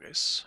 guess.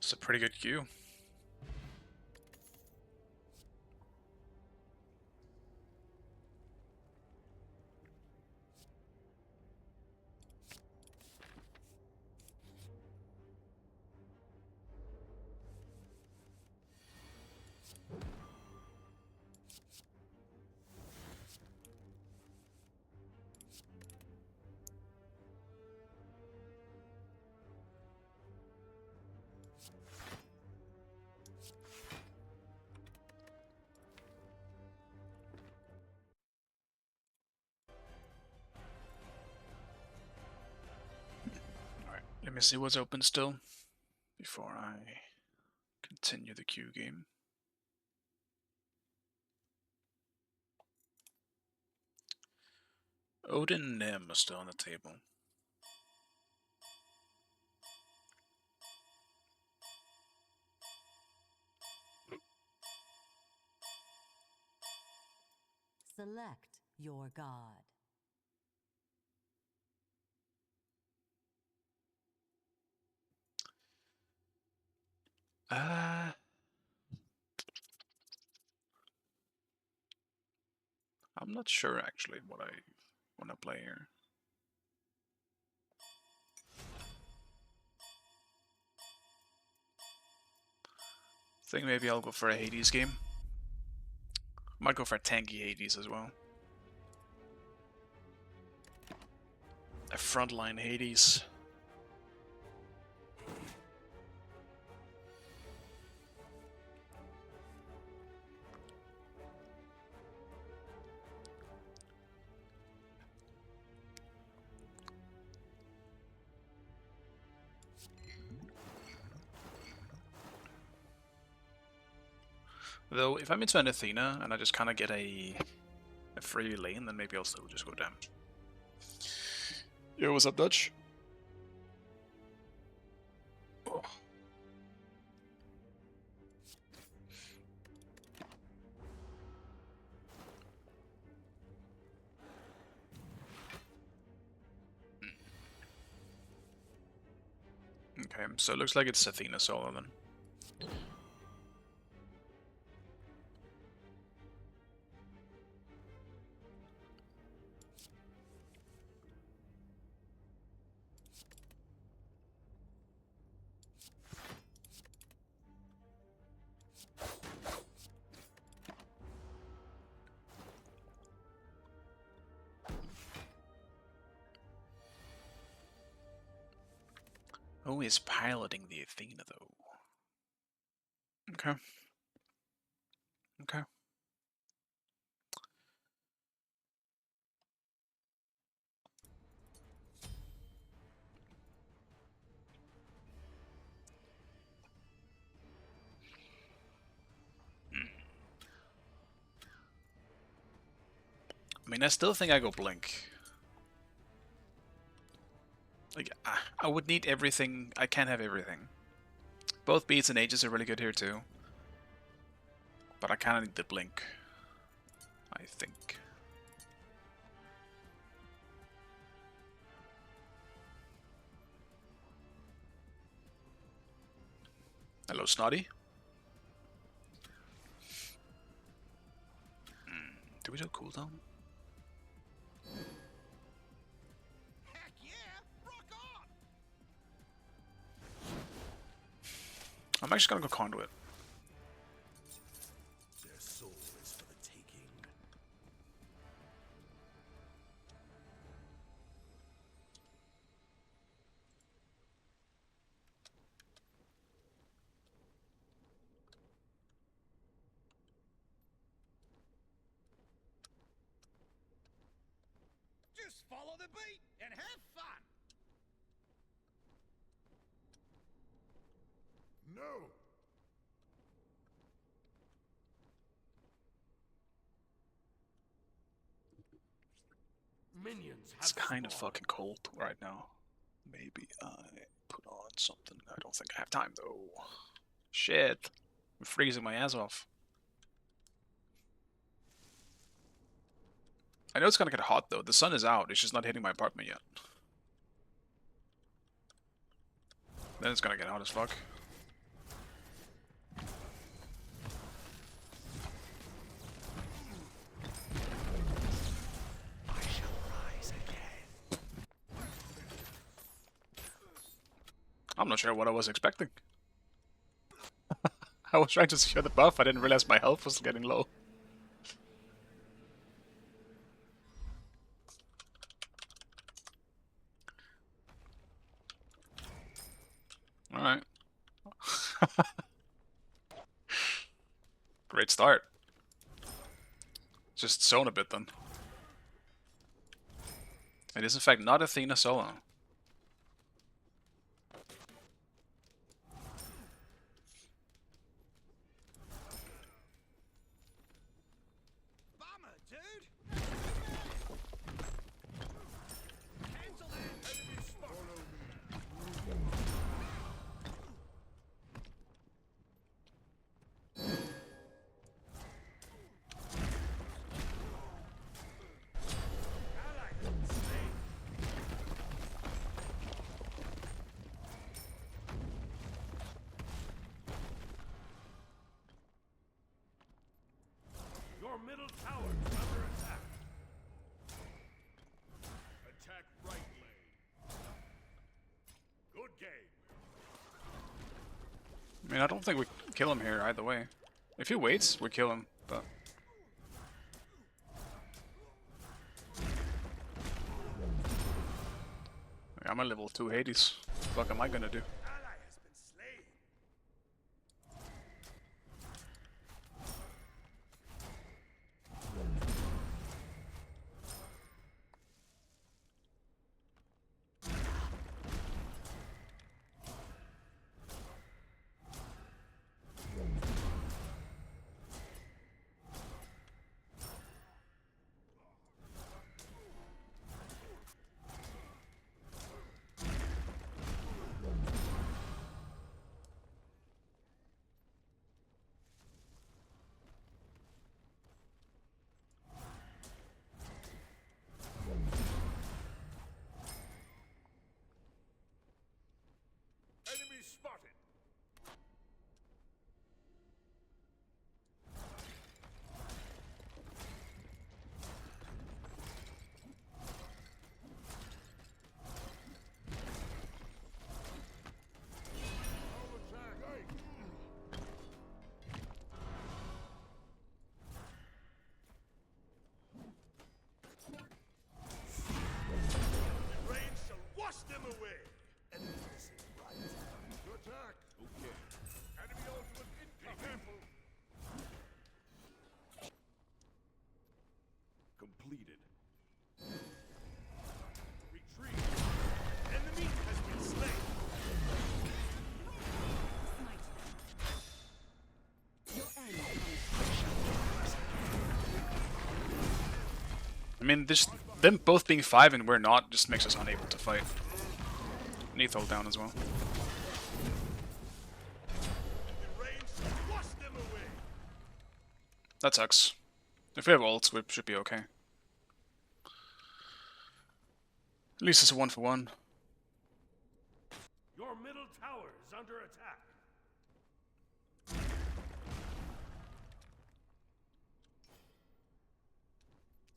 It's a pretty good queue. Let me see what's open still before I continue the queue game. Odin and Nim are still on the table. Select your god. I'm not sure actually what I want to play here. I think maybe I'll go for a Hades game. Might go for a tanky Hades as well. A frontline Hades. Though, if I'm into an Athena and I just kind of get a free lane, then maybe I'll still just go damage. Yo, what's up, Dutch? Oh. Okay, so it looks like it's Athena solo then. Oh, he's piloting the Athena though. Okay. Okay. I mean, I still think I go Blink. Like, I would need everything. I can't have everything. Both beats and ages are really good here too. But I kind of need the Blink, I think. Hello, Snotty. Do we do cooldown? Heck yeah! Rock on! I'm actually gonna go Conduit. Their soul is for the taking. Just follow the beat and have fun! No! Minions have It's kind of spawned. fucking cold right now. Maybe I put on something. I don't think I have time though. Shit. I'm freezing my ass off. I know it's gonna get hot though. The sun is out. It's just not hitting my apartment yet. Then it's gonna get hot as fuck. I shall rise again. I'm not sure what I was expecting. I was trying to secure the buff. I didn't realize my health was getting low. Alright. Great start. Just zone a bit then. It is in fact not Athena solo. Bummer, dude! Cancel that! Enemy spotted! Your middle tower is under attack. Attack right lane. Good game. I mean, I don't think we kill him here either way. If he waits, we kill him, but... I'm a level 2 Hades. What the fuck am I gonna do? Ally has been slain. spotted. Completed. Retreat. Enemy has been slain. Your end I mean, this them both being 5 and we're not just makes us unable to fight. Neath hold down as well. That sucks. If we have ults, we should be okay. At least it's a 1-for-1. Your middle tower is under attack.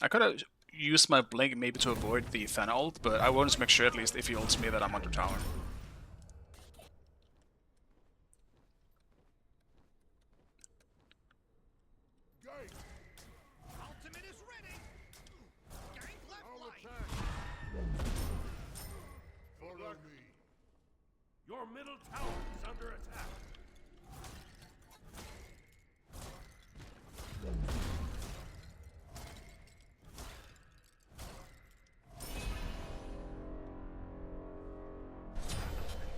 I could have used my blink maybe to avoid the Thana ult, but I wanted to make sure at least if he ults me that I'm under tower. Ultimate is ready. Gank left line. Follow me. Your middle tower is under attack.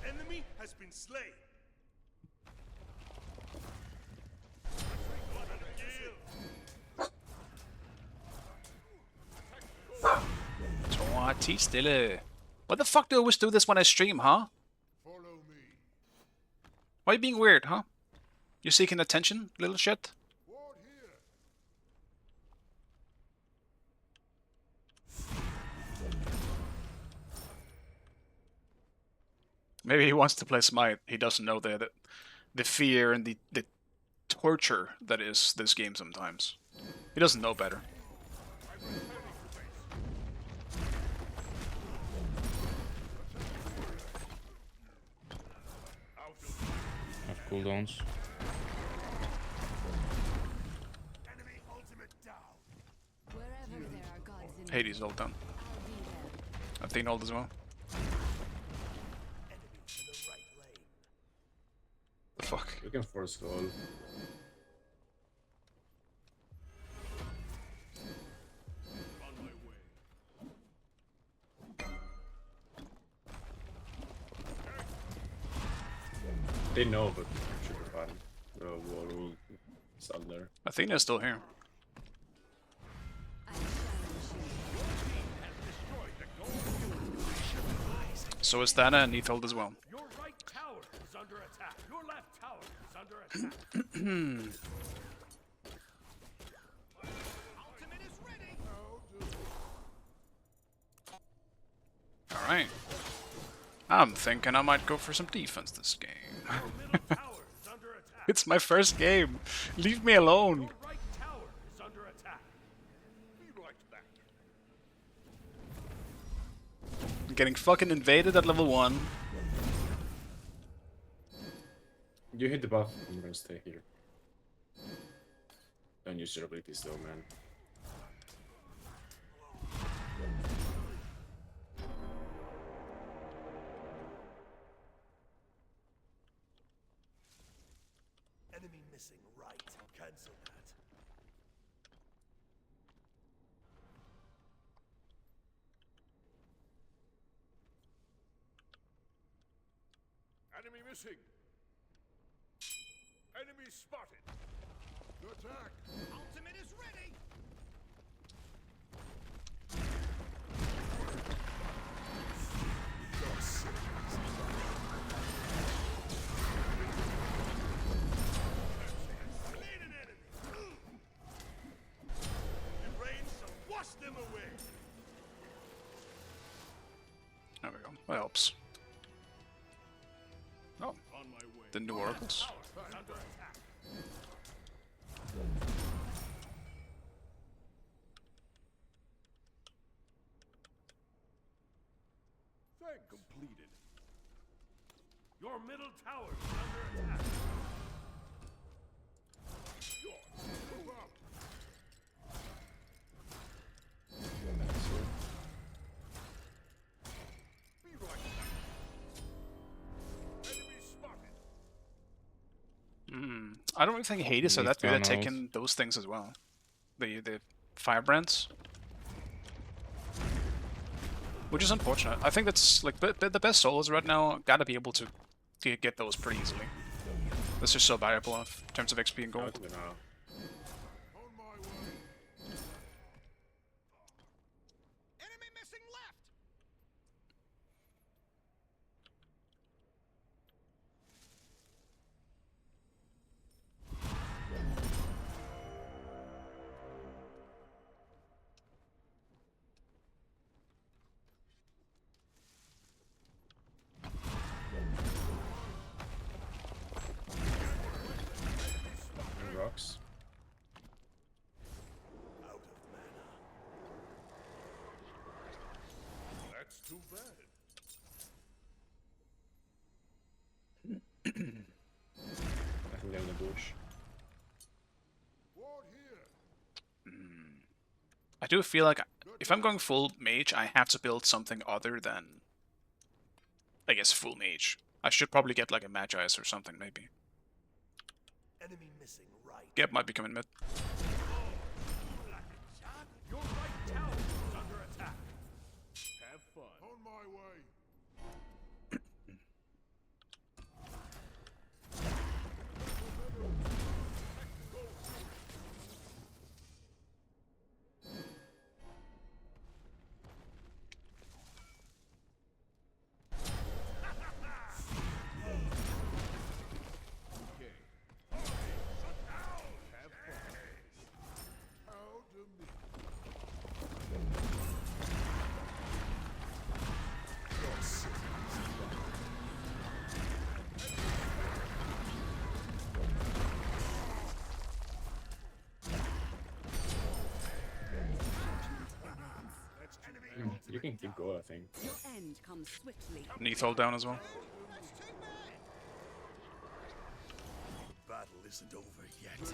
An enemy has been slain. Tii stille. Why the fuck do I always do this when I stream, huh? Follow me. Why are you being weird, huh? You seeking attention, little shit? Ward here. Maybe he wants to play Smite. He doesn't know the fear and the torture that is this game sometimes. He doesn't know better. Have cooldowns. Enemy ultimate down. wherever there are gods in Hades ult down. I'll be there. Athena ult as well. Enemy in the right lane. The fuck? You can force goal. On my way. They know, but should be fine. The wall will is out there. Athena's still here. I challenge you. So is Thana and Neath ult as well. Your right tower is under attack. Your left tower is under attack. Ultimate is ready. Alright. I'm thinking I might go for some defense this game. Your middle tower is under attack. It's my first game. Leave me alone. Your right tower is under attack. Be right back. I'm getting fucking invaded at level 1. You hit the buff. I'm gonna stay here. Don't use your abilities though, man. Enemy missing right. Cancel that. Enemy missing. Enemy spotted. Attack. Ultimate is ready. Slain an enemy. The rain shall wash them away. There we go. That helps. Oh, On my way. the new oracles. Tower is under attack. Thing completed. Your middle tower is under attack. Move up. Be right back. Enemy spotted. I don't really think Hades are that good at Tunnels. taking those things as well. The firebrands. Which is unfortunate. I think that's like the best solos right now gotta be able to get those pretty easily. That's just so valuable in terms of XP and gold. On my way. Enemy missing left. Rocks. Out of mana. That's too bad. I think they're in the bush. Ward here. I do feel like if I'm going full mage, I have to build something other than, I guess, full mage. I should probably get like a Magi's or something, maybe. Enemy missing right. Geb might be coming mid. Your right tower is under attack. Have fun. On my way. Okay. Have fun. How do me? You're sick. That's too bad. You can keep going, I think. Your end comes swiftly. Neath hold down as well. Battle isn't over yet.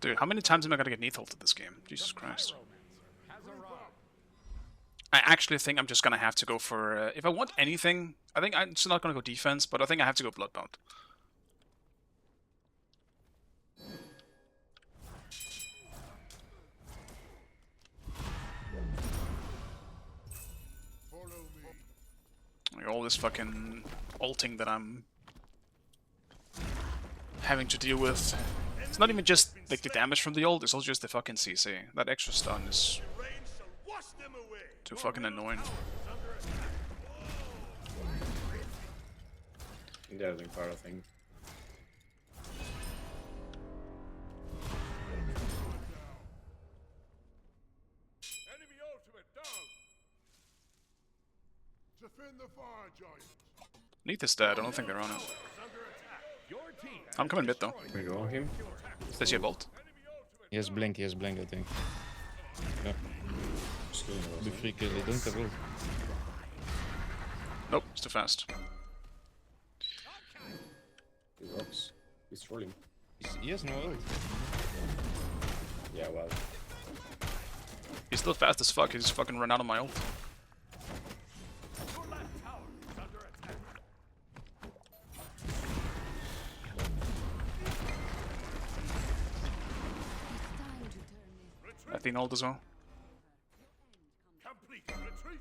Dude, how many times am I gonna get Neath ulted this game? Jesus Christ. I actually think I'm just gonna have to go for, if I want anything, I think I'm still not gonna go defense, but I think I have to go Bloodbound. Follow me. Like all this fucking ulting that I'm having to deal with. It's not even just like the damage from the ult, it's also just the fucking CC. That extra stun is Rain shall wash them away. too fucking annoying. Under attack. They're doing part, I think. Enemy ultimate down. Defend the fire giants. Neath is dead, I don't think they're on it. Under attack. Your team. I'm coming mid though. Can we go on him? Does he have ult? Enemy ultimate. He has blink, I think. Yeah, Just killing us, the huh? free kill, he don't have ult. Nope, it's too fast. He rocks. He's trolling. He has no ult. Yeah, well. He's still fast as fuck, he just fucking run out of my ult. Your left tower is under attack. Time to turn this. I think ult as well. Complete retreat.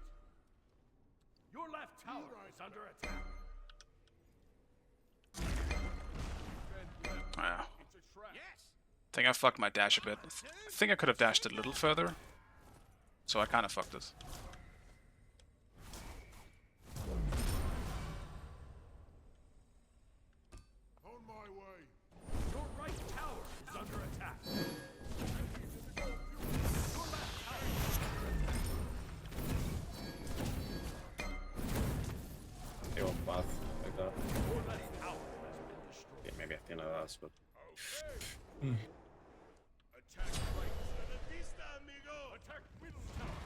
Your left tower is under attack. Ah. It's a trap. Yes. I think I fucked my dash a bit. I think I could have dashed it a little further. So I kind of fucked it. On my way. Your right tower is under attack. Your left tower is under attack. in a last, but Attack right. Vista, amigo. Attack middle tower.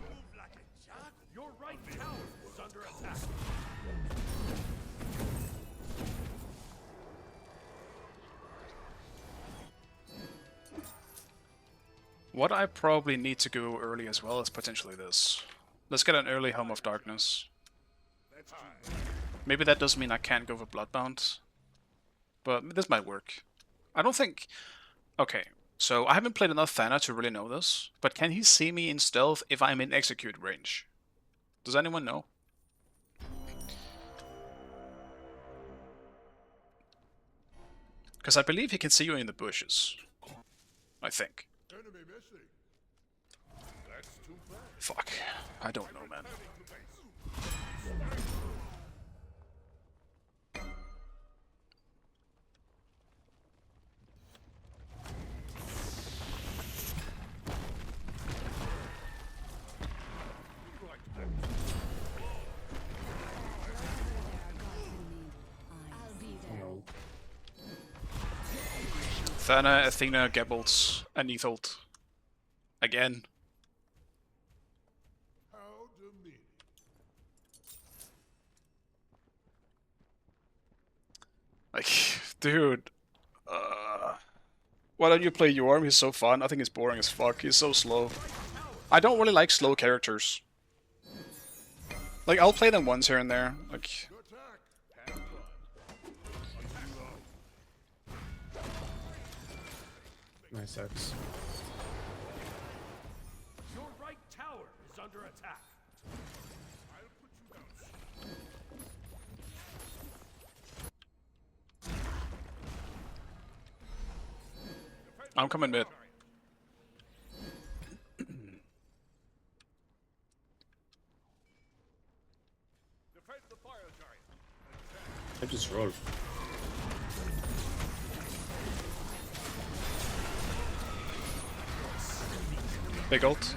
Move like a jack. Your right tower is under attack. What I probably need to go early as well is potentially this. Let's get an early Helm of Darkness. Maybe that doesn't mean I can't go for Bloodbound, but this might work. I don't think... Okay, so I haven't played enough Thana to really know this, but can he see me in stealth if I'm in execute range? Does anyone know? Because I believe he can see you in the bushes. I think. Enemy missing. That's too bad. Fuck. I don't know, man. I'll be there. no. Thana, Athena, Gebalt, and Ethold. Again. How demeaning. Like, dude. Why don't you play Yorm? He's so fun. I think he's boring as fuck. He's so slow. I don't really like slow characters. Like, I'll play them once here and there. Like, Attack. Have fun. Nice axe. Your right tower is under attack. I'll put you down. I'm coming mid. Defend the fire giant. I just rolled. Big ult.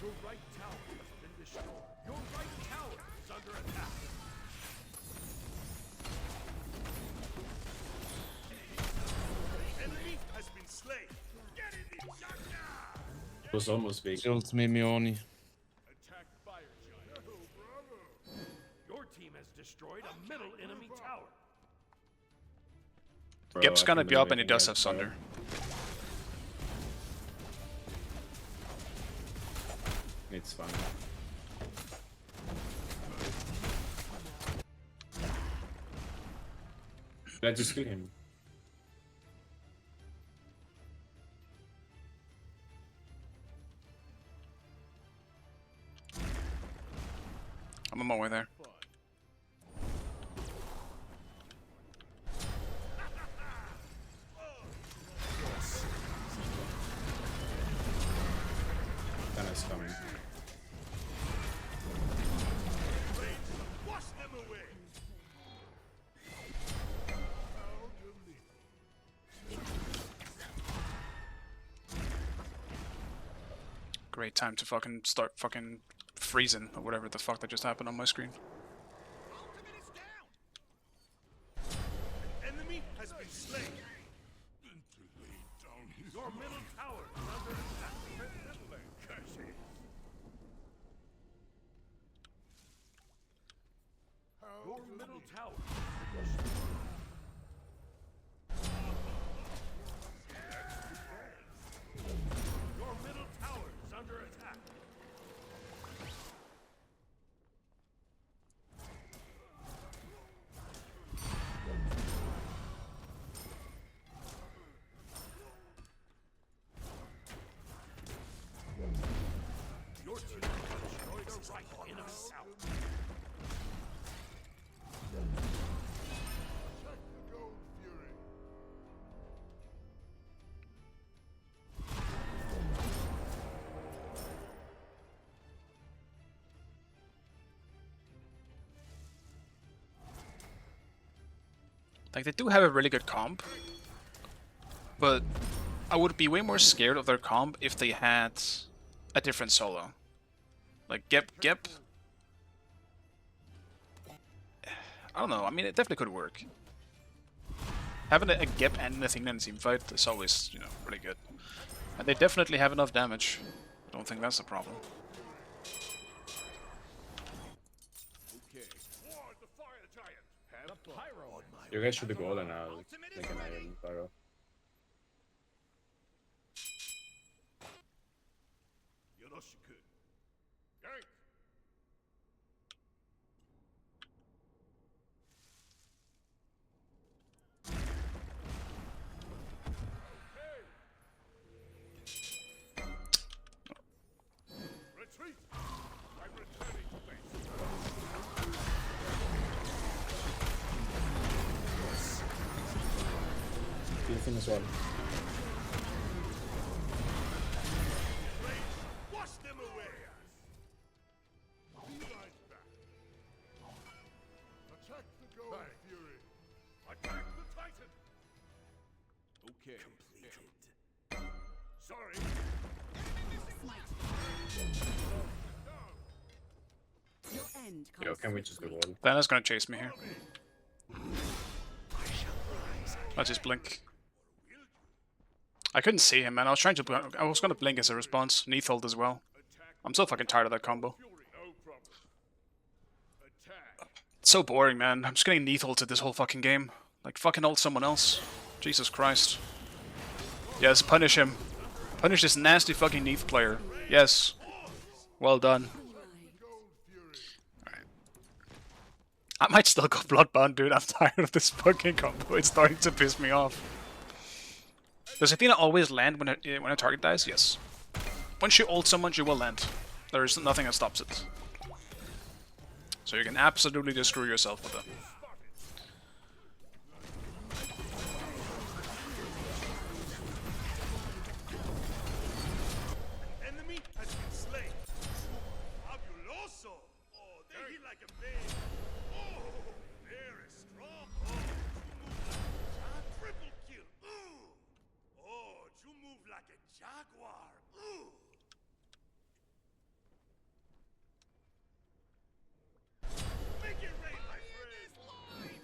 Your right tower has been destroyed. Your right tower is under attack. Enemy has been slain. Get in the shotgun. It was almost big. Killed me, Mioni. Attack fire giant. Oh, bravo. Your team has destroyed a middle enemy tower. Bro, Gep's I gonna can be up do and he does have anything Sunder. It's fine. Let's just kill him. I'm on my way there. Thana's coming. Wash them away. Great time to fucking start fucking freezing or whatever the fuck that just happened on my screen. Ultimate is down. Enemy has been slain. Your middle tower is under attack. Curses. Your middle tower. Your middle tower is under attack. Your team has destroyed a right enemy tower. Check the gold fury. Like, they do have a really good comp, but I would be way more scared of their comp if they had a different solo. Like, Gep. I don't know, I mean, it definitely could work. Having a Gep and a Athena in a team fight is always, you know, really good. And they definitely have enough damage. I don't think that's a problem. Ward the fire giant. Have a pyro. You guys should go then now. Like an iron pyro. Yoroshiku. Gank. Retreat. I'm returning to base. Anything as well. Wash them away. Be right back. Attack the gold fury. Attack the titan. Okay. Completed. Sorry. Your end comes Yo, can we just go all? Thana's gonna chase me here. I'll just blink. I couldn't see him, man. I was trying to. I was gonna blink as a response. Neathold as well. I'm so fucking tired of that combo. Fury. No problem. Attack. It's so boring, man. I'm just getting Neatholted this whole fucking game. Like, fucking ult someone else. Jesus Christ. Yes, punish him. Punish this nasty fucking Neath player. Yes. Well done. Alright. I might still go Bloodbound, dude. I'm tired of this fucking combo. It's starting to piss me off. Does Athena always land when a target dies? Yes. Once you ult someone, you will land. There is nothing that stops it. So you can absolutely just screw yourself with them. Enemy has been slain. Fabuloso. Oh, they hit like a babe. Oh, very strong. Oh, triple kill. Ooh. Oh, you move like a jaguar. Ooh. Make it rain, my friend.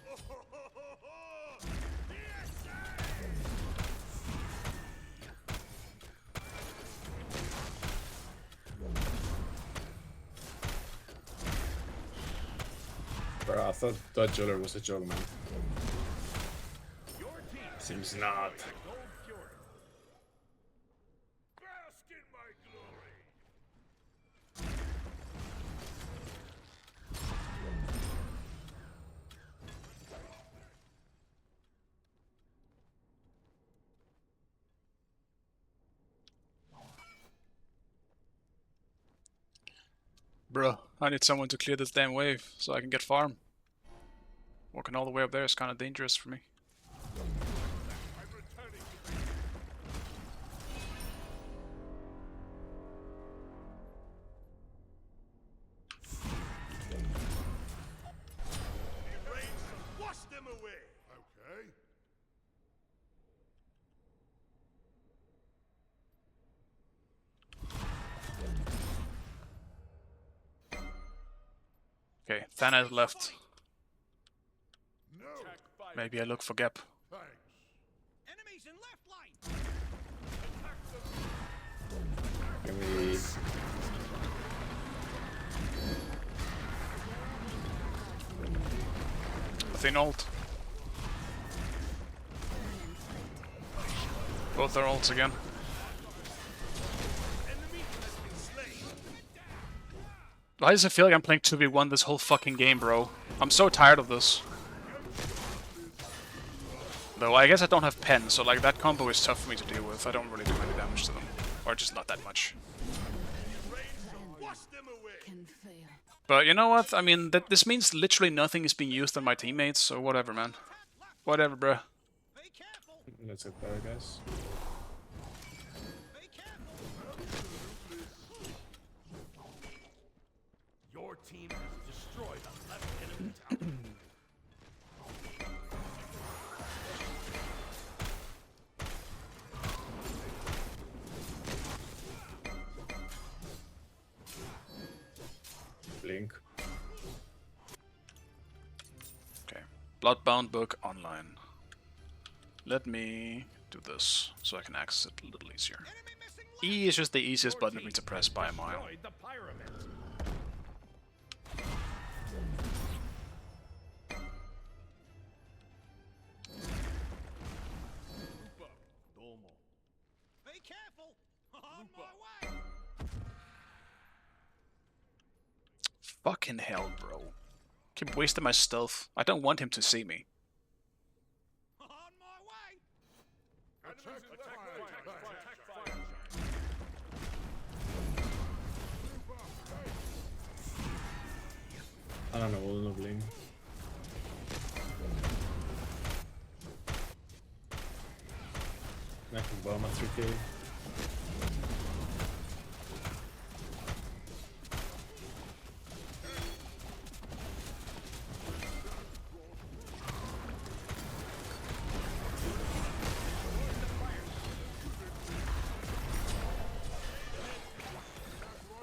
Oh, ho, ho, ho, ho. Yes, sir. Bro, I thought that Jiller was a joke, man. Your team Seems not. gold fury. Bask in my glory. Bruh, I need someone to clear this damn wave so I can get farm. Walking all the way up there is kind of dangerous for me. I'm returning to base. Erase them. Wash them away. Okay. Okay, Thana is left. No. Attack fire. Maybe I look for Gap. Thanks. Enemies in left line. Attack them. Can we? Athena ult. Both their ults again. Enemy has been slain. Why does it feel like I'm playing 2v1 this whole fucking game, bro? I'm so tired of this. Though I guess I don't have pen, so like that combo is tough for me to deal with. I don't really do any damage to them. Or just not that much. Wash them away. can fail. But you know what? I mean, this means literally nothing is being used on my teammates, so whatever, man. Whatever, bruh. Be careful. Let's go there, guys. Be careful. Your team has destroyed a left enemy tower. blink. Okay. Bloodbound book online. Let me do this so I can access it a little easier. Enemy missing left. E is just the easiest button for me to press by a mile. Destroyed the pyramid. Be careful. On my way. Fucking hell, bro. Keep wasting my stealth. I don't want him to see me. On my way. I don't know, we'll no blink. Mac and bomb at 3k.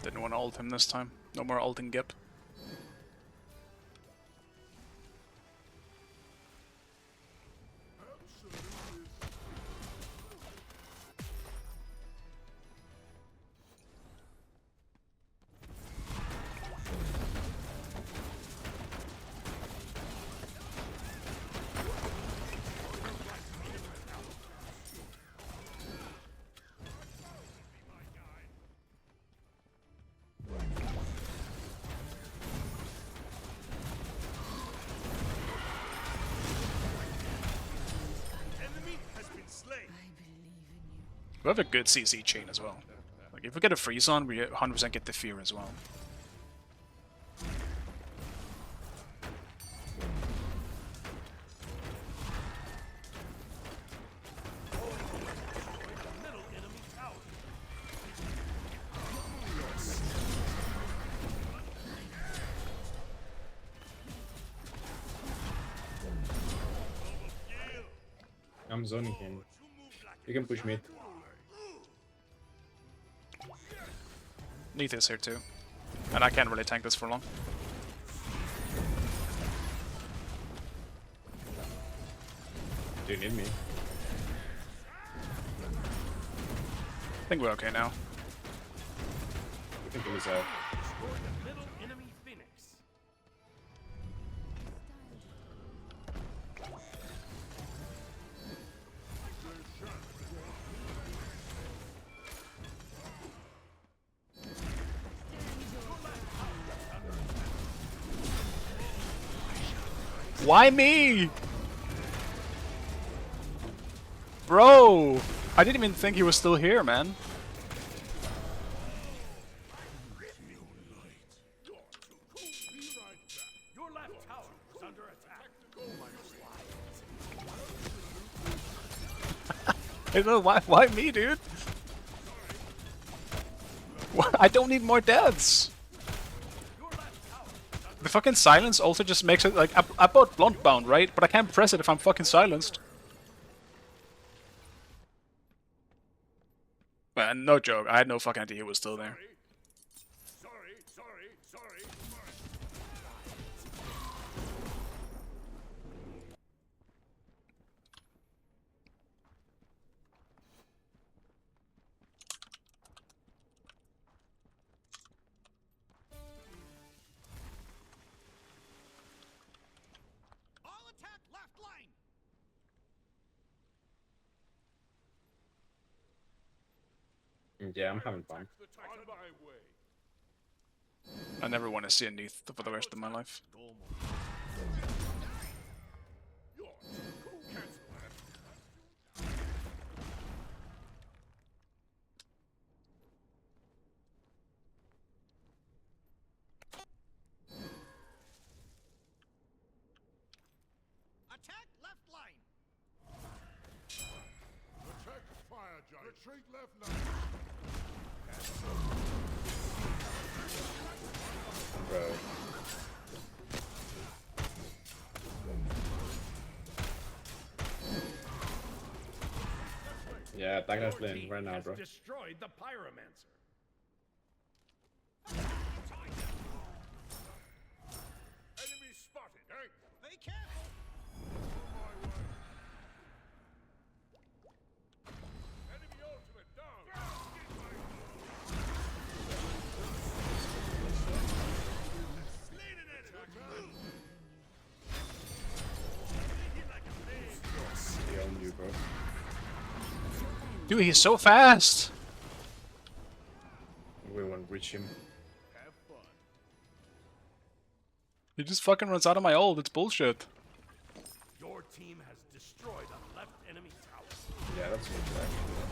Didn't want to ult him this time. No more ulting Gip. Enemy has been slain. I believe in you. We have a good CC chain as well. Like if we get a freeze on, we 100% get the fear as well. Middle enemy tower. I'm zoning him. You can push mid. Neith is here too. And I can't really tank this for long. Do you need me? I think we're okay now. We can pull this out. Middle enemy Phoenix. Why me? Bro! I didn't even think he was still here, man. Your left tower is under attack. I don't know, why me, dude? I don't need more deaths. The fucking silence also just makes it like I bought Bluntbound, right? But I can't press it if I'm fucking silenced. Man, no joke. I had no fucking idea he was still there. Sorry. All attack left lane. Yeah, I'm having fun. On my way. I never want to see a Neith for the rest of my life. Attack left lane. Attack fire giant. Retreat left line. Bro. Yeah, that guy's playing right now, bro. Destroyed the pyromancer. Dude, he's so fast! We won't reach him. Have fun. He just fucking runs out of my ult, it's bullshit. Your team has destroyed a left enemy tower. Yeah, that's what we're actually doing.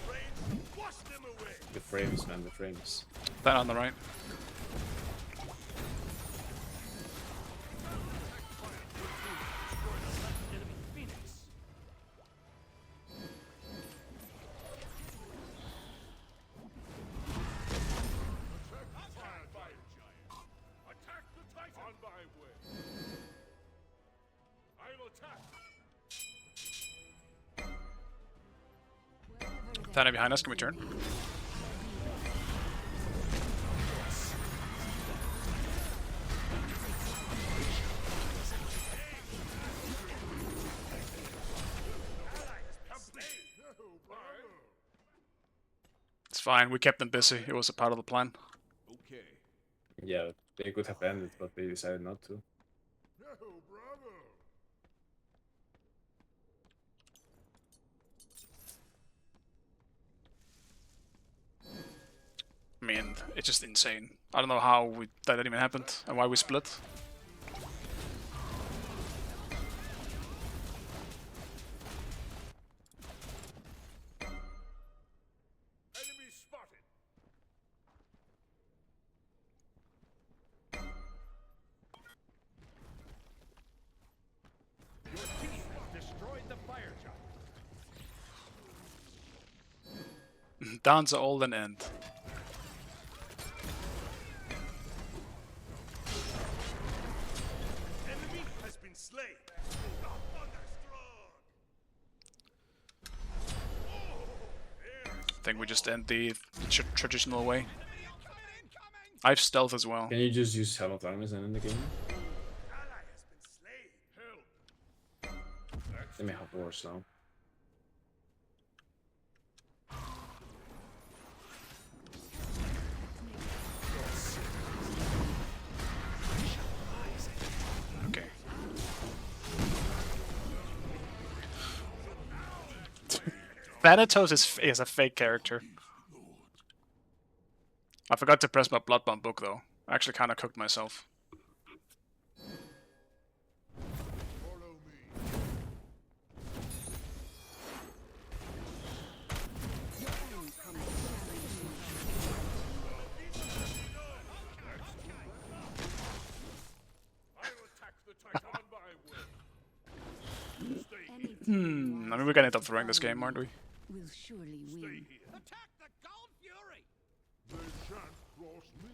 Brains, wash them away. The frames, man, the frames. That on the right. Enemy Phoenix. Attack the Titan! On my way. I'll attack. Thana behind us, can we turn? It's fine, we kept them busy, it was a part of the plan. Okay. Yeah, they could have ended, but they decided not to. No, bravo. I mean, it's just insane. I don't know how that even happened and why we split. Enemy spotted. Your team has destroyed the fire giant. Down's the olden end. Enemy has been slain. The Thunderstrong. I think we just end the traditional way. Enemy incoming, incoming! I have stealth as well. Can you just use Hamilton's and end the game? Ally has been slain. Help. They may have wars now. Okay. Thanatos is a fake character. I forgot to press my Bloodbound book though. I actually kind of cooked myself. Follow me. I'll attack the Titan on my way. Stay here. I mean, we're gonna end up throwing this game, aren't we? Will surely Stay win. here. Attack the Gold Fury! They shan't cross me.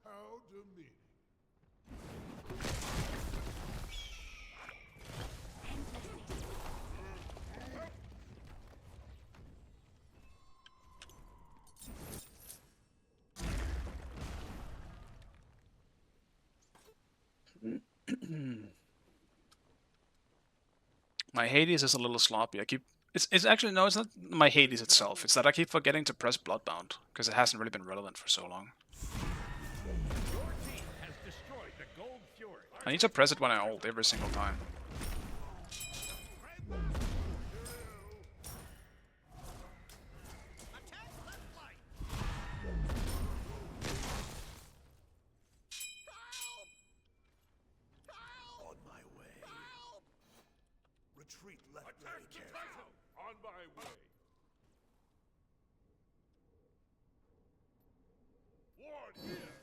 How demeaning. My Hades is a little sloppy. I keep. It's actually no, it's not my Hades itself. It's that I keep forgetting to press Bloodbound because it hasn't really been relevant for so long. Your team has destroyed the Gold Fury. I need to press it when I ult every single time. Attack left flank! Help! Help! On my way. Help! Retreat left. Attack the Titan. On my way. Ward here.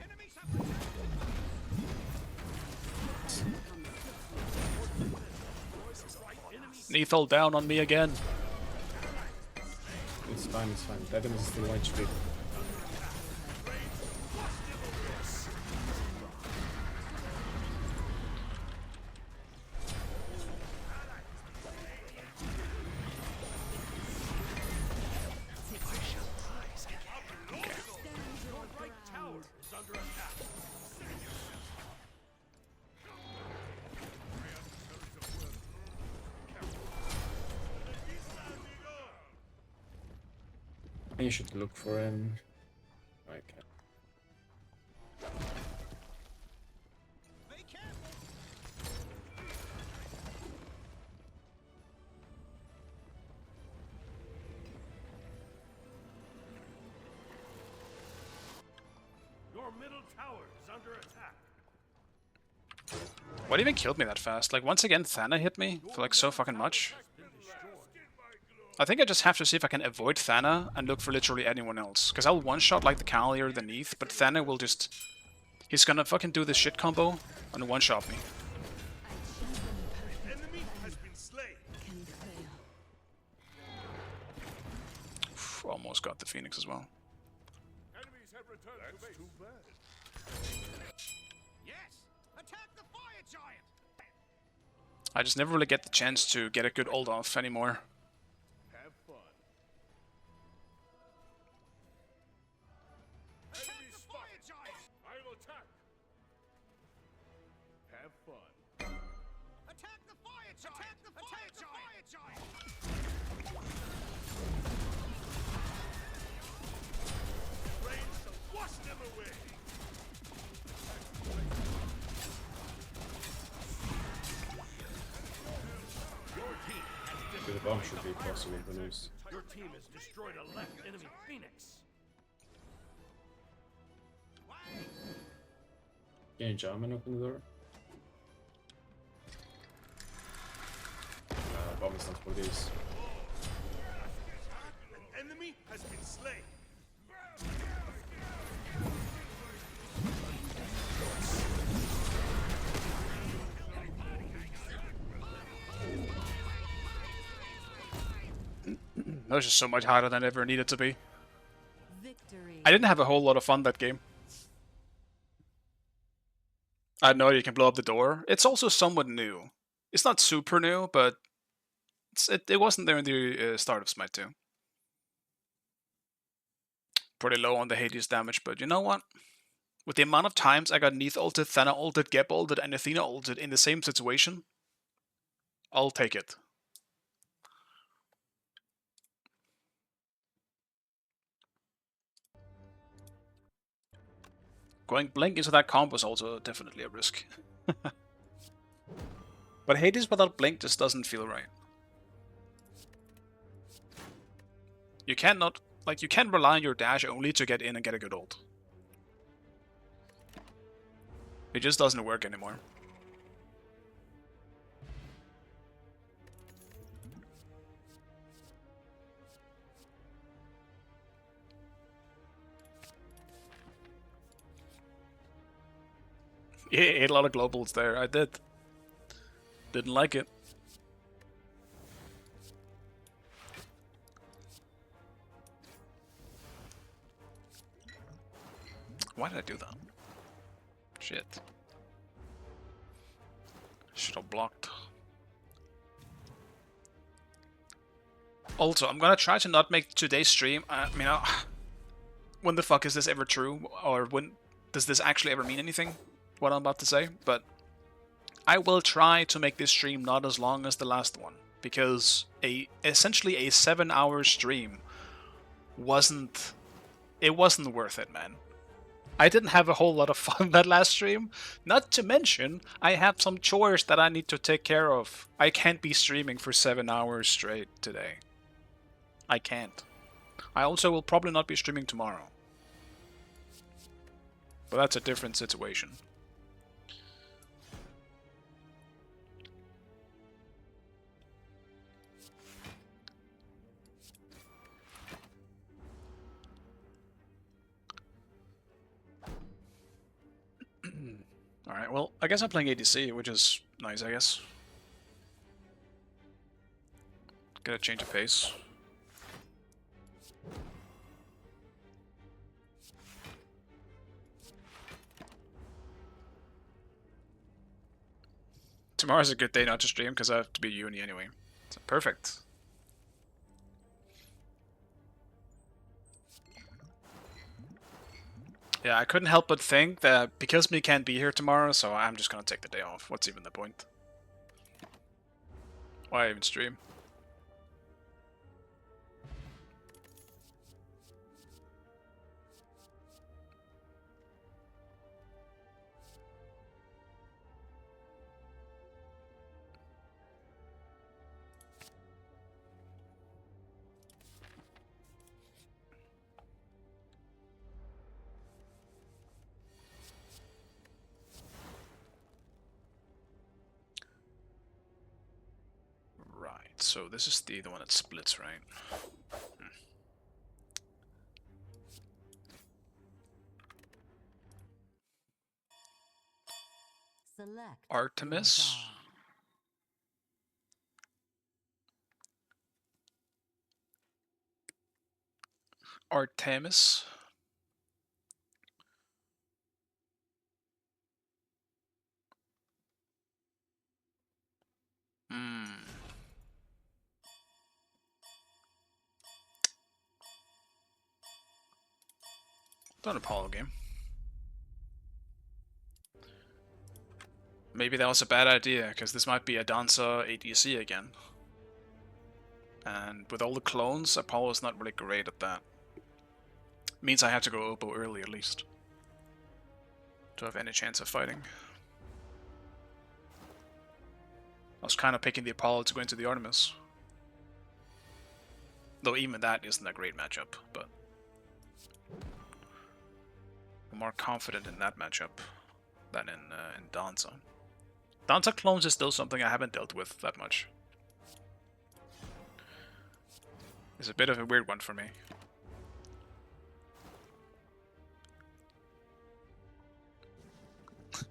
Enemies have protected! Lethal down on me again. It's fine, it's fine. That is still white speed. Your right tower is under attack. You should look for him. I can't. Your middle tower is under attack. What even killed me that fast? Like, once again, Thana hit me for like so fucking much. I think I just have to see if I can avoid Thana and look for literally anyone else. Because I'll one-shot like the Cavalier, the Neath, but Thana will just... He's gonna fucking do this shit combo and one-shot me. Enemy has been slain. Can fail. Almost got the Phoenix as well. Enemies have returned to base. Too bad. Yes! Attack the fire giant! I just never really get the chance to get a good ult off anymore. Have fun. Enemy fire giant! I'll attack. Have fun. Attack the fire giant! Attack the fire giant! Rain shall wash them away. Your team has The bomb should be possible to lose. Your team has destroyed a left enemy Phoenix. Can you jump and open the door? Bomb is not for this. An enemy has been slain. That was just so much harder than it ever needed to be. Victory. I didn't have a whole lot of fun that game. I know you can blow up the door. It's also somewhat new. It's not super new, but it wasn't there in the start of Smite 2. Pretty low on the Hades damage, but you know what? With the amount of times I got Neath ulted, Thana ulted, Geb ulted, and Athena ulted in the same situation, I'll take it. Going Blink into that comp was also definitely a risk. But Hades without Blink just doesn't feel right. You cannot, like, you can rely on your dash only to get in and get a good ult. It just doesn't work anymore. Yeah, ate a lot of globals there. I did. Didn't like it. Why did I do that? Shit. Should have blocked. Also, I'm gonna try to not make today's stream. I mean, when the fuck is this ever true? Or when does this actually ever mean anything? What I'm about to say, but I will try to make this stream not as long as the last one, because essentially a 7-hour stream wasn't worth it, man. I didn't have a whole lot of fun that last stream. Not to mention, I have some chores that I need to take care of. I can't be streaming for 7 hours straight today. I can't. I also will probably not be streaming tomorrow. But that's a different situation. Alright, well, I guess I'm playing ADC, which is nice, I guess. Get a change of pace. Tomorrow's a good day not to stream because I have to be uni anyway. So perfect. Yeah, I couldn't help but think that because me can't be here tomorrow, so I'm just gonna take the day off. What's even the point? Why even stream? So this is the one that splits, right? Select Artemis. your god. Artemis. Hmm. Not a Apollo game. Maybe that was a bad idea, because this might be a Dancer ADC again. And with all the clones, Apollo's not really great at that. Means I have to go Obo early at least, to have any chance of fighting. I was kind of picking the Apollo to go into the Artemis. Though even that isn't a great matchup, but I'm more confident in that matchup than in Dancer. Dancer clones is still something I haven't dealt with that much. It's a bit of a weird one for me.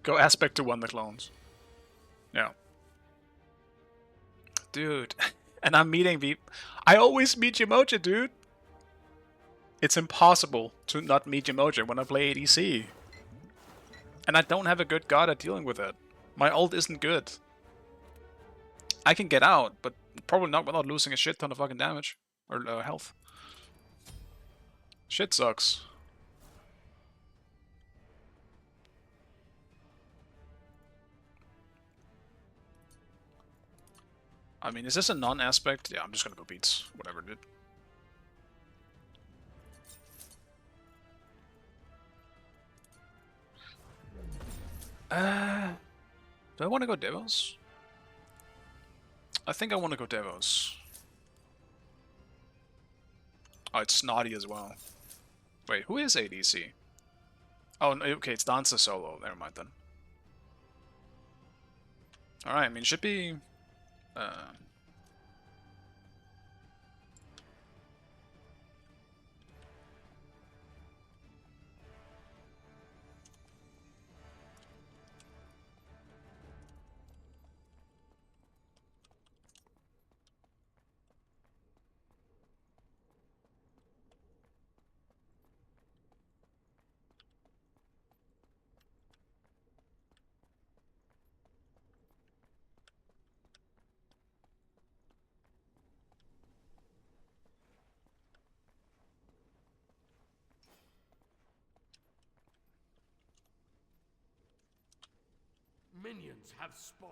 Go aspect to one the clones. Yeah. Dude. And I'm meeting the... I always meet Yamoja, dude! It's impossible to not meet Yamoja when I play ADC. And I don't have a good god at dealing with it. My ult isn't good. I can get out, but probably not without losing a shit ton of fucking damage. Or health. Shit sucks. I mean, is this a non-aspect? Yeah, I'm just gonna go beats. Whatever, dude. Do I want to go Devos? I think I want to go Devos. Oh, it's Snotty as well. Wait, who is ADC? Oh, no, okay, it's Dancer solo. Never mind then. Alright, I mean, it should be... Minions have spawned.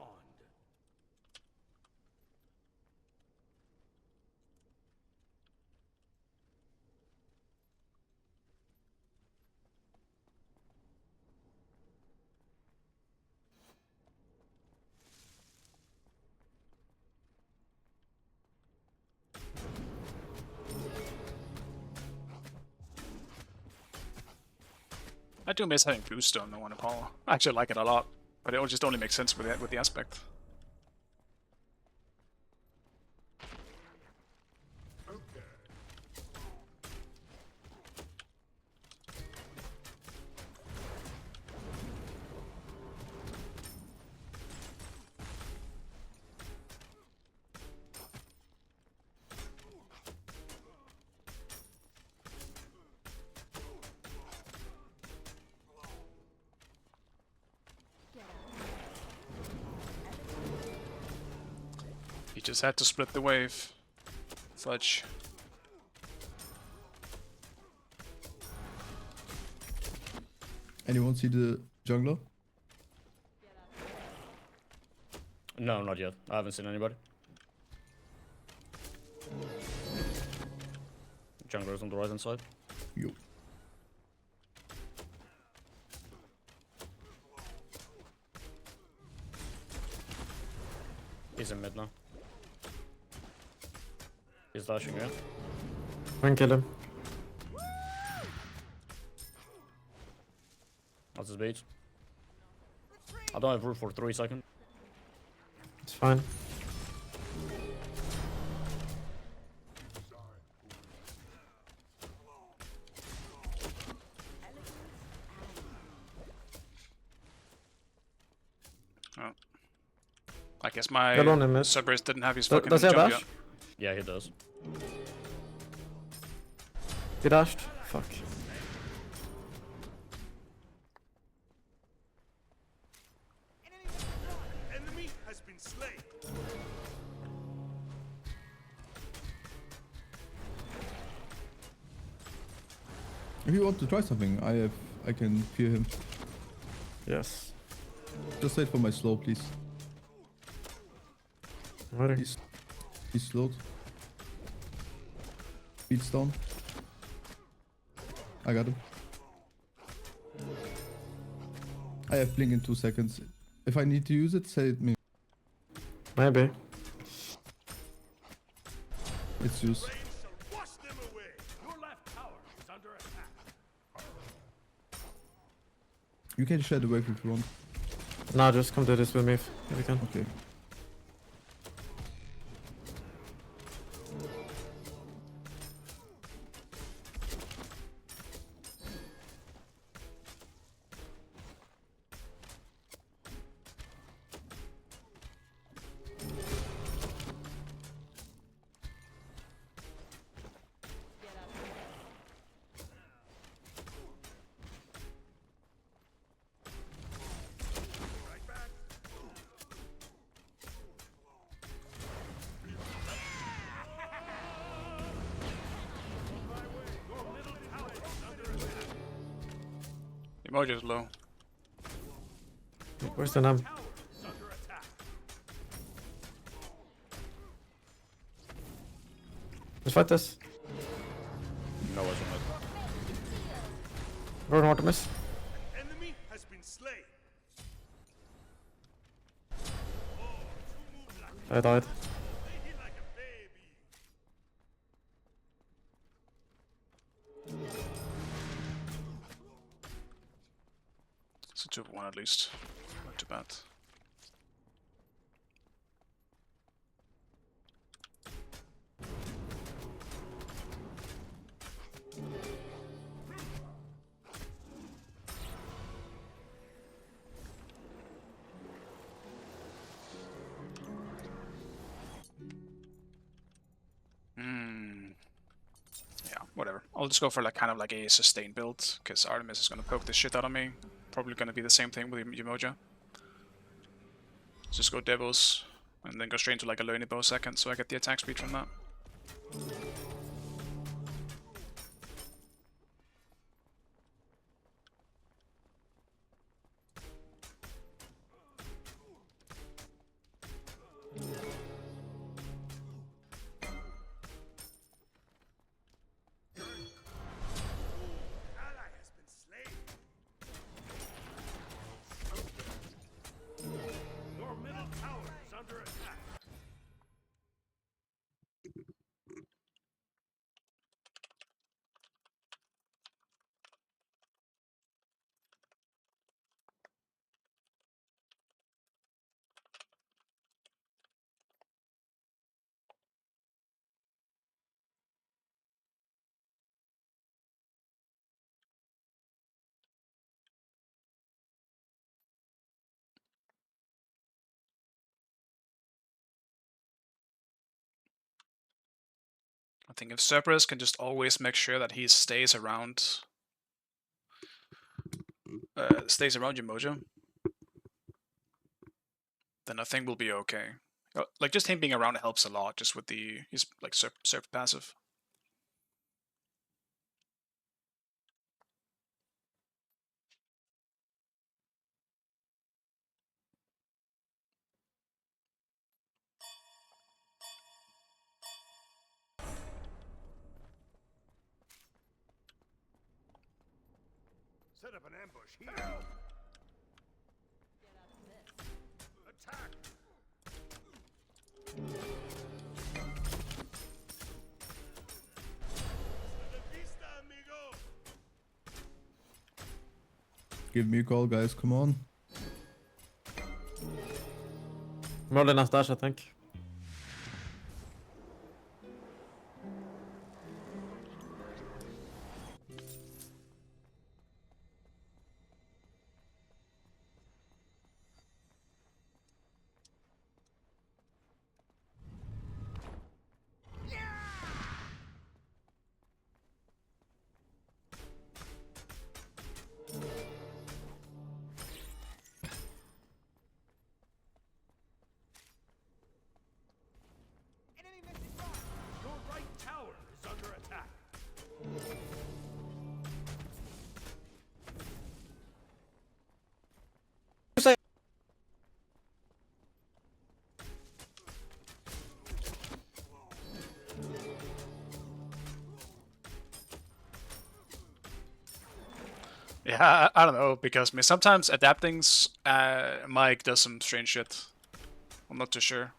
I do miss having boost on the one Apollo. I actually like it a lot, but it just only makes sense with the aspect. He just had to split the wave. Fudge. Anyone see the jungler? No, not yet. I haven't seen anybody. Jungler's on the right hand side. Yo. He's in mid now. He's dashing in. One kill him. That's his beat. I don't have root for 3 seconds. It's fine. I guess Got one in my mid. Cerberus didn't have his fucking Does he have jump dash? yet. Yeah, he does. He dashed. Fuck. Enemy has been slain. If you want to try something, I can fear him. Yes. Just wait for my slow, please. I'm waiting. He's slowed. Beats down. I got him. I have blink in 2 seconds. If I need to use it, say it me. Maybe. It's used. Rain shall wash them away. Your left tower is under attack. You can share the wave if you want. Nah, just come do this with me if you can. Okay. Emoji's low. Where's the num? Tower is under attack. Let's fight this. No, it's not. We're going to miss. Enemy has been slain. I died. They hit like a baby. It's a 2-1 at least. Not too bad. Yeah, whatever. I'll just go for like kind of like a sustain build, because Artemis is gonna poke the shit out of me. Probably gonna be the same thing with Umoja. Just go Devils, and then go straight into like a Learning Bow second, so I get the attack speed from that. Ally has been slain. Your middle tower is under attack. I think if Cerberus can just always make sure that he stays around Umoja, then I think we'll be okay. Like just him being around helps a lot, just with his like Serp passive. Set up an ambush here. Attack. Hasta la vista, amigo. Give me a call, guys. Come on. More than enough dash, I think. Yeah, I don't know, because I mean, sometimes adapting's Mike does some strange shit. I'm not too sure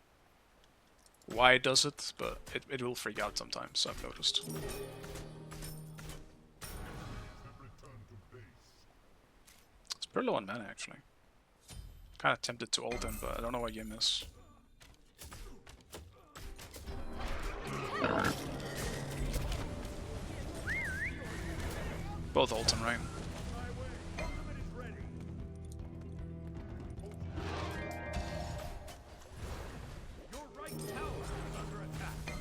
why it does it, but it will freak out sometimes, I've noticed. It's pretty low on mana, actually. Kinda tempted to ult him, but I don't know what game is. Both ult him, right? Your right tower is under attack.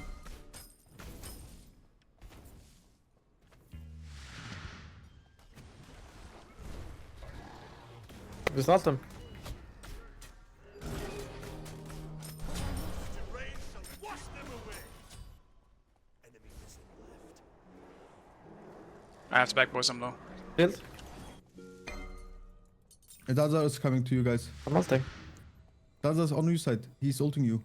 Just ult him. The rain shall wash them away. Enemy missing left. I have to back boys him though. Shield. Daza is coming to you guys. I'm ulting. Daza's on your side. He's ulting you.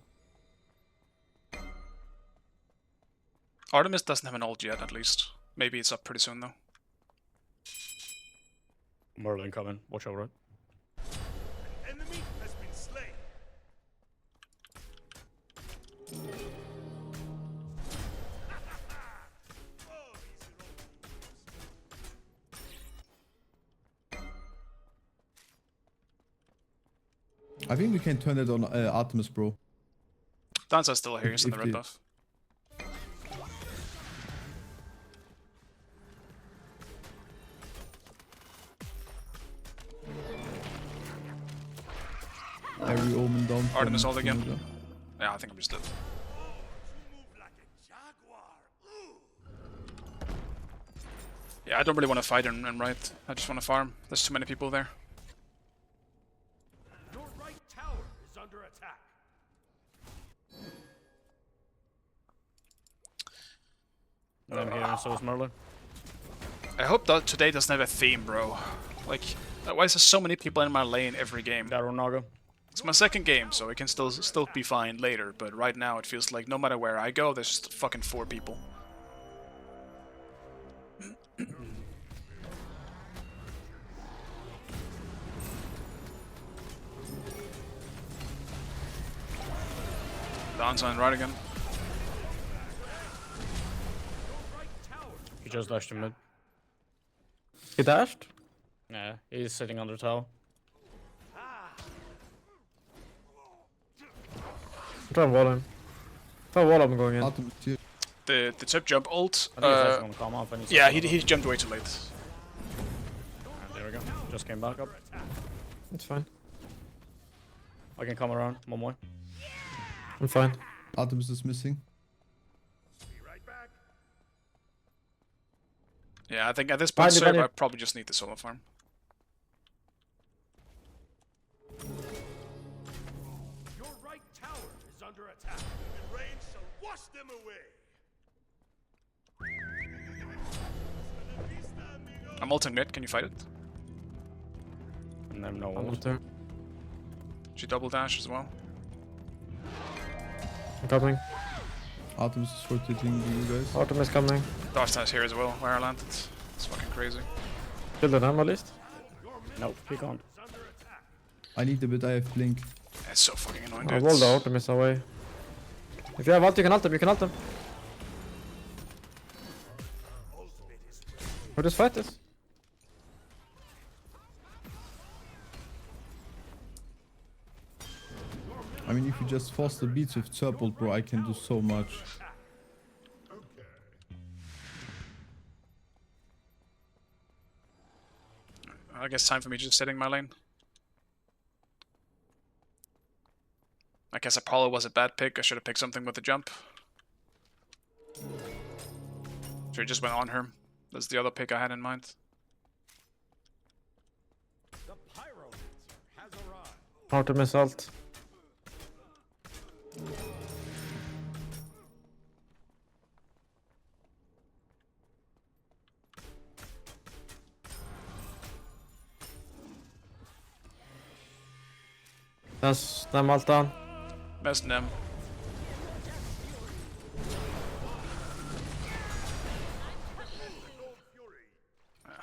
Artemis doesn't have an ult yet, at least. Maybe it's up pretty soon though. Merlin coming. Watch over it. Enemy has been slain. Oh, these are all I think we can turn it on Artemis, bro. Danza's still here, he's in the If red the- buff. Every omen down. Artemis from- ult again. from- Yeah, I think I'm just dead. You move like a jaguar. Ooh. Yeah, I don't really want to fight and right. I just want to farm. There's too many people there. Your right tower is under attack. I'm here, and so is Merlin. I hope that today doesn't have a theme, bro. Like, why is there so many people in my lane every game? Daryl Naga. It's my second game, so it can still be fine later, but right now it feels like no matter where I go, there's just fucking 4 people. Downside right again. He just dashed in mid. He dashed? Yeah, he's sitting under tower. I'm trying to wall him. If I wall him, I'm going in. Artemis here. The tip jump ult. I think he's actually gonna come off. And he's Yeah, he jumped way too late. There we go. Just came back up. It's fine. I can come around. One more. I'm fine. Artemis is missing. Yeah, I think at this point, Behind you, sir, behind you. I probably just need the solo farm. Your right tower is under attack. The rain shall wash them away. I'm ulting mid, can you fight it? And then no I'm ult. ulting. She double dash as well. I'm coming. Artemis is rotating you guys. Artemis coming. Dodge dash here as well, where I landed. It's fucking crazy. Shielded him at least. Nope, he can't. I need a bit. I have blink. It's so fucking annoying, I dude. walled the Artemis away. If you have ult, you can ult him. You can ult him. We'll just fight this. I mean, if you just force the beats with Turple, bro, I can do so much. I guess time for me just sitting my lane. I guess Apollo was a bad pick. I should have picked something with the jump. Should have just went on her. That's the other pick I had in mind. The Pyromancer has arrived. Artemis ult. That's them ult down. Best them.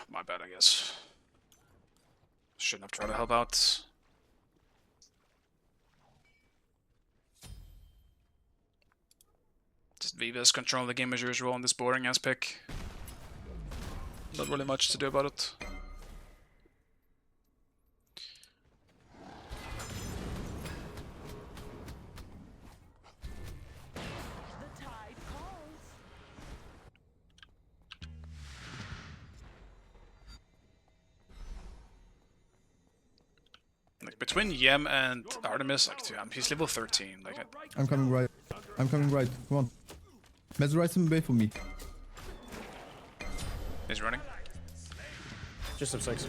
My bad, I guess. Shouldn't have tried to help out. Just Viva's control the game as usual on this boring ass pick. Not really much to do about it. The tide calls. Like between Yem and Artemis, like dude, he's level 13. Like I'm coming right. I'm coming right. Come on. Mesmerize him away from me. he's running. Just sub 6.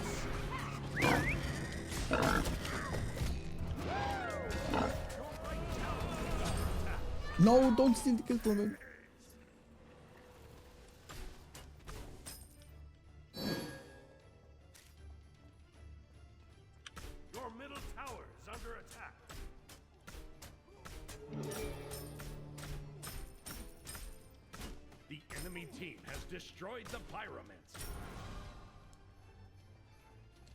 No, don't steal the kill from him. Your middle tower is under attack. The enemy team has destroyed the pyramids.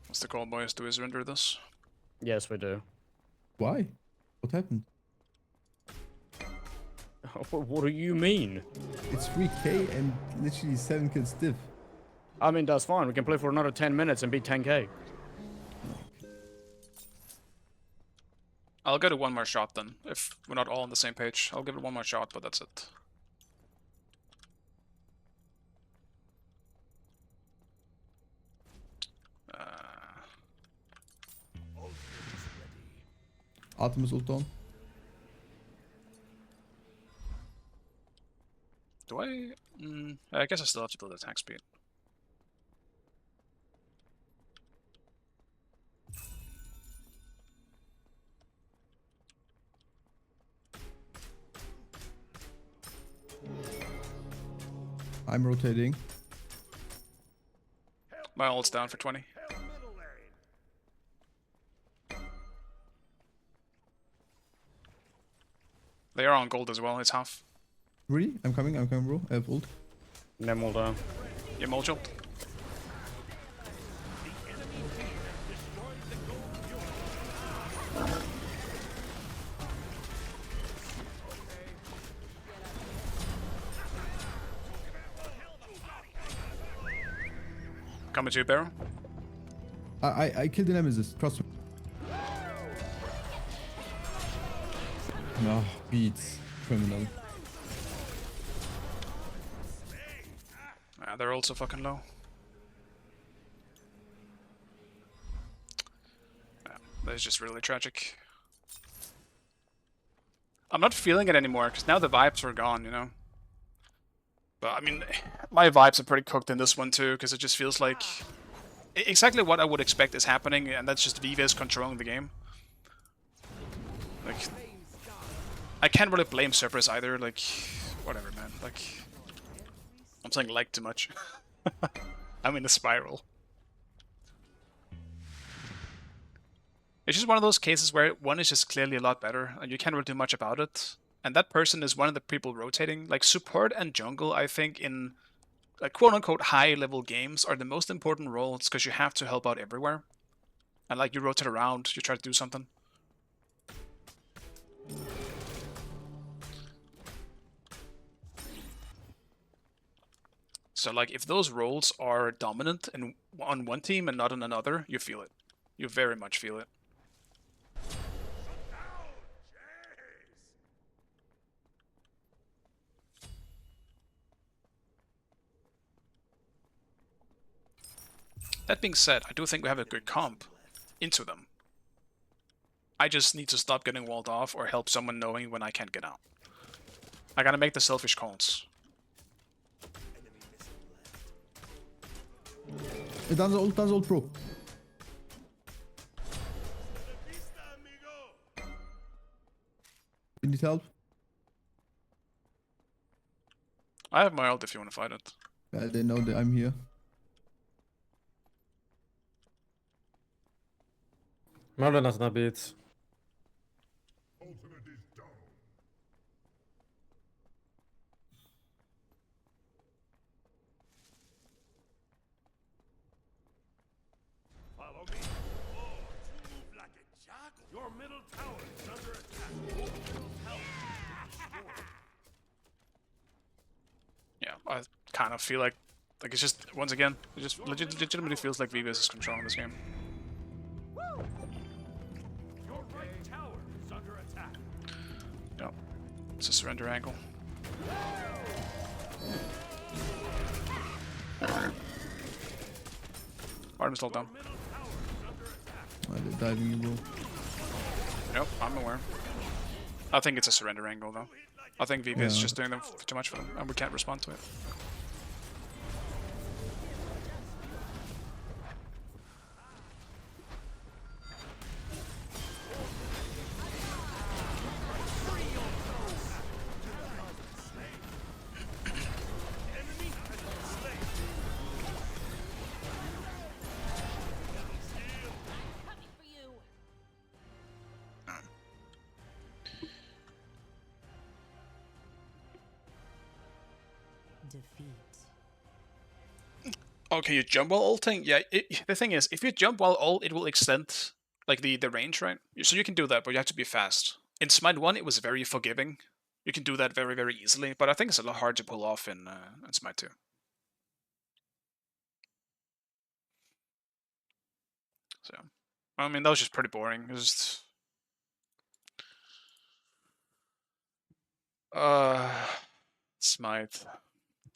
What's the call, boys? Do we surrender this? Yes, we do. Why? What happened? What do you mean? It's 3k and literally 7 kills diff. I mean, that's fine. We can play for another 10 minutes and beat 10k. I'll go to one more shot then. If we're not all on the same page, I'll give it one more shot, but that's it. Artemis ult on. Do I? I guess I still have to build attack speed. I'm rotating. My ult's down for 20. Hell middle lane. They are on gold as well, it's half. Really? I'm coming, bro. I have ult. Nem all down. Yeah, Mojo. Coming to you, Barrow. I killed the Nemesis. Trust me. No, beats. Criminal. They're also fucking low. Yeah, that's just really tragic. I'm not feeling it anymore, because now the vibes are gone, you know? But, I mean, my vibes are pretty cooked in this one, too, because it just feels like exactly what I would expect is happening, and that's just Vives controlling the game. Like, I can't really blame Cerberus either, like, whatever, man. Like, I'm saying like too much. I'm in a spiral. It's just one of those cases where one is just clearly a lot better, and you can't really do much about it. And that person is one of the people rotating. Like, support and jungle, I think, in like quote-unquote high-level games are the most important roles, because you have to help out everywhere. And like, you rotate around, you try to do something. So like, if those roles are dominant on one team and not on another, you feel it. You very much feel it. That being said, I do think we have a good comp into them. I just need to stop getting walled off or help someone knowing when I can't get out. I gotta make the selfish calls. Dance ult, bro. Vista, amigo. You need help? I have my ult if you want to fight it. Yeah, they know that I'm here. Może nas nabić. Follow me. kind of feel like it's just, once again, it just legitimately feels like VBS is controlling this game. Your right tower is under attack. Yep. It's a surrender angle. Artemis slowed down. They're diving you, bro. Yep, I'm aware. I think it's a surrender angle though. I think VB is just doing them too much for them, and we can't respond to it. Defeat. Okay, you jump while ulting? Yeah, the thing is, if you jump while ult, it will extend like the range, right? So you can do that, but you have to be fast. In Smite 1, it was very forgiving. You can do that very, very easily, but I think it's a lot hard to pull off in Smite 2. So, I mean, that was just pretty boring. It was just... Smite.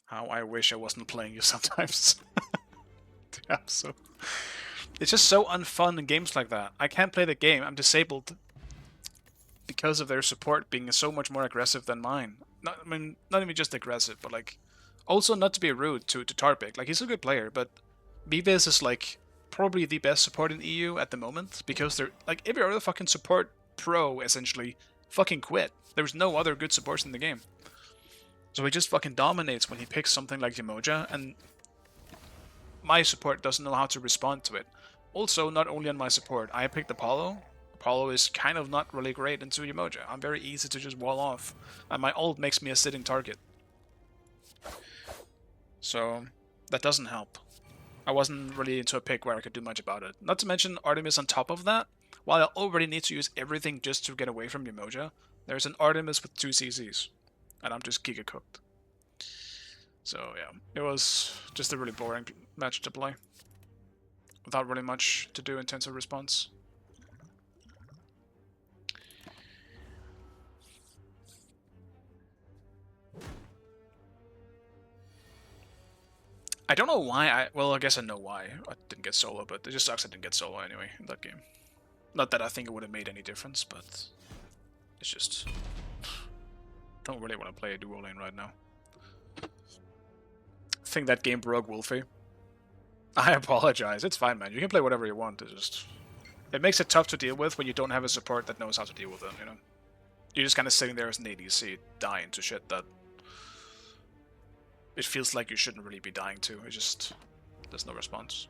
How I wish I wasn't playing you sometimes. Yeah, so... It's just so unfun in games like that. I can't play the game. I'm disabled because of their support being so much more aggressive than mine. Not, I mean, not even just aggressive, but like... Also, not to be rude to Tarpik. Like, he's a good player, but... Vives is like... probably the best support in EU at the moment, because they're... Like, every other fucking support pro, essentially, fucking quit. There's no other good supports in the game. So he just fucking dominates when he picks something like Yemoja, and... my support doesn't know how to respond to it. Also, not only on my support, I picked Apollo. Apollo is kind of not really great into Yemoja. I'm very easy to just wall off, and my ult makes me a sitting target. So, that doesn't help. I wasn't really into a pick where I could do much about it. Not to mention Artemis on top of that. While I already need to use everything just to get away from Yemoja, there's an Artemis with 2 CCs, and I'm just giga cooked. So yeah, it was just a really boring match to play, without really much to do in terms of response. I don't know why well, I guess I know why I didn't get solo, but it just sucks I didn't get solo anyway in that game. Not that I think it would have made any difference, but it's just... don't really want to play a duo lane right now. I think that game broke Wolfie. I apologize, it's fine, man. You can play whatever you want, it's just... It makes it tough to deal with when you don't have a support that knows how to deal with it, you know? You're just kind of sitting there as an ADC, dying to shit that... it feels like you shouldn't really be dying to. It just... there's no response.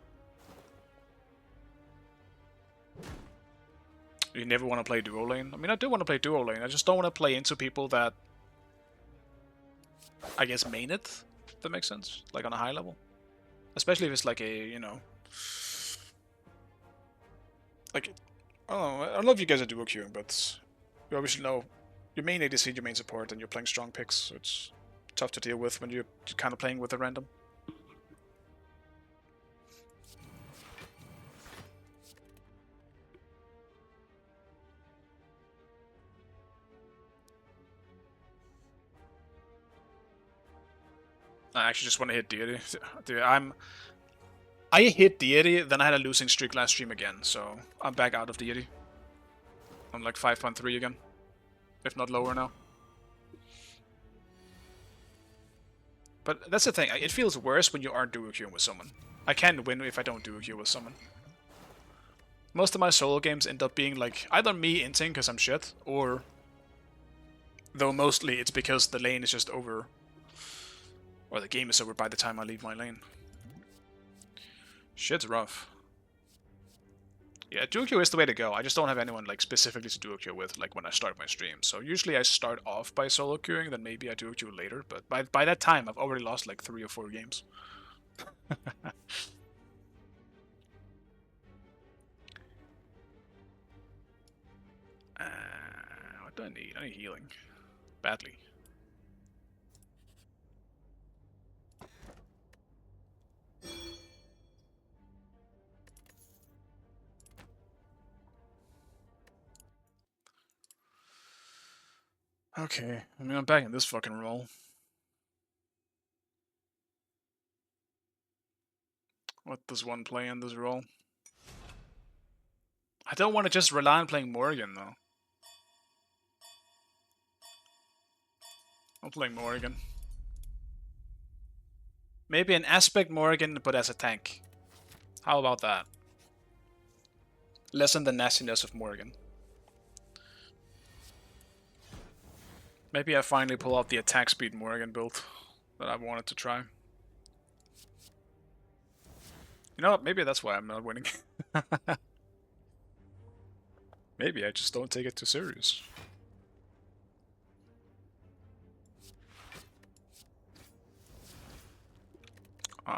You never want to play duo lane? I mean, I do want to play duo lane. I just don't want to play into people that... I guess main it, if that makes sense. Like on a high level. Especially if it's like a, you know... like... I don't know if you guys are duo queuing, but... you obviously know your main ADC, your main support, and you're playing strong picks, so it's tough to deal with when you're kind of playing with a random. I actually just want to hit Deity. Dude, I hit Deity, then I had a losing streak last stream again, so I'm back out of Deity. I'm like 5.3 again, if not lower now. But that's the thing, it feels worse when you aren't duo queuing with someone. I can't win if I don't duo queue with someone. Most of my solo games end up being like either me inting because I'm shit, or... though mostly it's because the lane is just over. Or the game is over by the time I leave my lane. Shit's rough. Yeah, duo queue is the way to go. I just don't have anyone like specifically to duo queue with like when I start my stream. So usually I start off by solo queuing, then maybe I duo queue later. But by that time, I've already lost like 3 or 4 games. What do I need? I need healing. Badly. Okay, I mean, I'm back in this fucking role. What does one play in this role? I don't want to just rely on playing Morrigan, though. I'm playing Morrigan. Maybe an aspect Morrigan, but as a tank. How about that? Lessen the nastiness of Morrigan. Maybe I finally pull out the attack speed Morrigan build that I wanted to try. You know what? Maybe that's why I'm not winning. Maybe I just don't take it too serious.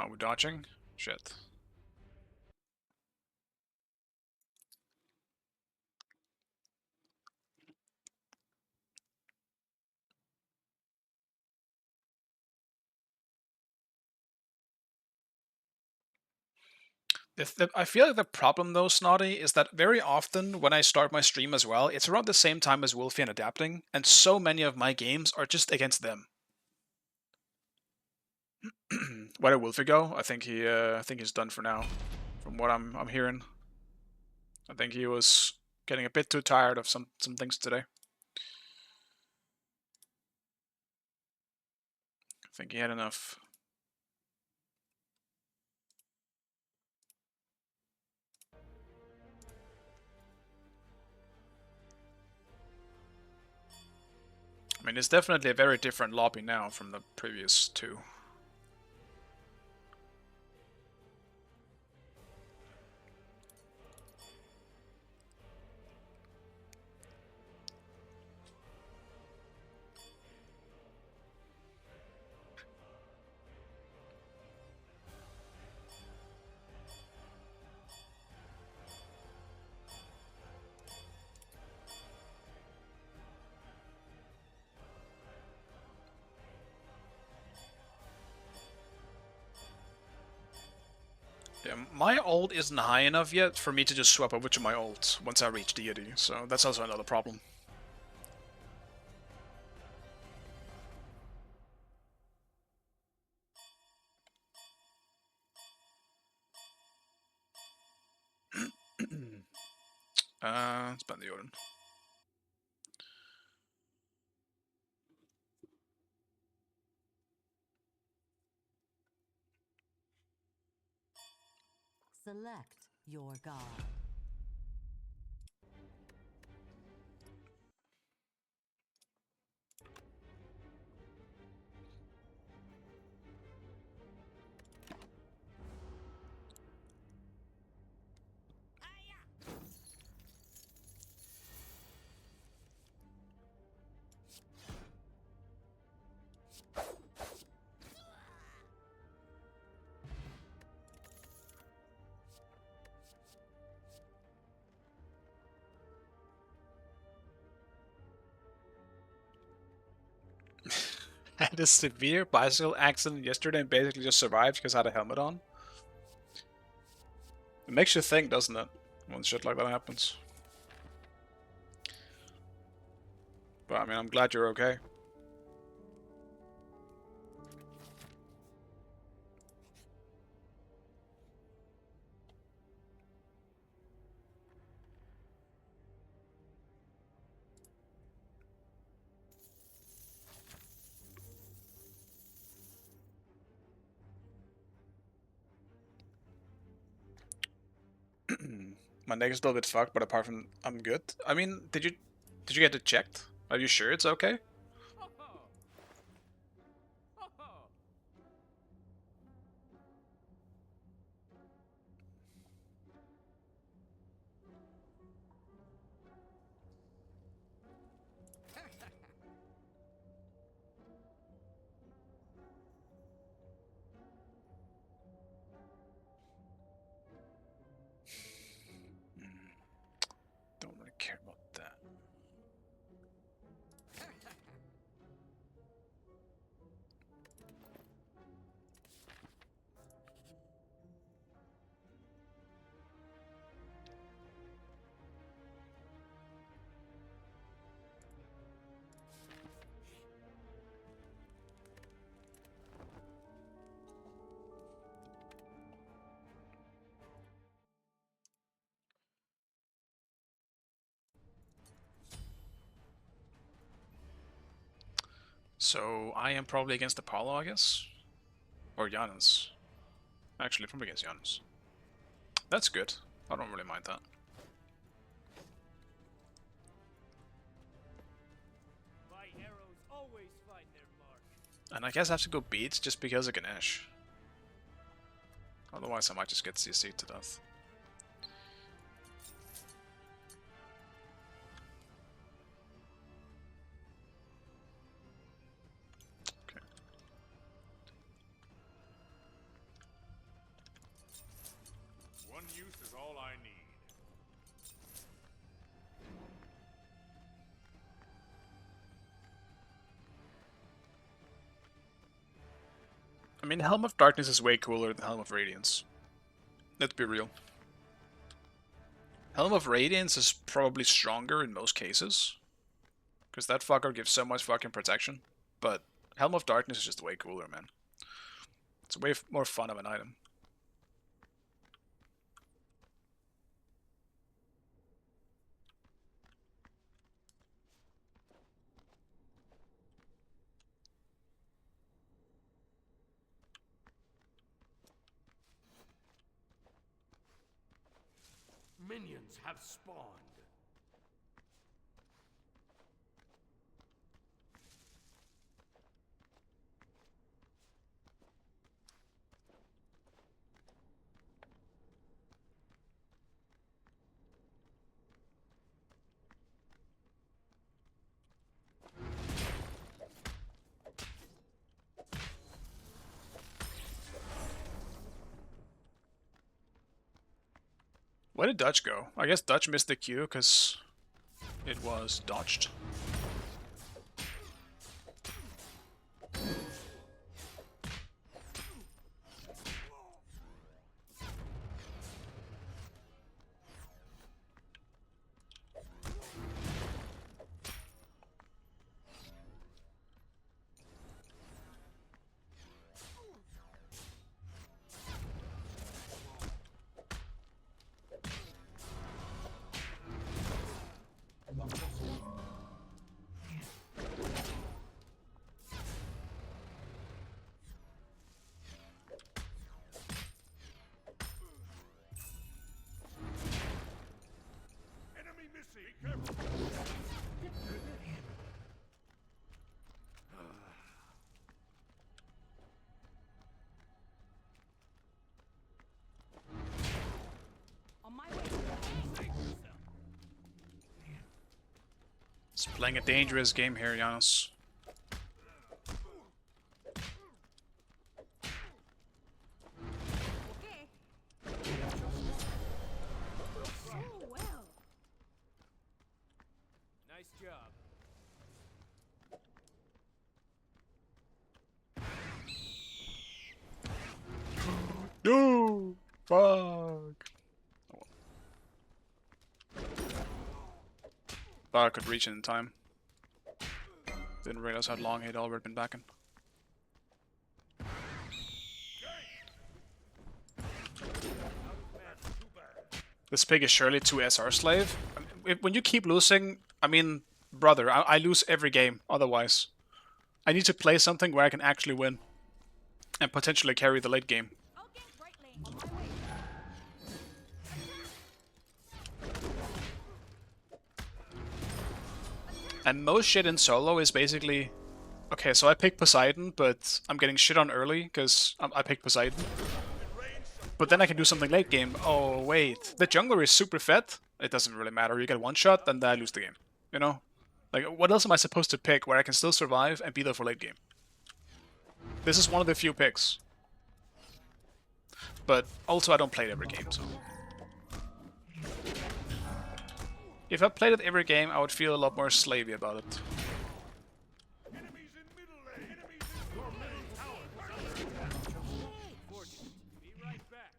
We're dodging? Shit. I feel like the problem though, Snotty, is that very often when I start my stream as well, it's around the same time as Wolfie and Adapting, and so many of my games are just against them. Where did Wolfie go? I think he's done for now, from what I'm hearing. I think he was getting a bit too tired of some things today. I think he had enough. I mean, it's definitely a very different lobby now from the previous two. Yeah, my ult isn't high enough yet for me to just swap over to my ult once I reach deity, so that's also another problem. Spend the Odin. Select your god. Had a severe bicycle accident yesterday and basically just survived because I had a helmet on. It makes you think, doesn't it? When shit like that happens. But I mean, I'm glad you're okay. My neck is a little bit fucked, but apart from I'm good. I mean, did you get it checked? Are you sure it's okay? Don't really care about that. So I am probably against Apollo, I guess? Or Janus. Actually, probably against Janus. That's good. I don't really mind that. My arrows always find their mark. And I guess I have to go beat just because of Ganesh. Otherwise I might just get CC'd to death. Okay. One use is all I need. I mean, Helm of Darkness is way cooler than Helm of Radiance. Let's be real. Helm of Radiance is probably stronger in most cases. Because that fucker gives so much fucking protection. But Helm of Darkness is just way cooler, man. It's way more fun of an item. Minions have spawned. Where did Dutch go? I guess Dutch missed the Q because it was dodged. Enemy missing. Be careful. On my way. He's playing a dangerous game here, Janus. Okay. Oh well. Nice job. No! Fuck! Thought I could reach it in time. Didn't realize how long he'd already been backing. This pig is surely too SR slave. I mean, when you keep losing, I mean, brother, I lose every game otherwise. I need to play something where I can actually win. And potentially carry the late game. I'll get right lane. On my way. And most shit in solo is basically... Okay, so I picked Poseidon, but I'm getting shit on early because I picked Poseidon. But then I can do something late game. Oh, wait. The jungler is super fed. It doesn't really matter. You get one shot, and then I lose the game. You know? Like, what else am I supposed to pick where I can still survive and be there for late game? This is one of the few picks. But also I don't play it every game, so... If I played it every game, I would feel a lot more slavey about it. Enemies in middle lane. Enemies in your middle tower. Be right back.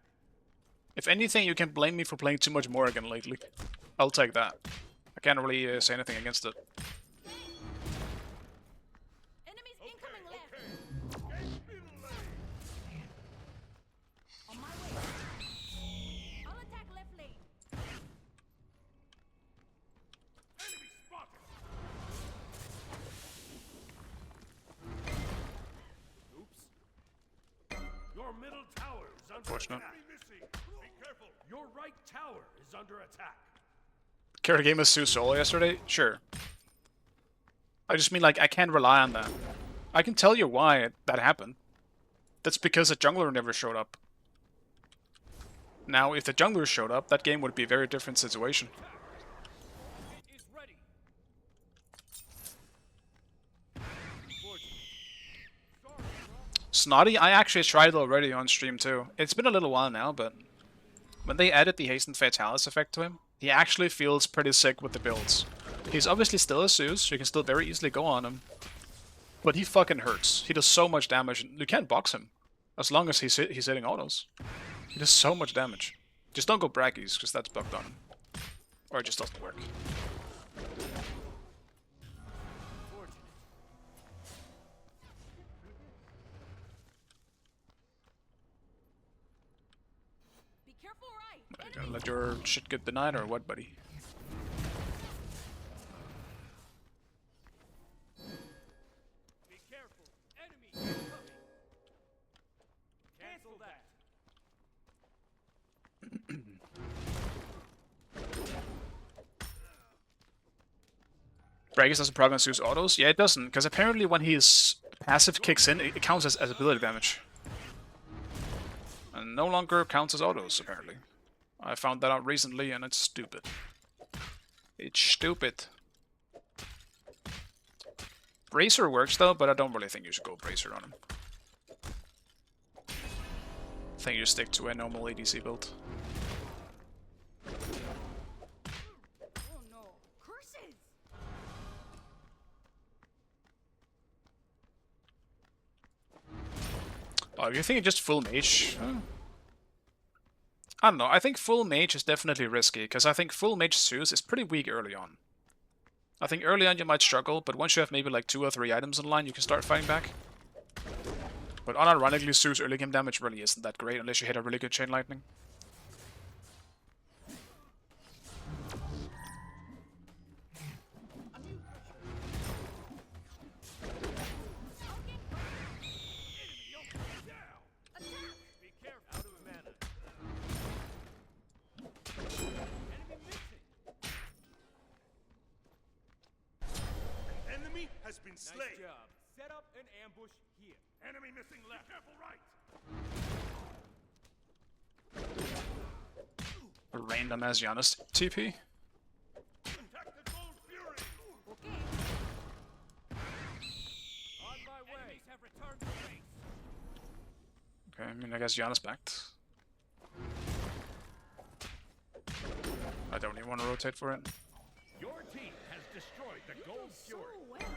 If anything, you can blame me for playing too much Morrigan lately. I'll take that. I can't really say anything against it. Enemies incoming left. Get middle lane. On my way. I'll attack left lane. Enemy spotted. middle tower is under Unfortunate. attack. Be careful. Your right tower is under attack. Carry game as Sue solo yesterday? Sure. I just mean, like, I can't rely on that. I can tell you why that happened. That's because the jungler never showed up. Now, if the jungler showed up, that game would be a very different situation. It is ready. Snotty, I actually tried it already on stream too. It's been a little while now, but when they added the Hasten Fatalis effect to him, he actually feels pretty sick with the builds. He's obviously still a Zeus, so you can still very easily go on him. But he fucking hurts. He does so much damage. You can't box him, as long as he's hitting autos. He does so much damage. Just don't go braggies, because that's bugged on him. Or it just doesn't work. Be careful, right? You gonna let your shit get denied or what, buddy? Be careful. Enemy incoming. Cancel that. Braggies doesn't proc on Zeus autos? Yeah, it doesn't, because apparently when his passive kicks in, it counts as ability damage. And no longer counts as autos, apparently. I found that out recently, and it's stupid. It's stupid. Bracer works though, but I don't really think you should go Bracer on him. I think you stick to a normal ADC build. Oh no. Curses! Oh, you think just full mage? I don't know, I think full mage is definitely risky, because I think full mage Zeus is pretty weak early on. I think early on you might struggle, but once you have maybe like 2 or 3 items in line, you can start fighting back. But unironically, Zeus early game damage really isn't that great unless you hit a really good chain lightning. Be careful. Out of mana. Enemy has been slain. Nice job. Set up an ambush here. Enemy missing left. Be careful, right. A random as Giannis TP. Attack the Gold Fury. Okay. On my way. Enemies have returned to base. Okay, I mean, I guess Giannis backed. I don't even want to rotate for it. Your team has destroyed the Gold So Fury. well.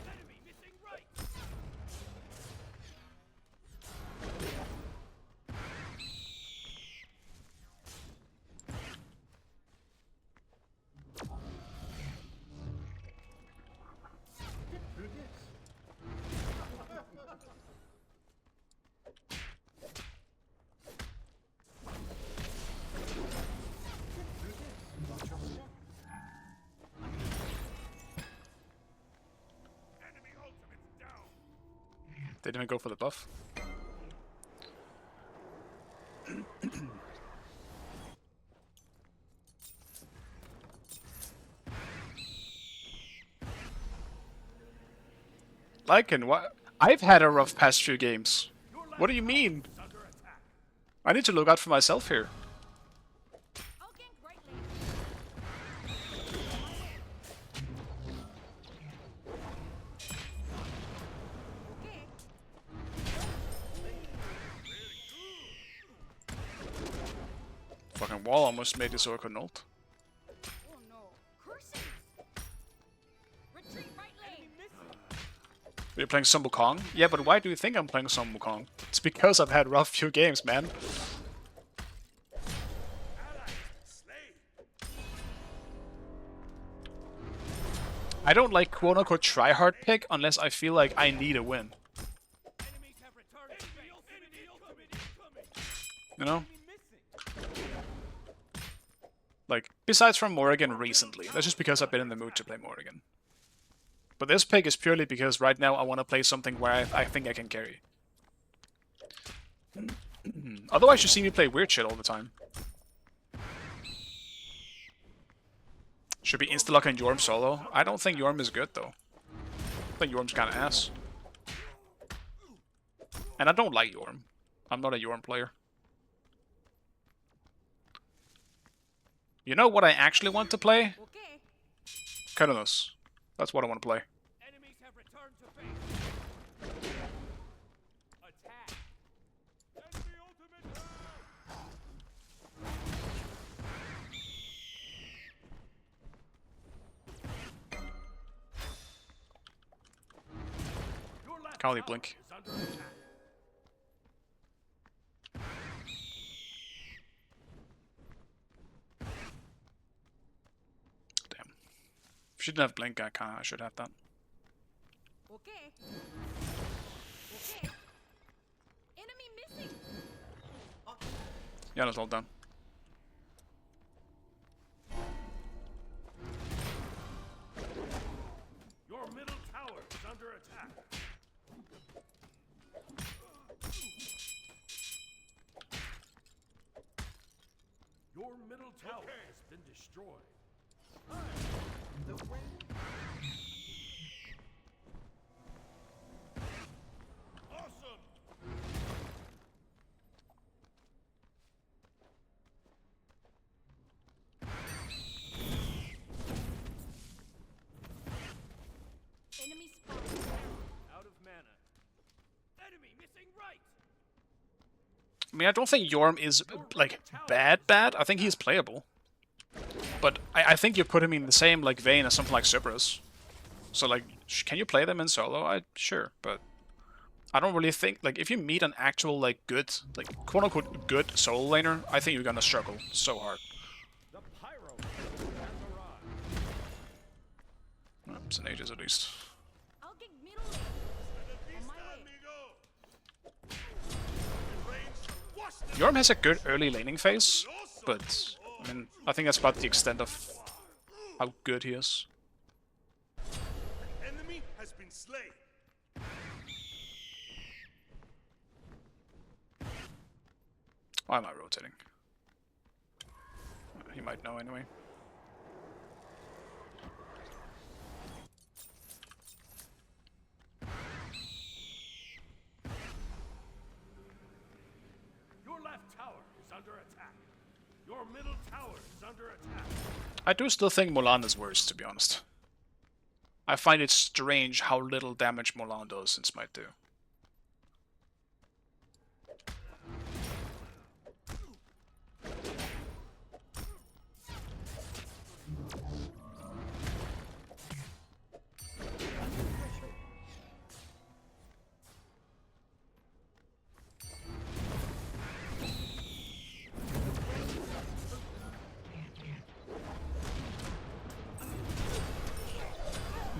Enemy missing right. Enemy ultimate's down. They didn't go for the buff. Lycan, what? I've had a rough past few games. What do you mean? Under attack. I need to look out for myself here. I'll gank right lane. Okay. Fucking wall almost made it so I couldn't ult. Oh no. Curses! Retreat right lane. You're playing Sun Wukong? Yeah, but why do you think I'm playing Sun Wukong? It's because I've had rough few games, man. I don't like quote-unquote try-hard pick unless I feel like I need a win. Enemies have returned to base. You know? Like, besides from Morrigan recently. That's just because I've been in the mood to play Morrigan. But this pick is purely because right now I want to play something where I think I can carry. Otherwise you see me play weird shit all the time. Should be insta-lock and Yorm solo. I don't think Yorm is good though. I think Yorm's kinda ass. And I don't like Yorm. I'm not a Yorm player. You know what I actually want to play? Okay. Cardinals. That's what I want to play. Enemies have returned to base. Attack. Enemy ultimate power. Your left Can't really tower blink. is under attack. Damn. If she didn't have blink, I should have that. Okay. Okay. Enemy missing. Yeah, that's all done. Your middle tower is under attack. Your middle tower has been destroyed. Awesome. Enemy spotted. Out of mana. Enemy missing right. I mean, I don't think Yorm is, like, bad. I think he's playable. But I think you put him in the same, like, vein as something like Cerberus. So, like, can you play them in solo? Sure, but I don't really think, like, if you meet an actual, like, good, like, quote-unquote good solo laner, I think you're gonna struggle so hard. The pyro has arrived. Well, St. Ages at least. I'll get middle lane. On my way. Yorm has a good early laning phase, but, I mean, I think that's about the extent of how good he is. Enemy has been slain. Why am I rotating? He might know anyway. Your left tower is under attack. Your middle tower is under attack. I do still think Mulan is worse, to be honest. I find it strange how little damage Mulan does in Smite 2.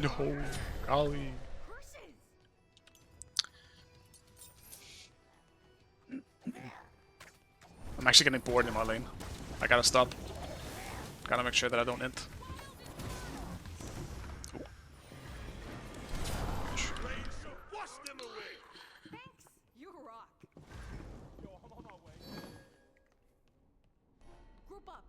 No, golly. Curses. I'm actually getting bored in my lane. I gotta stop. Gotta make sure that I don't int. Wash them away. Thanks. You rock. Yo, I'm on my way. Group up.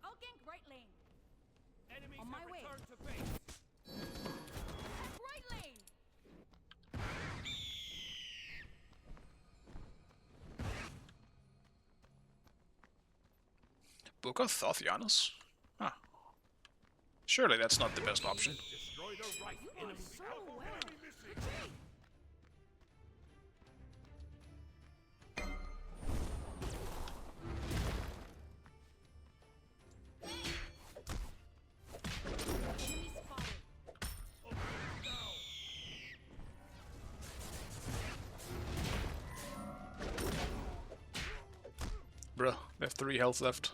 I'll gank right lane. Enemies On my have way. returned to base. Right lane. Book of Thoth Huh. Surely that's not the best option. Destroy the right. You are Enemy so alpha. well. Enemy missing. Retreat. Enemy spotted. Bruh, they have 3 health left.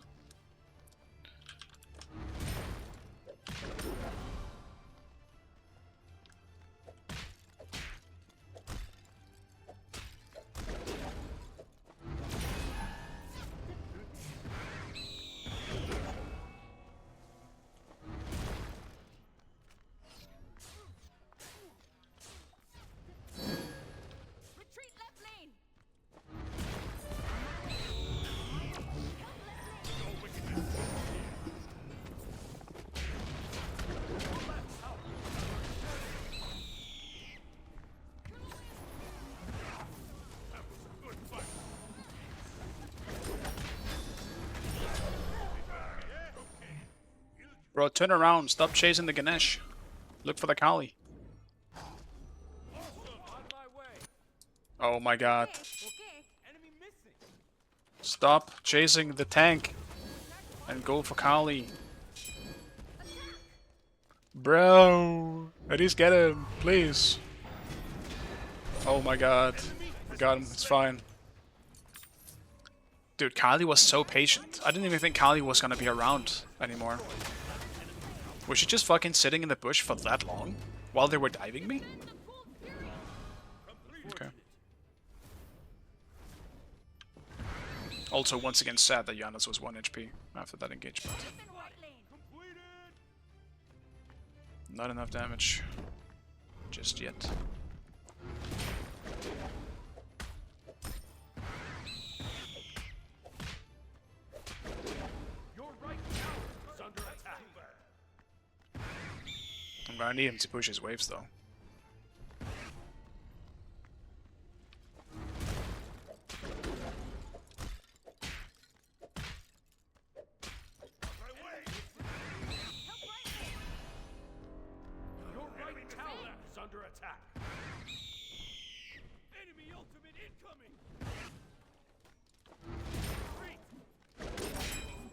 Bro, turn around. Stop chasing the Ganesh. Look for the Kali. Oh my god. Okay. Enemy missing. Stop chasing the tank. And go for Kali. Bro. At least get him, please. Oh my god. I got him. It's fine. Dude, Kali was so patient. I didn't even think Kali was gonna be around anymore. Was she just fucking sitting in the bush for that long? While they were diving me? Okay. Also, once again, sad that Giannis was 1 HP after that engagement. Not enough damage. Just yet. Your right tower is under attack. I'm gonna need him to push his waves though. Your right tower is under attack. Enemy ultimate incoming. Retreat.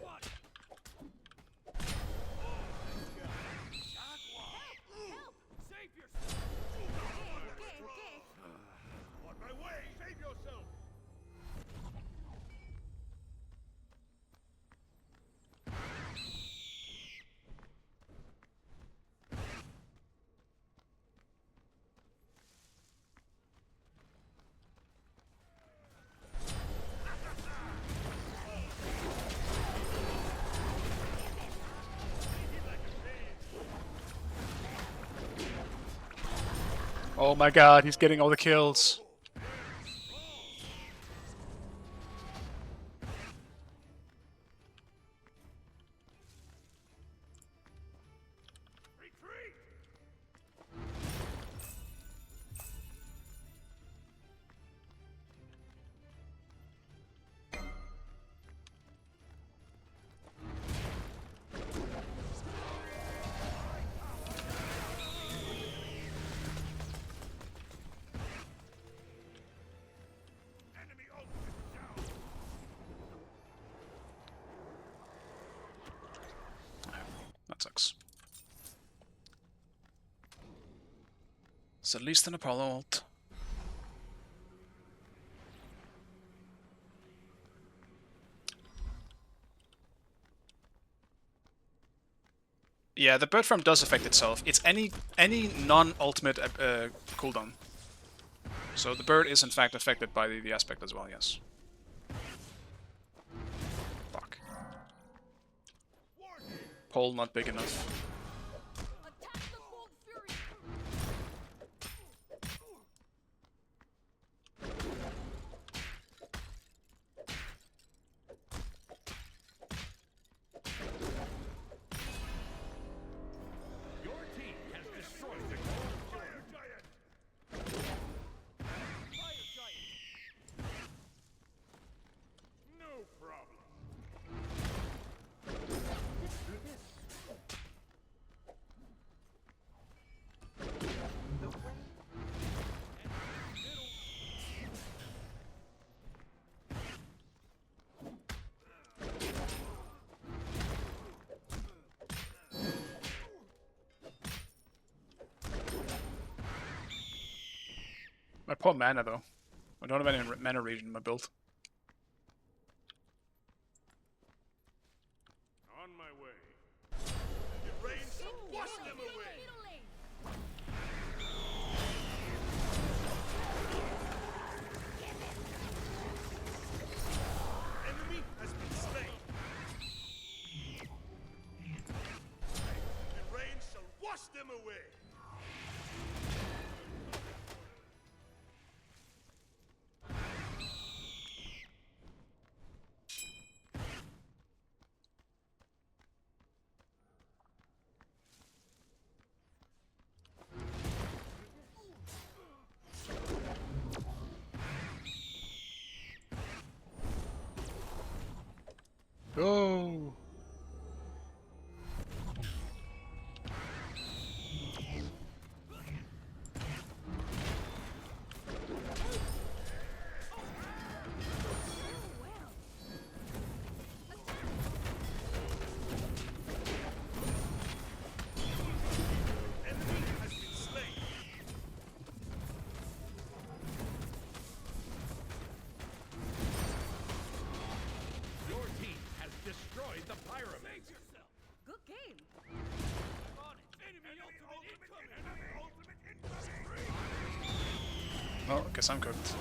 What? Save yourself. Okay. On my way! Save yourself! Oh my god, he's getting all the kills. Retreat! Enemy ultimate down! That sucks. It's at least an Apollo ult. Yeah, the bird farm does affect itself. It's any non-ultimate cooldown. So the bird is in fact affected by the aspect as well, yes. Fuck. Pole not big enough. Attack the Cold Fury. Your team has destroyed the Fire giant! fire giant. No problem. My poor mana though. I don't have any mana regen in my build. On my way. Your rain shall wash them away! Enemy has been slain! The rain shall wash them away! Go! Well, I guess I'm cooked.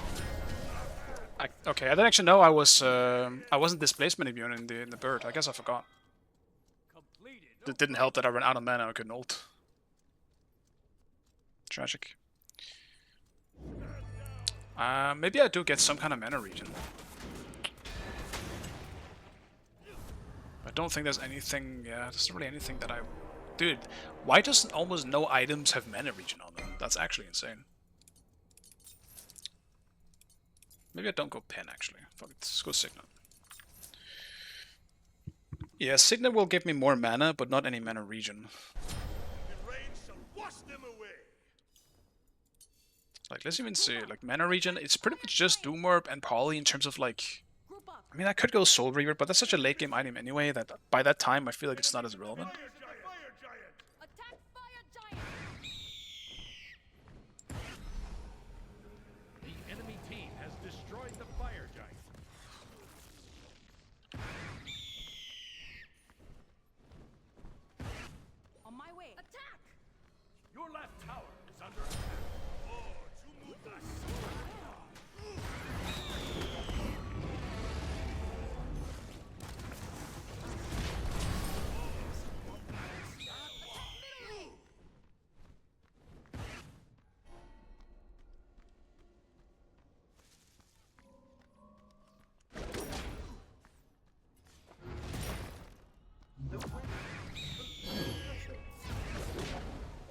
Okay, I didn't actually know I wasn't displacement immune in the bird. I guess I forgot. It didn't help that I ran out of mana. I couldn't ult. Tragic. Maybe I do get some kind of mana regen. I don't think there's anything. Yeah, there's not really anything that I. Dude, why doesn't almost no items have mana regen on them? That's actually insane. Maybe I don't go pen actually. Fuck it, let's go Signet. Yeah, Signet will give me more mana, but not any mana regen. The rain shall wash them away. Like, let's even see, like, mana regen, it's pretty much just Doom Orb and Poly in terms of, like... Group up. I mean, I could go Soul Reaver, but that's such a late game item anyway that by that time I feel like it's not as relevant. Fire giant. Attack fire giant. The enemy team has destroyed the fire giant. On my way. Attack. Your left tower is under attack.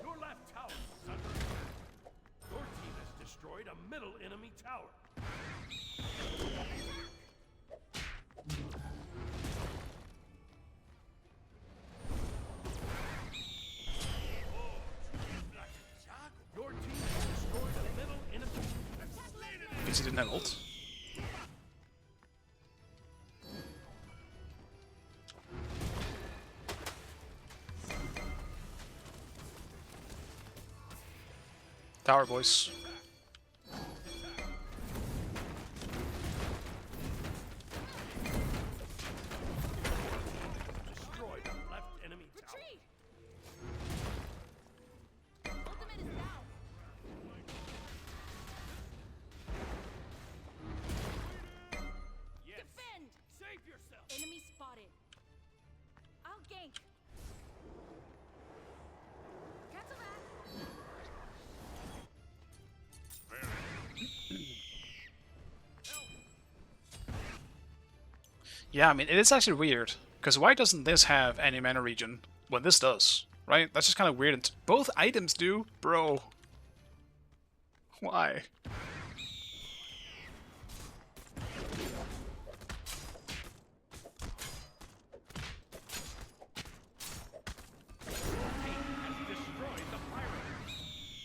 Your left tower is under attack. Your team has destroyed a middle enemy tower. Your team has destroyed a middle enemy. Because he didn't have ult. Tower boys. Destroyed a left enemy tower. Retreat. Ultimate is down. Yes. Defend. Save yourself. Enemy spotted. I'll gank. Cancel that. Yeah, I mean, it is actually weird. Because why doesn't this have any mana regen when this does? Right? That's just kind of weird. And both items do? Bro. Why? Has destroyed the fire enemy.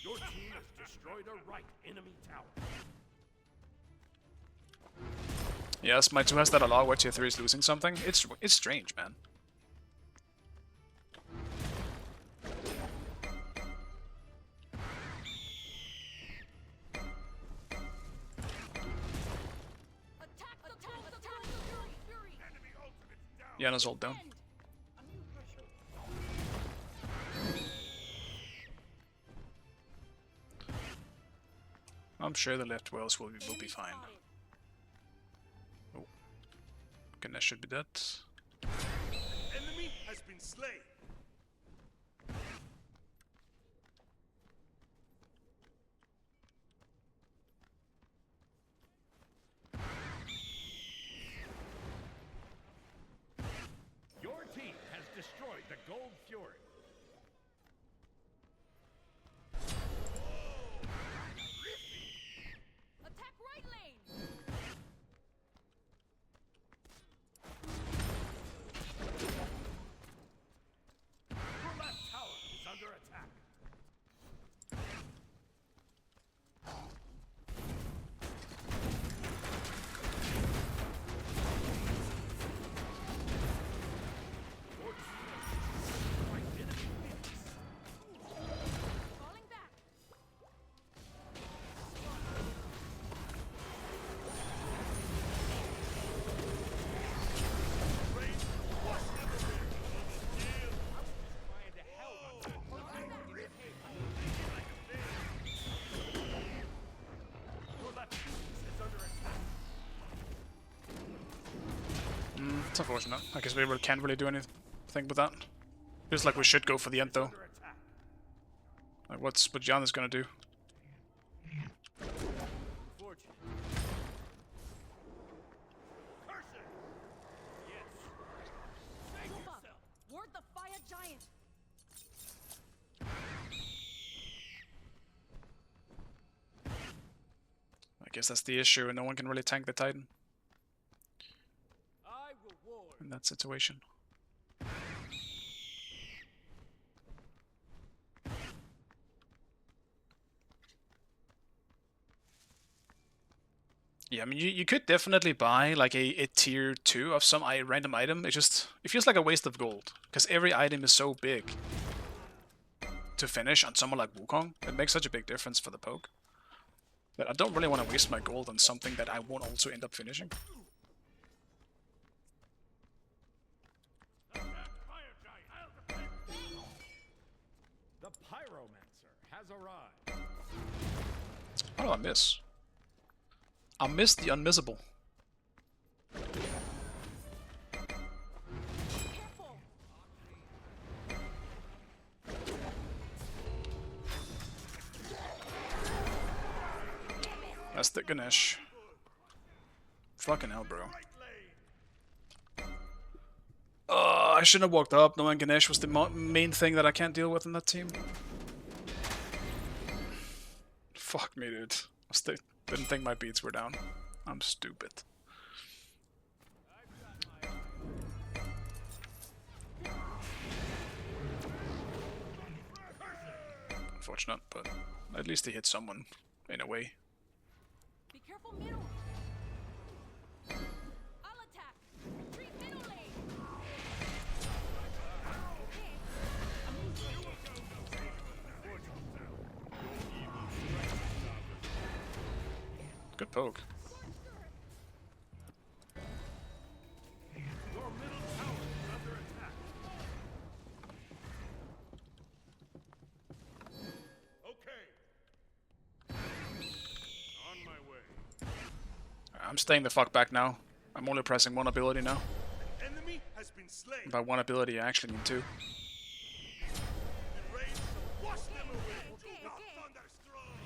Your team has destroyed a right enemy tower. Yes, my 2 has that a lot where tier 3 is losing something. It's strange, man. Attack the fury. Enemy ultimate's down. Yana's ult down. I'm sure the left wells will be fine. Oh. Ganesh should be dead. Enemy has been slain. Your team has destroyed the Gold Fury. Attack right lane. Your left tower is under attack. Your team has destroyed the right enemy It's unfortunate. I guess we can't really do anything with that. Feels like we should go for the end though. Like what Jan is gonna do? Move up. Ward the fire giant. I guess that's the issue, and no one can really tank the Titan I will ward. in that situation. Yeah, I mean, you could definitely buy like a tier 2 of some random item. It feels like a waste of gold, because every item is so big to finish on someone like Wukong. It makes such a big difference for the poke. But I don't really want to waste my gold on something that I won't also end up finishing. The Pyromancer has arrived. How do I miss? I missed the unmissable. Careful. That's the Ganesh. Fucking hell, bro. I shouldn't have walked up knowing Ganesh was the main thing that I can't deal with in that team. Fuck me, dude. Didn't think my beats were down. I'm stupid. Unfortunate, but at least he hit someone in a way. Be careful middle. I'll attack. Retreat middle lane. Good poke. Your middle tower is under attack. Okay. On my way. I'm staying the fuck back now. I'm only pressing one ability now. Enemy has been slain. By one ability, I actually mean two. The rains shall wash them away. Okay, Not okay. thunderstruck.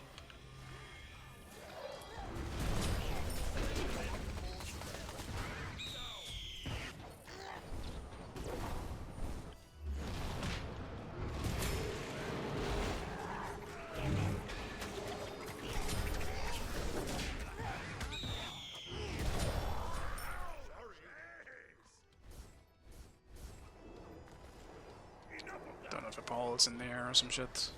Don't know if a ball is in there or some shit.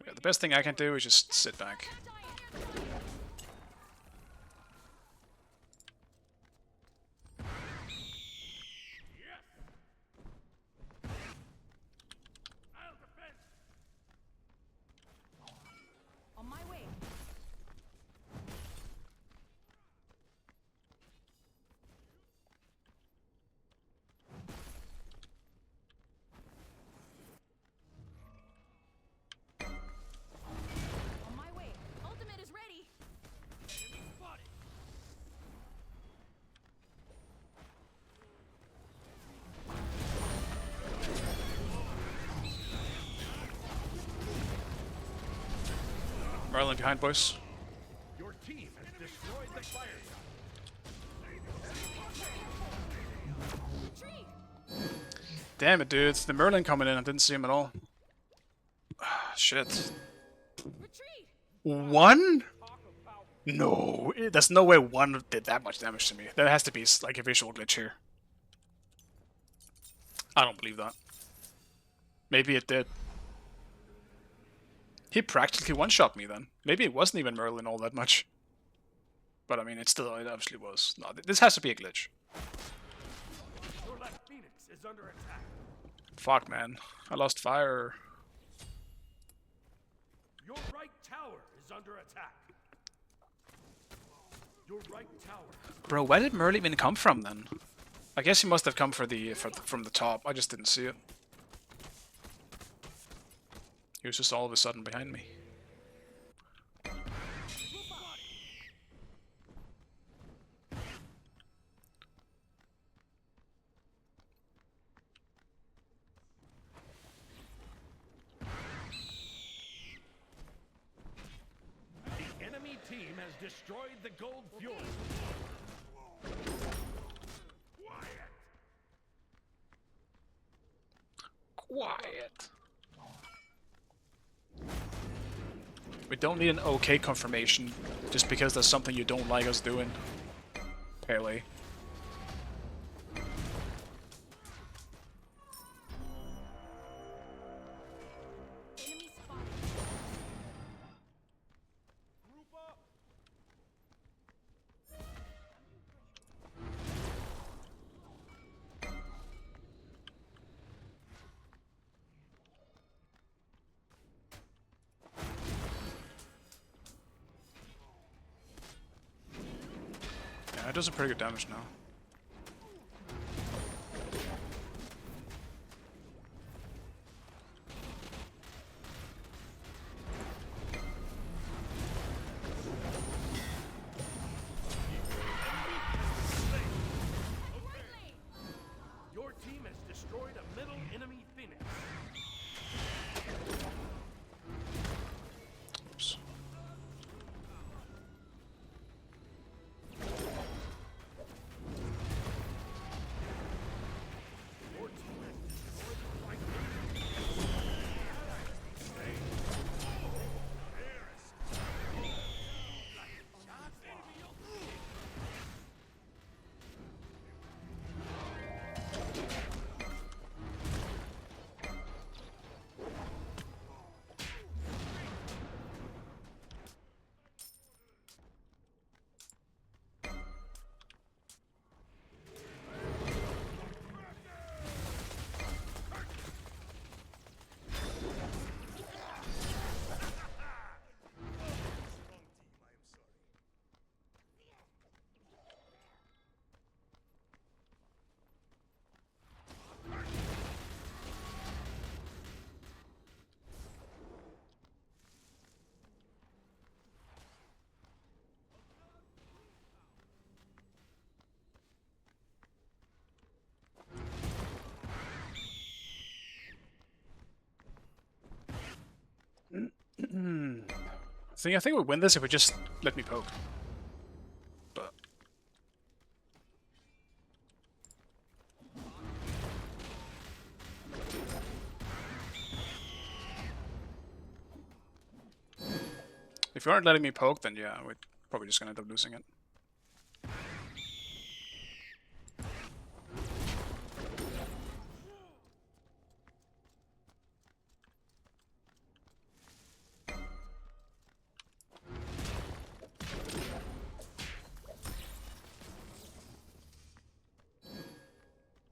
Yeah, the best thing I can do is just sit back. I'll defend. On my way. On my way. Ultimate is ready. Enemy spotted. Merlin behind, boys. Your team has destroyed the fire tower. Retreat. Damn it, dude. It's the Merlin coming in. I didn't see him at all. Shit. Retreat. One? No. There's no way one did that much damage to me. There has to be like a visual glitch here. I don't believe that. Maybe it did. He practically one-shot me then. Maybe it wasn't even Merlin all that much. But I mean, it obviously was. No, this has to be a glitch. Your left Phoenix is under attack. Fuck, man. I lost fire. Your right tower is under attack. Your right tower. Bro, where did Merlin even come from then? I guess he must have come from the top. I just didn't see it. He was just all of a sudden behind me. The enemy team has destroyed the Gold Fury. Quiet. We don't need an okay confirmation just because there's something you don't like us doing. Pele. Enemy spotted. Group up. Yeah, it does some pretty good damage now. Your team has destroyed a middle enemy Phoenix. Oops. Your team has destroyed the White. I think we win this if we just let me poke. But if you aren't letting me poke, then yeah, we're probably just gonna end up losing it.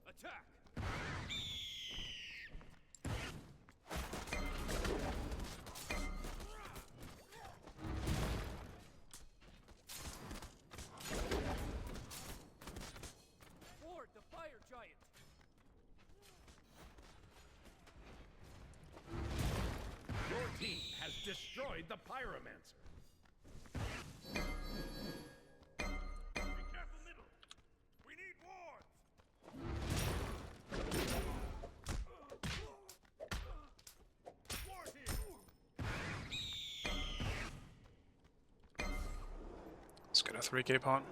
Attack! Ward the fire giant. Your team has destroyed the Pyromancer. Be careful, middle. We need wards. Ward here. Let's get a 3k pawn.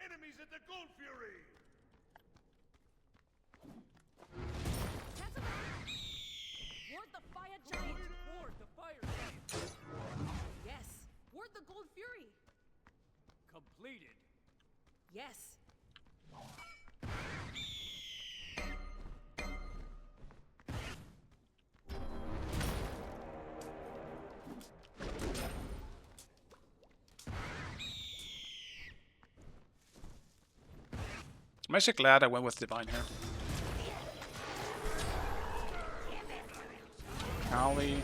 Enemies at the Gold Fury! Cancel that. Ward the fire giant. Ward the fire giant. Yes. Ward the gold fury. Completed. Yes. I'm actually glad I went with Divine here. Kali.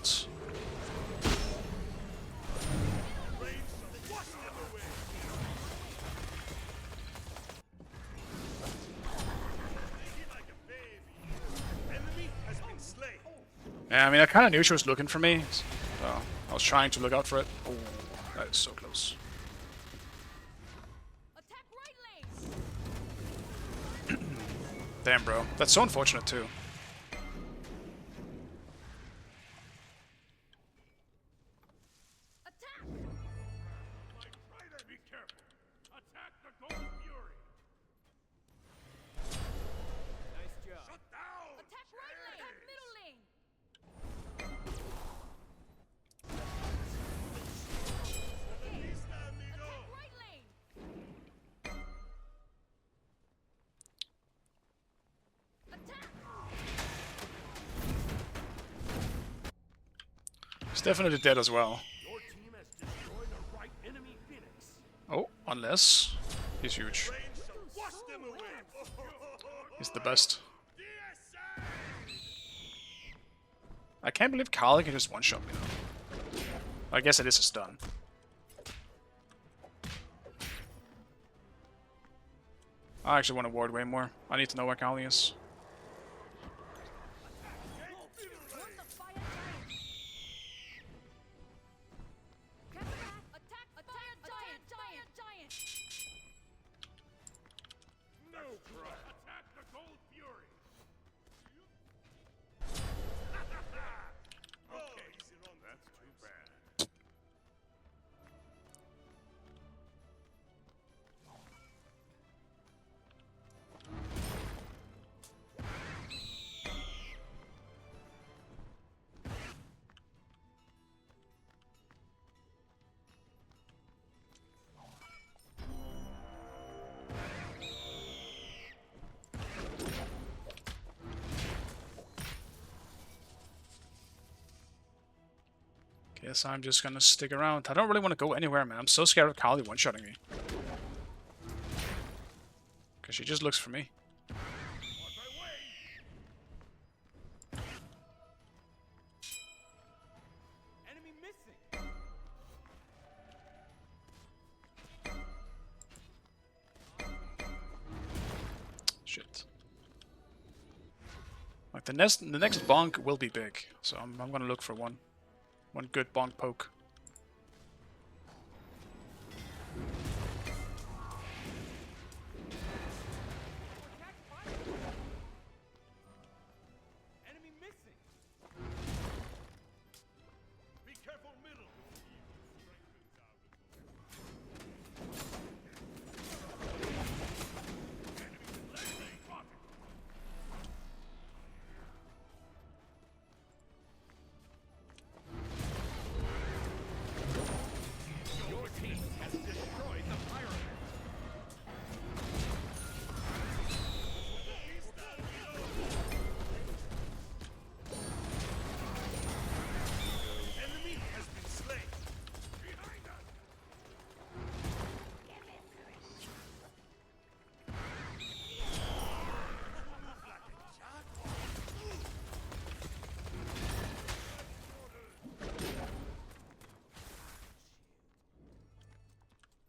out. Enemy has been slain. Yeah, I mean, I kind of knew she was looking for me, so I was trying to look out for it. Oh, that is so close. Attack right lane. Damn, bro. That's so unfortunate, too. Attack. Be careful. Attack the Gold Fury. Nice job. Shut down. Attack right lane. Attack middle lane. Attack right lane. Attack. He's definitely dead as well. Your team has destroyed a right enemy Phoenix. Oh, unless he's huge. Wash them away. He's the best. DSA. I can't believe Kali can just one-shot me though. I guess it is a stun. I actually want to ward way more. I need to know where Kali is. Ward the fire giant. Counterattack. Attack giant. No cry. Attack the Gold Fury. Okay, easy on That's too bad. Guess I'm just gonna stick around. I don't really want to go anywhere, man. I'm so scared of Kali one-shotting me. Because she just looks for me. On my way. Enemy missing. Shit. Like the next bonk will be big, so I'm gonna look for one good bonk poke. Enemy missing. Be careful, middle. Your team has destroyed the pyramid. Enemy has been slain. Behind us.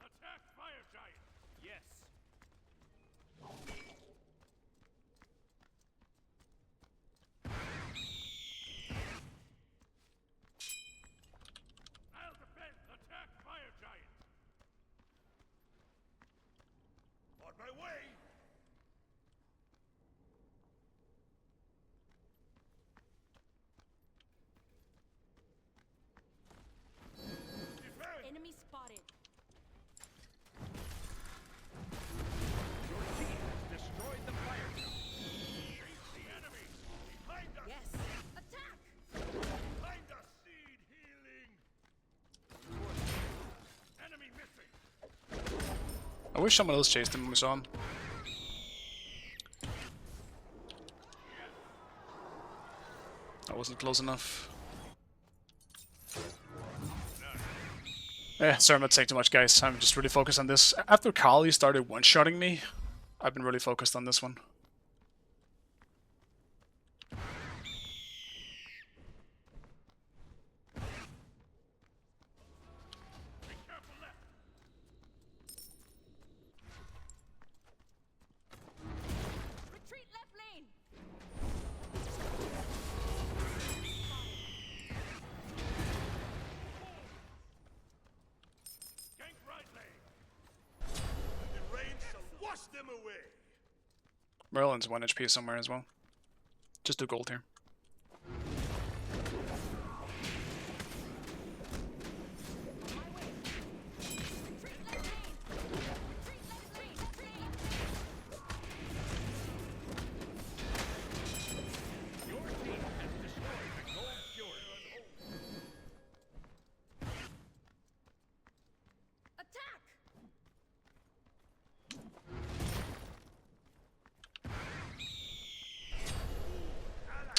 Attack Fire Giant. Yes. I'll defend. Attack Fire Giant. On my way. Defend. Enemy spotted. Your team has destroyed the fire giant. Chase the enemy. Behind us. Yes. Attack. Behind us. Need healing. Enemy missing. I wish someone else chased him when we saw him. That wasn't close enough. Yeah, sorry I'm not saying too much, guys. I'm just really focused on this. After Kali started one-shotting me, I've been really focused on this one. them away. Merlin's 1 HP somewhere as well. Just do gold here. Attack!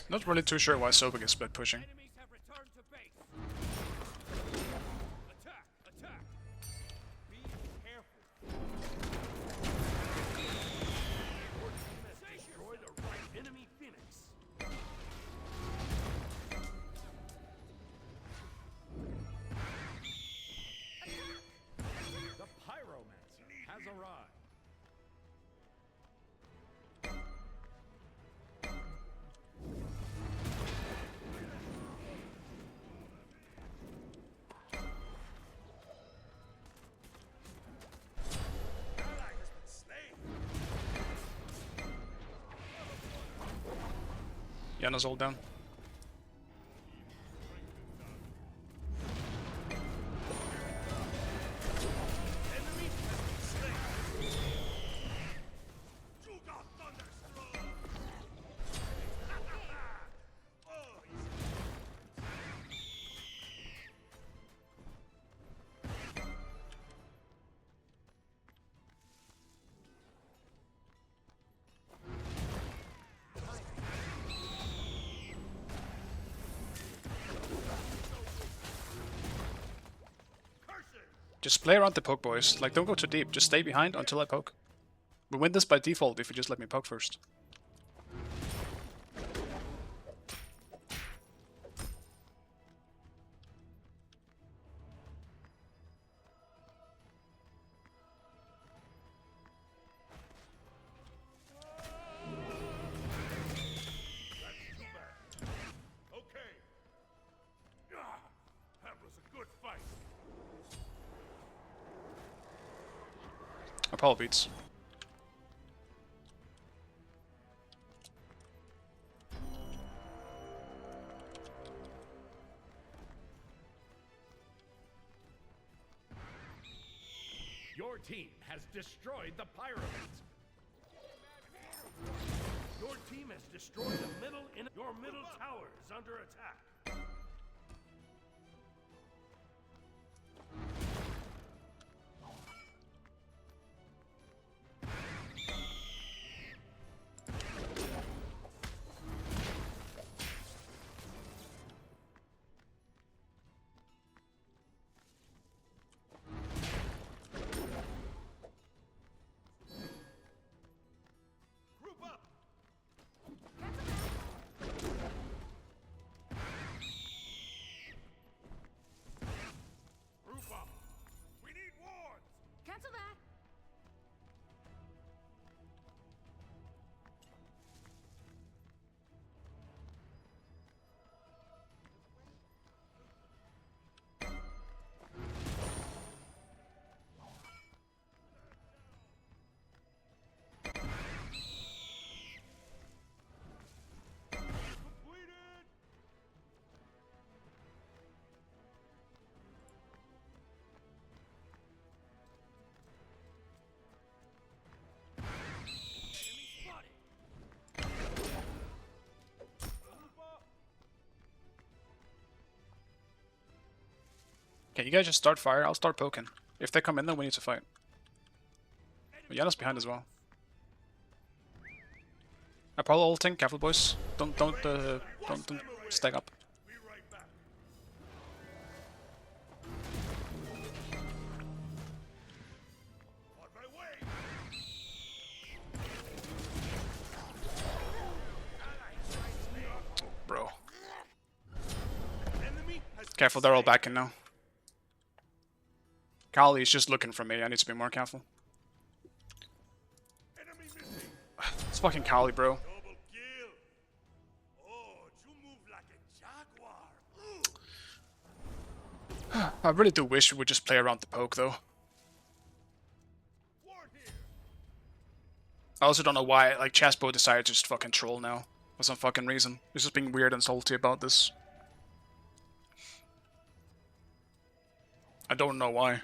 Not really too sure why Sobek is split pushing. Enemies have returned to base. Attack! Attack! Be careful. Your team has destroyed a right enemy Phoenix. The Pyromancer has arrived. Ally has been slain. Yana's all down. Enemy has been slain. You got thunderstruck. Oh, he's cursing. Just play around the poke, boys. Like, don't go too deep. Just stay behind until I poke. We win this by default if you just let me poke first. Okay. That was a good fight. Apollo beats. Your team has destroyed the Pyromancer. Your team has destroyed the middle in your middle tower is under attack. Group up. Group up. We need wards. Cancel that! Completed. Enemy spotted. Group up. Okay, you guys just start fire. I'll start poking. If they come in, then we need to fight. But Yana's behind as well. Apollo ulting. Careful, boys. Don't stack up. Be right back. On my way. Bro. Enemy has been Careful, they're all slain. back in now. Kali is just looking for me. I need to be more careful. Enemy missing. It's fucking Kali, bro. Double kill. Oh, you move like a jaguar. Ooh. I really do wish we would just play around the poke, though. Ward here. I also don't know why, like, Chaspo decided to just fucking troll now. For some fucking reason. He's just being weird and salty about this. I don't know why.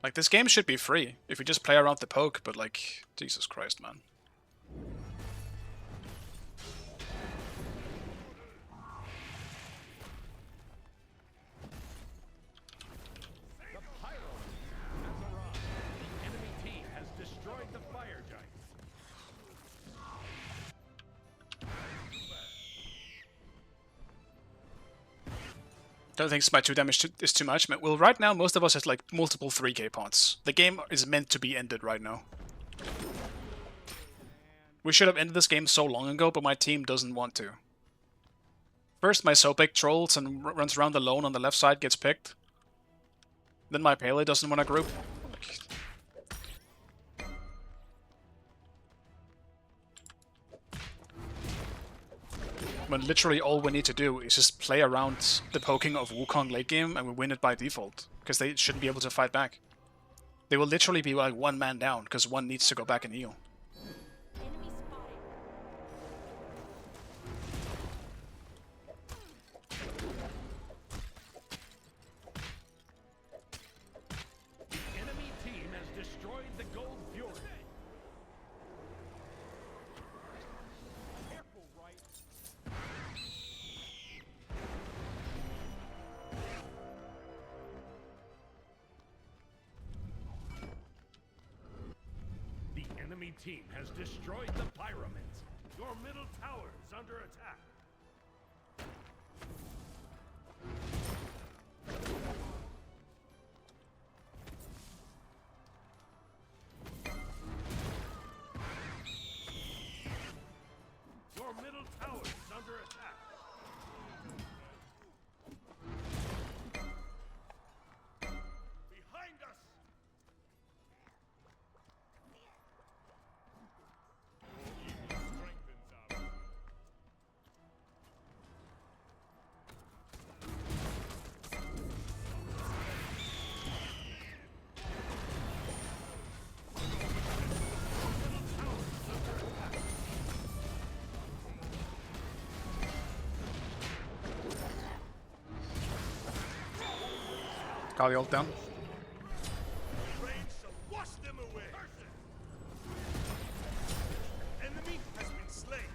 Like, this game should be free if you just play around the poke, but like, Jesus Christ, man. The pyro has arrived. The enemy team has destroyed the fire giant. Don't think my 2 damage is too much. Well, right now, most of us has like multiple 3k points. The game is meant to be ended right now. We should have ended this game so long ago, but my team doesn't want to. First, my Sopic trolls and runs around alone on the left side, gets picked. Then my Pele doesn't want to group. When literally all we need to do is just play around the poking of Wukong late game and we win it by default. Because they shouldn't be able to fight back. They will literally be like one man down because one needs to go back and heal. Enemy spotted. Enemy team has destroyed the gold fury. Careful, right? The enemy team has destroyed the pyramids. Your middle tower is under attack. Your middle tower is under attack. Behind us! Strengthens our Kali ult down. Rain shall wash them away. Enemy has been slain.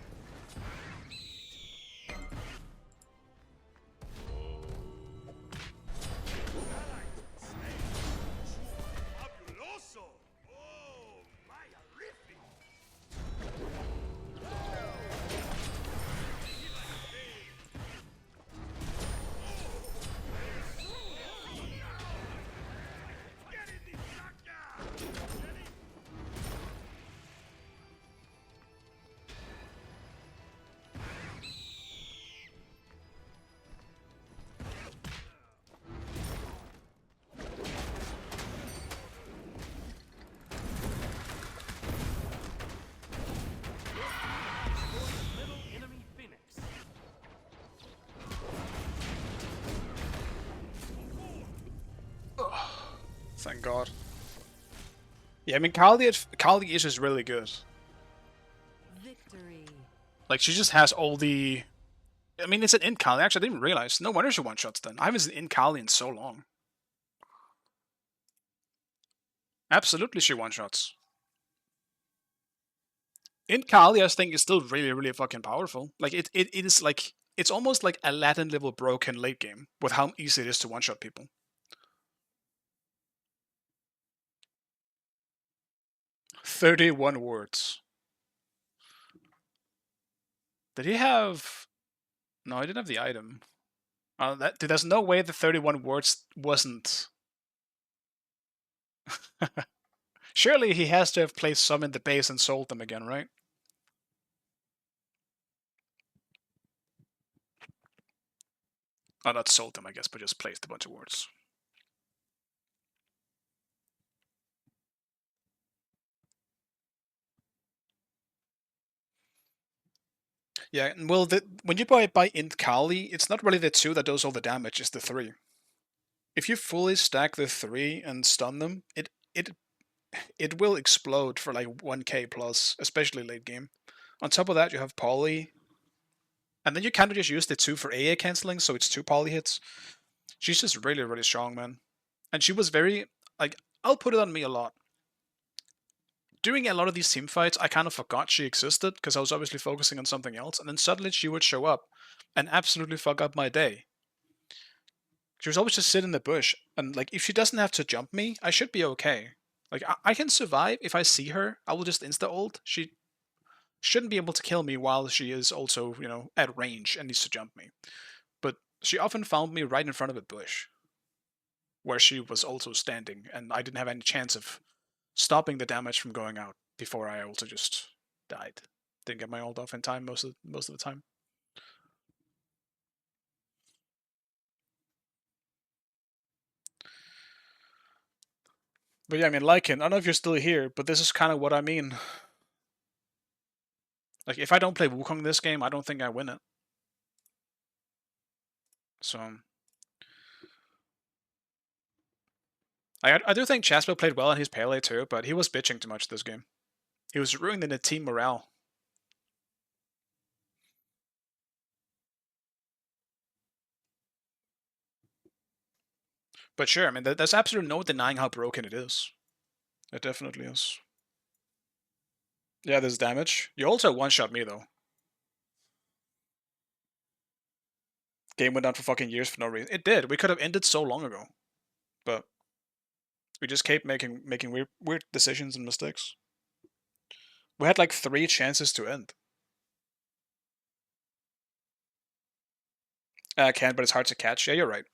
Fabuloso! Oh, magnifico! Get in the sucker! middle enemy phoenix. Thank God. Yeah, I mean, Kali is just really good. Victory. Like, she just has all the... I mean, it's an int Kali. Actually, I didn't realize. No wonder she one-shots then. I haven't seen int Kali in so long. Absolutely she one-shots. Int Kali, I think, is still really, really fucking powerful. Like, it is like... It's almost like Aladdin level broken late game with how easy it is to one-shot people. "31 words. Did he have... No, he didn't have the item. There's no way the 31 words wasn't... Surely he has to have placed some in the base and sold them again, right? Oh, not sold them, I guess, but just placed a bunch of words. Yeah, well, when you buy Int Kali, it's not really the 2 that does all the damage, it's the 3. If you fully stack the 3 and stun them, it will explode for like 1k plus, especially late game. On top of that, you have Poly, and then you kind of just use the 2 for AA canceling, so it's 2 Poly hits. She's just really, really strong, man. And she was very, like, I'll put it on me a lot. During a lot of these team fights, I kind of forgot she existed, because I was obviously focusing on something else, and then suddenly she would show up and absolutely fuck up my day. She was always just sitting in the bush, and like, if she doesn't have to jump me, I should be okay. Like, I can survive. If I see her, I will just insta-ult. She shouldn't be able to kill me while she is also, you know, at range and needs to jump me. But she often found me right in front of a bush, where she was also standing, and I didn't have any chance of stopping the damage from going out before I also just died. Didn't get my ult off in time most of the time. But yeah, I mean, Lycan, I don't know if you're still here, but this is kind of what I mean. Like, if I don't play Wukong this game, I don't think I win it. So I do think Chaspo played well in his Pele too, but he was bitching too much this game. He was ruining the team morale. But sure, I mean, there's absolutely no denying how broken it is. It definitely is. Yeah, there's damage. You also one-shot me, though. Game went down for fucking years for no reason. It did. We could have ended so long ago. But we just kept making weird decisions and mistakes. We had like 3 chances to end. I can, but it's hard to catch. Yeah, you're right.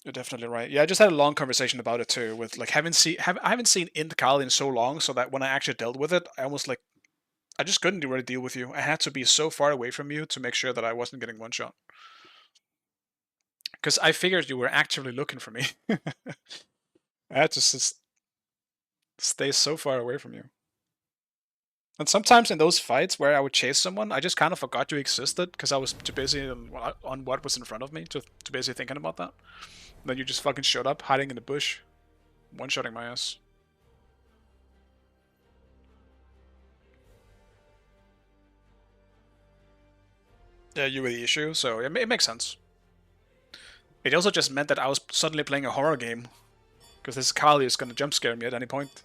You're definitely right. Yeah, I just had a long conversation about it too. With like I haven't seen Int Kali in so long, so that when I actually dealt with it, I almost like I just couldn't really deal with you. I had to be so far away from you to make sure that I wasn't getting one shot. Because I figured you were actively looking for me. I had to stay so far away from you. And sometimes in those fights where I would chase someone, I just kind of forgot you existed because I was too busy on what was in front of me, too busy thinking about that. And then you just fucking showed up, hiding in the bush, one-shotting my ass. Yeah, you were the issue, so it makes sense. It also just meant that I was suddenly playing a horror game, because this Kali is gonna jump scare me at any point.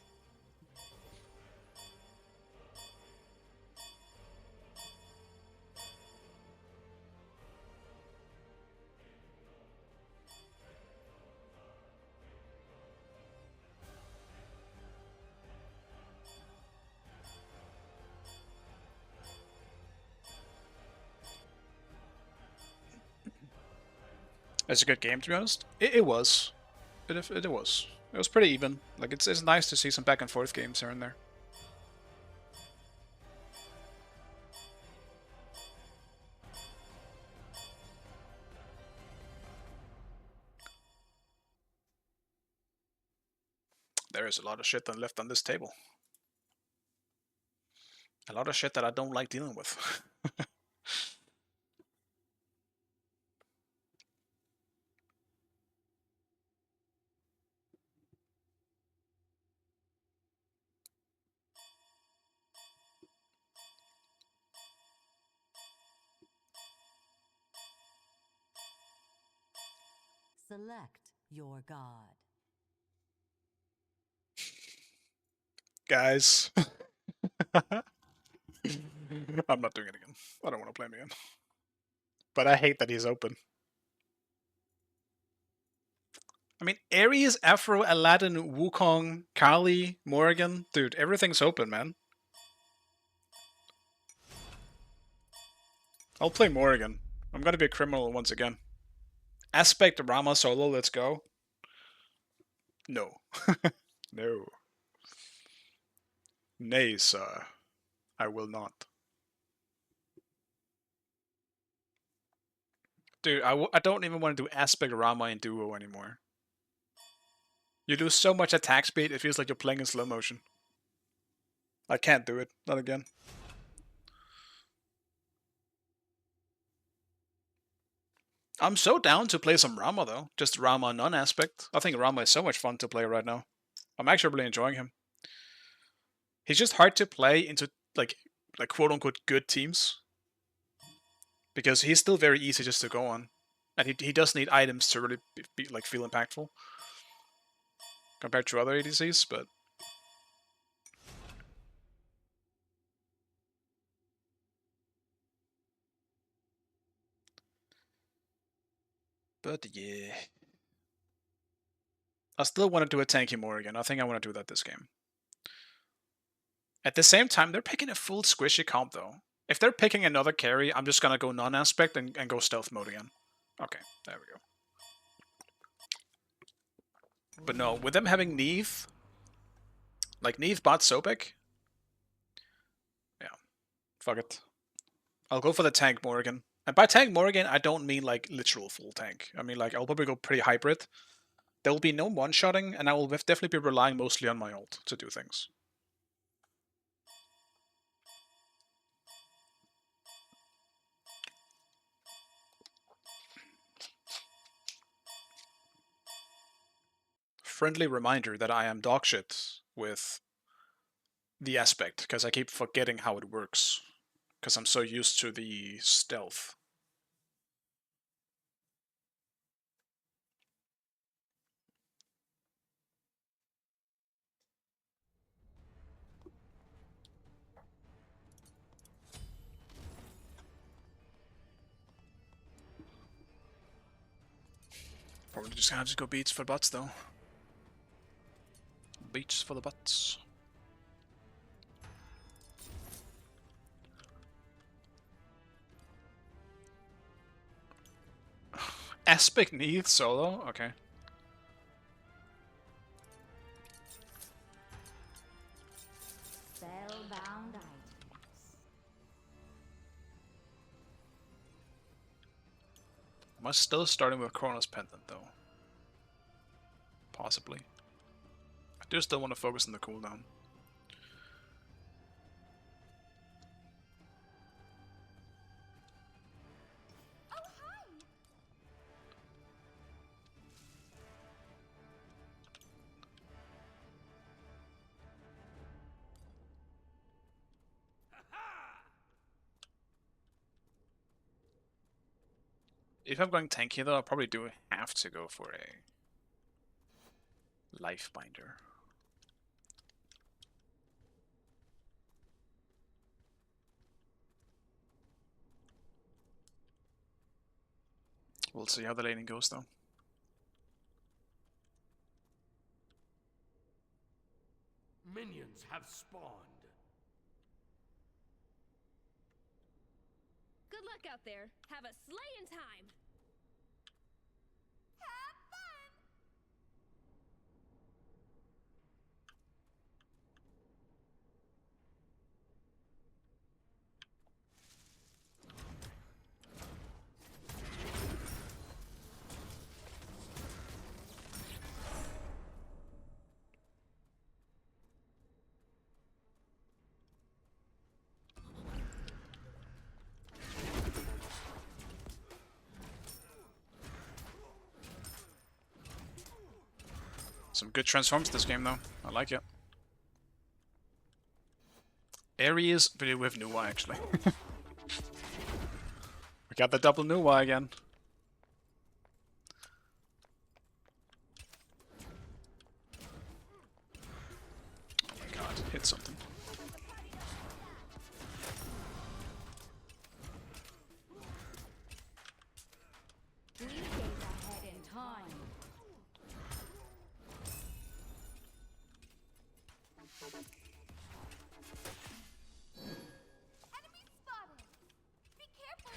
It's a good game, to be honest. It was. It was. It was pretty even. Like, it's nice to see some back and forth games here and there. There is a lot of shit that left on this table. A lot of shit that I don't like dealing with. Select your god. Guys. I'm not doing it again. I don't want to play him again. But I hate that he's open. I mean, Ares, Afro, Aladdin, Wukong, Kali, Morrigan. Dude, everything's open, man. I'll play Morrigan. I'm gonna be a criminal once again. Aspect Rama solo, let's go. No. No. Nay, sir. I will not. Dude, I don't even want to do Aspect Rama in duo anymore. You lose so much attack speed, it feels like you're playing in slow motion. I can't do it. Not again. I'm so down to play some Rama though. Just Rama non-aspect. I think Rama is so much fun to play right now. I'm actually really enjoying him. He's just hard to play into like quote unquote good teams. Because he's still very easy just to go on. And he does need items to really be like feel impactful. Compared to other ADCs, but yeah. I still want to do a tanky Morrigan. I think I want to do that this game. At the same time, they're picking a full squishy comp though. If they're picking another carry, I'm just gonna go non-aspect and go stealth mode again. Okay, there we go. But no, with them having Neve, like Neve bot Sobek, yeah, fuck it. I'll go for the tank Morrigan. And by tank Morrigan, I don't mean like literal full tank. I mean like I'll probably go pretty hybrid. There will be no one-shotting, and I will definitely be relying mostly on my ult to do things. Friendly reminder that I am dogshit with the aspect, because I keep forgetting how it works, because I'm so used to the stealth. Probably just gonna have to go beats for butts though. Beats for the butts. Aspect Neath solo? Okay. Spellbound items. Am I still starting with Chronos Pendant though? Possibly. I do still want to focus on the cooldown. If I'm going tanky though, I probably do have to go for a Lifebinder. We'll see how the laning goes though. Minions have spawned. Good luck out there. Have a slaying time. Have fun. Some good transforms this game though. I like it. Ares, but with Nuwa actually. We got the double Nuwa again. Oh my god, hit something. We gaze ahead in time. Enemy spotted. Be careful,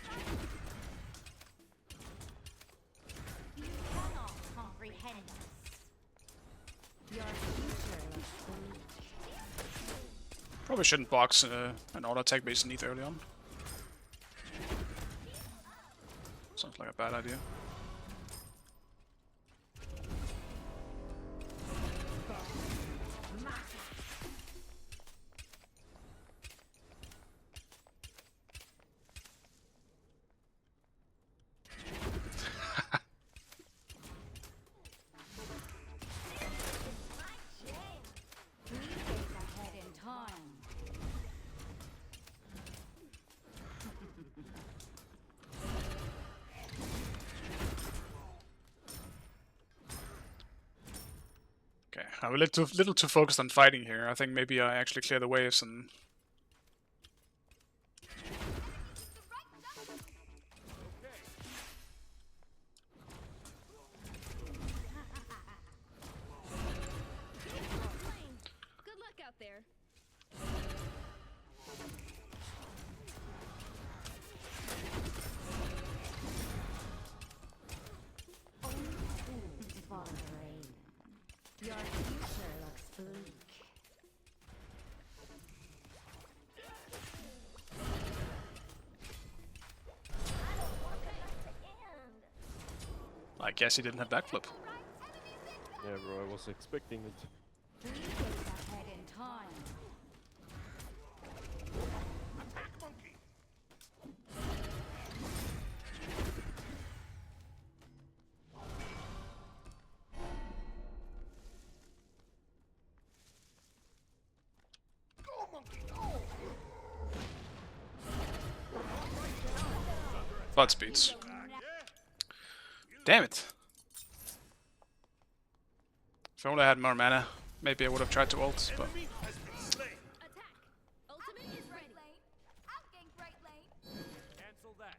You cannot comprehend us. Your future looks bleak. Probably shouldn't box an auto attack based Neath early on. Sounds like a bad idea. I'm a little too focused on fighting here. I think maybe I actually clear the waves and... Good luck out there. Follow the rain. Your future looks bleak. I guess he didn't have backflip. Yeah, bro, I was expecting it. 3 days ahead in time. Bot speeds. Damn it. If I only had more mana, maybe I would have tried to ult, but... Enemy has been slain. Attack. Ultimate is ready. I'll gank right lane. Cancel that.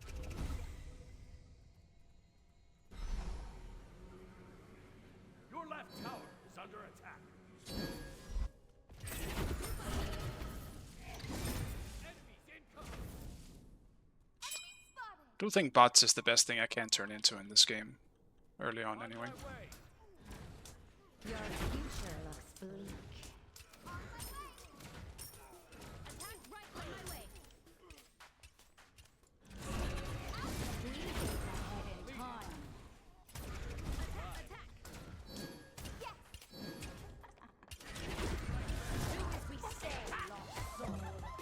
Your left tower is under attack. Enemies incoming. I do think bots is the best thing I can turn into in this game. Early on, anyway. My way. Your future looks bleak. Attack right on my way. 3 days ahead in time. Attack. Yes. Do as we say, lost soul. What happened?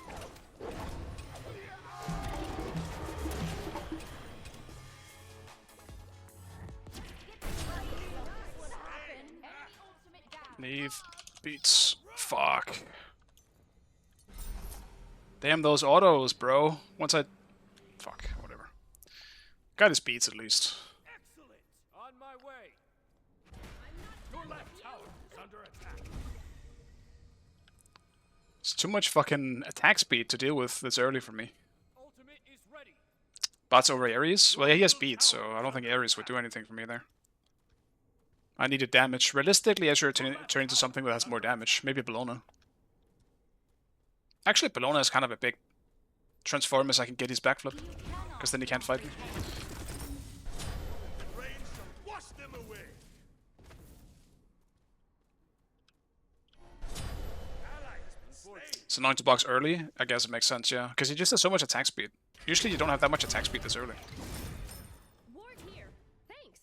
Enemy ultimate down. Leave. Beats. Fuck. Damn those autos, bro. Once I... Fuck, whatever. Got his beats at least. Excellent. On my way. Your left tower is under attack. It's too much fucking attack speed to deal with this early for me. Ultimate is ready. Bots over Ares? Well, yeah, he has beats, so I don't think Ares would do anything for me there. I needed damage. Realistically, I should turn into something that has more damage. Maybe Bellona. Actually, Bellona is kind of a big transform as I can get his backflip. Because then he can't fight me. Rain shall wash them away. Ally has been slain. It's annoying to box early. I guess it makes sense, yeah. Because he just has so much attack speed. Usually you don't have that much attack speed this early. Ward here. Thanks.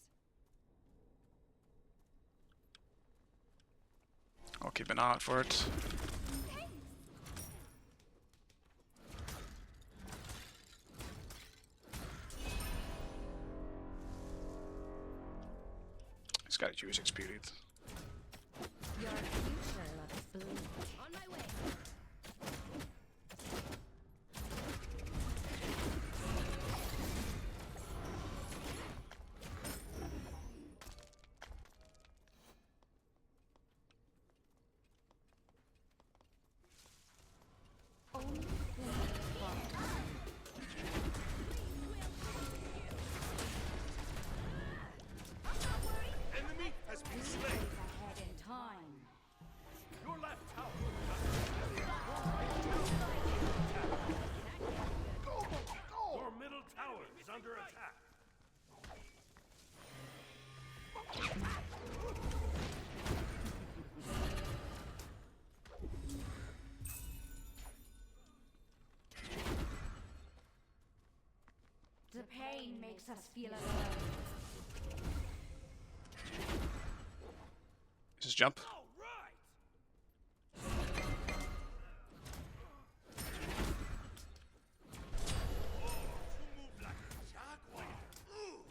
I'll keep an eye out for it. He's got to use XP lead. Your future looks bleak. On my way. Only flames fall. Enemy has been slain. Ahead in time. Your left tower. Your middle tower is under attack. The pain makes us feel alone. Just jump. All right. You move like a jaguar. Ooh.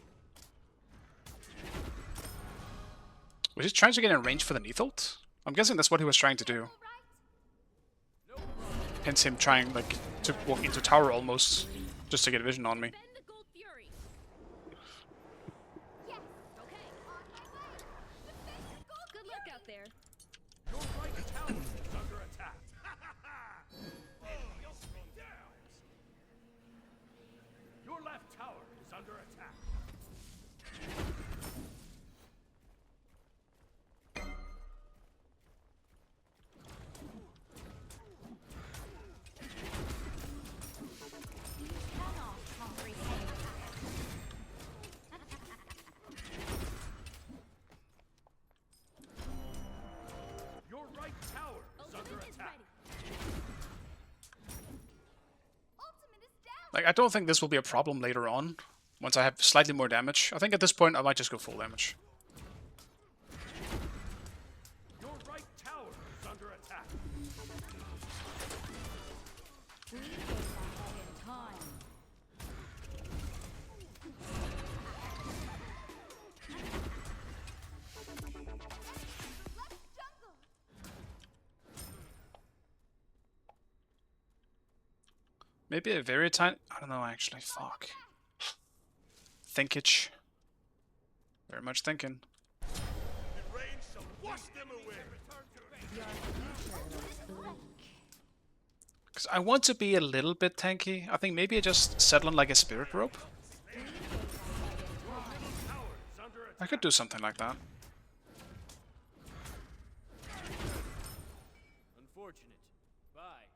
Was he trying to get in range for the Neath ult? I'm guessing that's what he was trying to do. Hence him trying, like, to walk into tower almost, just to get vision on me. Bend the gold fury. Yes. Okay. On my way. Good luck out there. under attack. Cannot comprehend. Your right tower is under Ultimate is attack. ready. Ultimate is down. Like, I don't think this will be a problem later on, once I have slightly more damage. I think at this point I might just go full damage. Your right tower is under attack. We gaze ahead in time. Left jungle. Maybe a very tiny... I don't know, actually. Fuck. Thinkage. Very much thinking. The rain shall wash them away. Your future looks bleak. Because I want to be a little bit tanky. I think maybe I just settle on like a spirit rope. We gaze ahead in time. Tower is under attack. I could do something like that. Unfortunate. Bye.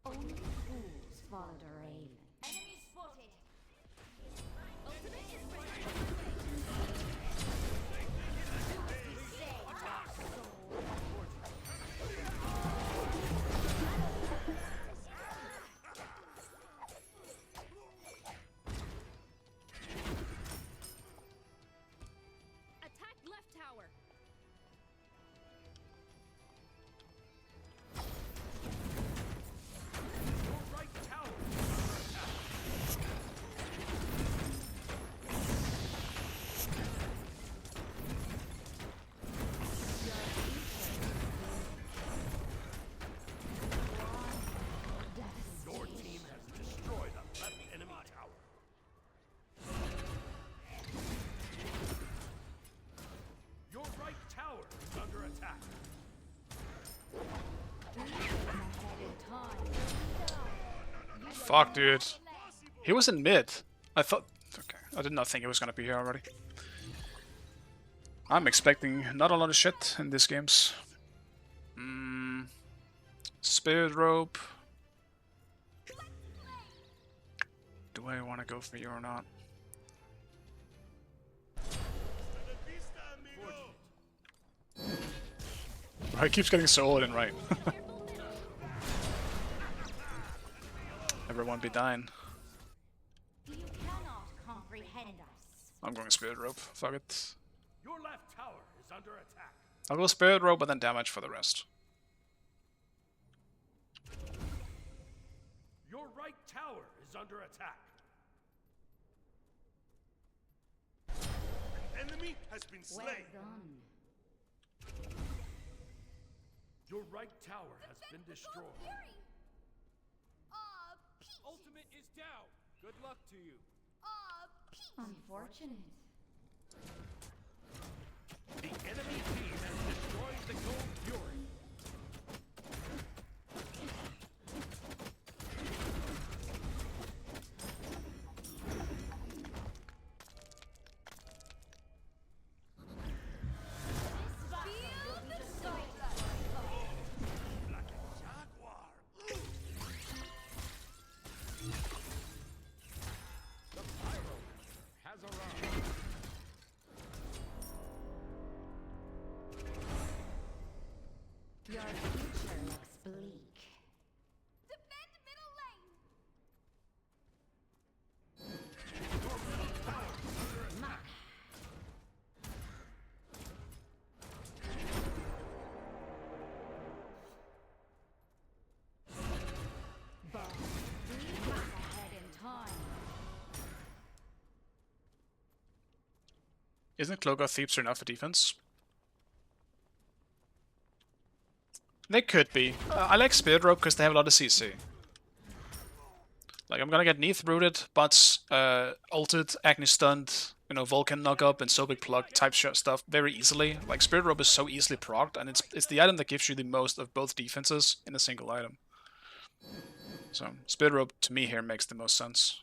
Only fools follow the raven. Enemy spotted. Ultimate is ready. Attack left tower. Your right tower is under attack. Your team has destroyed a left enemy tower. Your right tower is under attack. Ahead in time. Fuck, dude. He was in mid. I thought... Okay, I did not think he was gonna be here already. I'm expecting not a lot of shit in these games. Spirit rope. Do I want to go for you or not? Bro, he keeps getting so old and right. Everyone be dying. You cannot comprehend us. I'm going spirit rope. Fuck it. Your left tower is under attack. I'll go spirit rope and then damage for the rest. Your right tower is under attack. An enemy has been Well slain. done. Your right tower has been destroyed. Fury. Aw, peach. Ultimate is down. Good luck to you. Aw, peach. Unfortunate. The enemy team has destroyed the Gold Fury. Feel the soul. Like a jaguar. The Pyro has arrived. Your future looks bleak. Defend middle lane. But we gaze ahead in time. Isn't Cloak of Thieves enough for defense? They could be. I like Spirit Rope because they have a lot of CC. Like, I'm gonna get Neath rooted, but ulted, Agni stunned, you know, Vulcan knock up, and Sobic plug type stuff very easily. Like, Spirit Rope is so easily procced, and it's the item that gives you the most of both defenses in a single item. So, Spirit Rope to me here makes the most sense.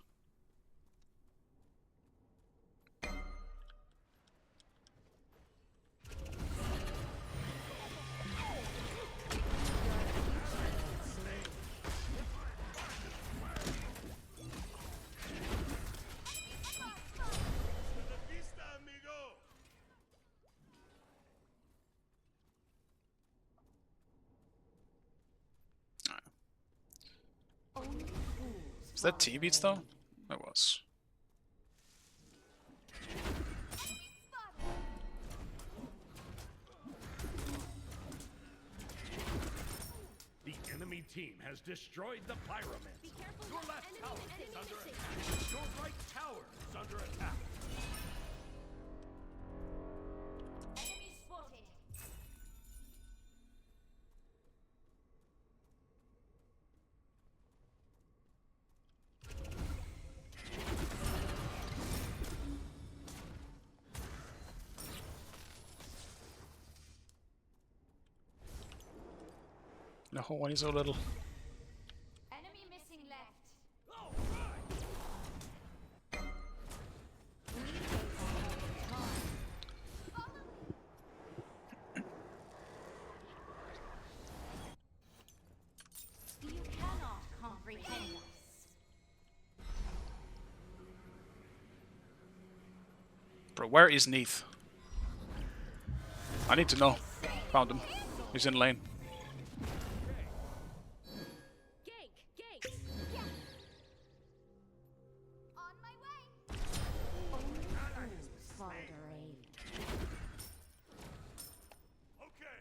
Is that team beats though? It was. The enemy team has destroyed the pyramid. Be careful. Your left Enemy, tower enemy is under missing. attack. Your right tower is under attack. Enemy spotted. No, when he's so little. Enemy missing left. You cannot comprehend us. Bro, where is Neath? I need to know. Found him. He's in lane. Gank. Yeah. On my way. Okay.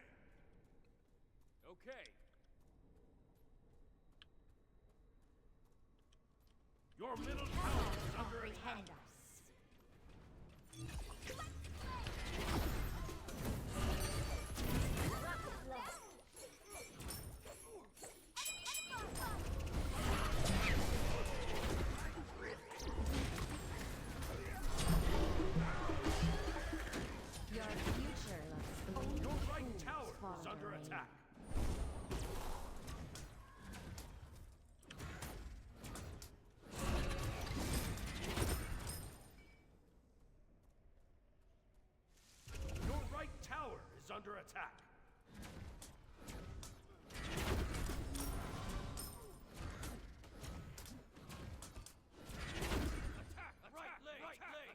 Okay. Your middle tower is under attack. Comprehend us. Your future looks Your right tower is under attack. Your right tower is under attack. Attack! Right lane!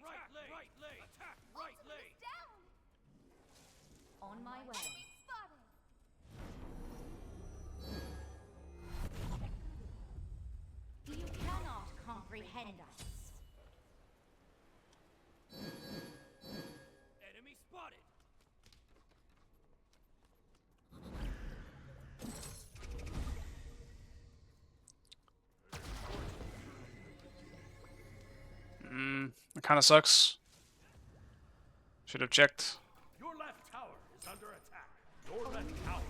Right lane! Attack! Right lane! down. On my way. Spotted. You cannot comprehend us. Enemy spotted. It kinda sucks. Should have checked. Your left tower is under attack. Your left tower.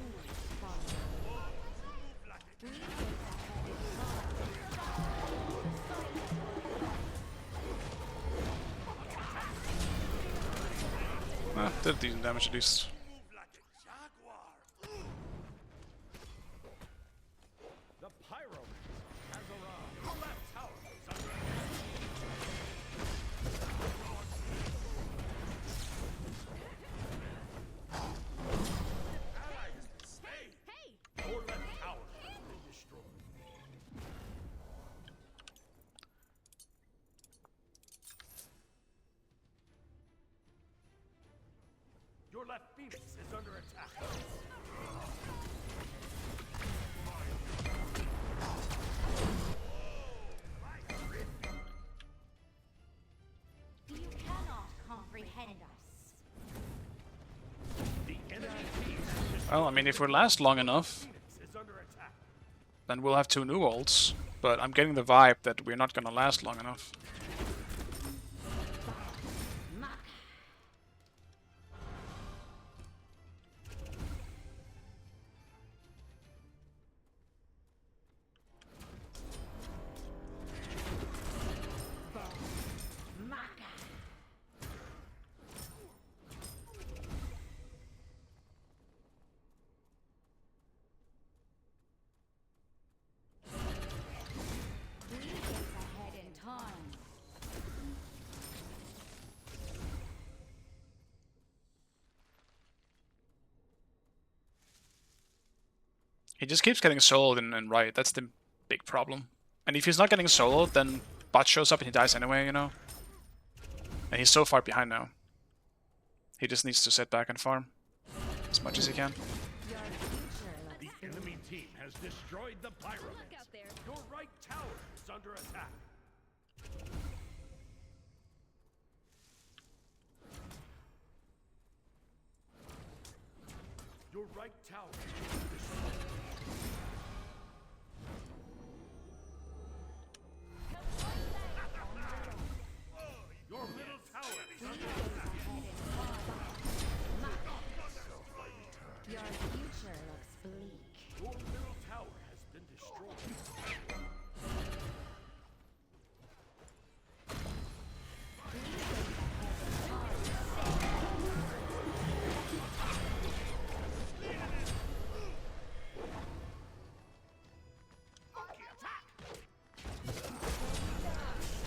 Did decent damage at least. Move like a jaguar. The pyroman has arrived. Your left tower is under attack. Ally has been slain. Hey! Your left tower has been destroyed. Your left phoenix is under attack. You cannot comprehend us. The enemy team has destroyed. Well, I mean, if we last long enough, Phoenix is under attack. then we'll have 2 new ults. But I'm getting the vibe that we're not gonna last long enough. We is ahead in time. He just keeps getting soloed and right. That's the big problem. And if he's not getting soloed, then bot shows up and he dies anyway, you know? And he's so far behind now. He just needs to sit back and farm as much as he can. Your future looks The enemy team has destroyed the pyramid. Look out there. Your right tower is is under attack. Your right tower is destroyed. Your middle tower is under attack. Your future looks bleak. Your middle tower has been destroyed.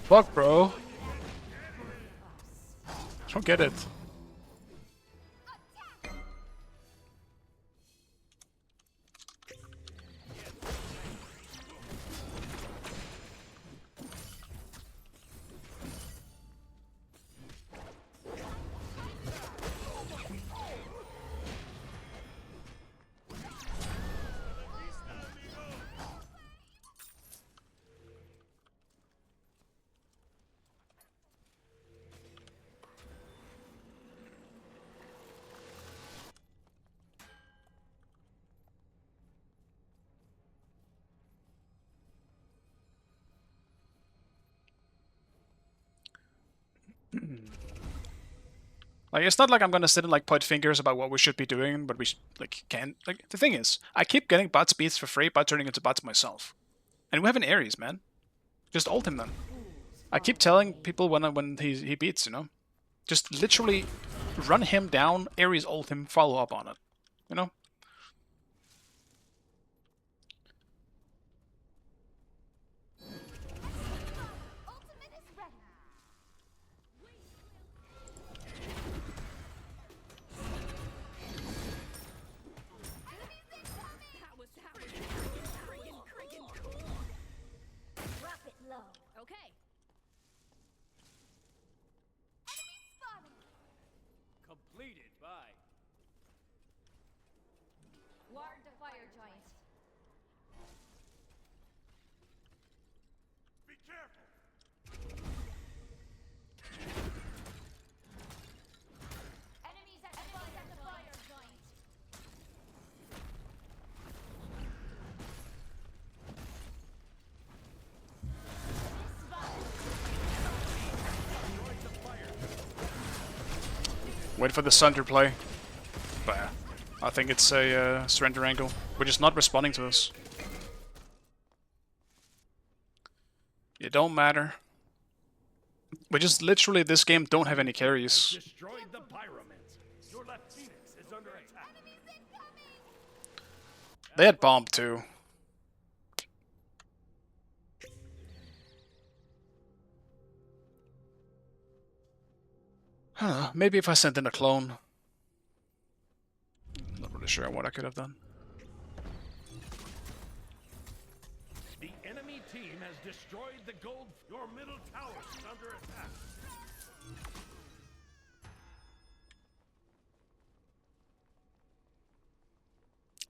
Fuck, bro. I don't get it. Like, it's not like I'm gonna sit and like point fingers about what we should be doing, but we like can't. Like, the thing is, I keep getting bot speeds for free by turning into bots myself, and we have an Ares, man. Just ult him then. I keep telling people when he beats, you know, just literally run him down, Ares ult him, follow up on it, you know. Ultimate is ready. That was friggin' cool. Drop it low. Okay. Enemy spotted. Completed by Ward the fire giant. Be careful. Enemies at the fire giant. Wait for the Sunder play. But I think it's a surrender angle. We're just not responding to this. It don't matter. We just literally this game don't have any carries. destroyed the Pyramid. Your left Phoenix is under attack. They had bomb too. Huh, maybe if I sent in a clone. Not really sure what I could have done. The enemy team has destroyed the gold. Your middle tower is under attack.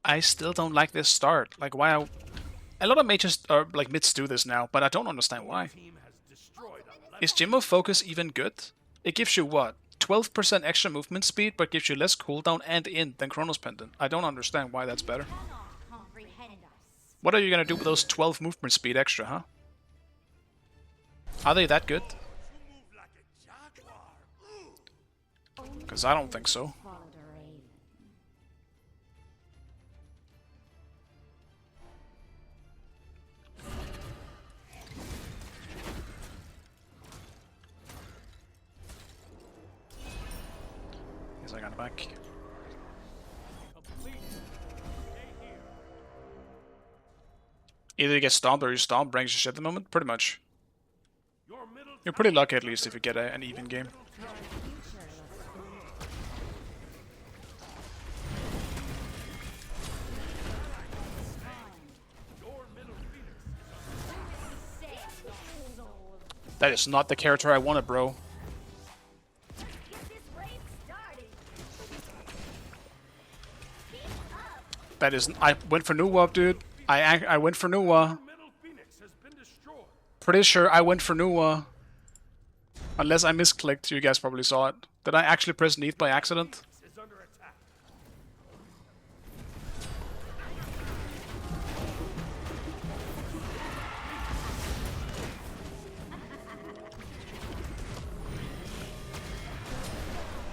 I still don't like this start. Like, why? A lot of mages or like mids do this now, but I don't understand why. Team has destroyed a Is Jimmo Focus even good? It gives you what? 12% extra movement speed, but gives you less cooldown and int than Chronos Pendant. I don't understand why that's better. Cannot comprehend us. What are you gonna do with those 12 movement speed extra, huh? Are they that good? You move like a jaguar. Ooh. Because I don't think so. Follow the raven. Guess I got it back. complete. Stay here. Either you get stomped or you stomp ranks your shit at the moment. Pretty much. Your middle You're pretty lucky at least if you get an even game. Your future looks bleak. your middle Phoenix That is not the character I wanted, bro. Get this raid started. Keep up. That is. I went for Nuwa, dude. I went for Nuwa. middle Phoenix has been destroyed. pretty sure I went for Nuwa. Unless I misclicked, you guys probably saw it. Did I actually press Neath by accident? Is under attack.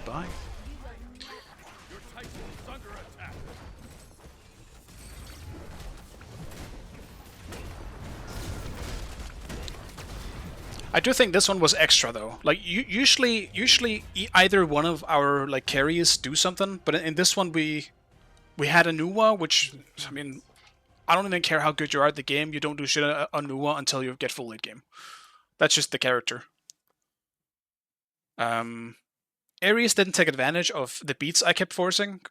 Die. Your Titan is under attack. I do think this one was extra though. Like usually either one of our like carries do something, but in this one we had a Nuwa, which I mean, I don't even care how good you are at the game. You don't do shit on Nuwa until you get full late game. That's just the character. Ares didn't take advantage of the beats I kept forcing.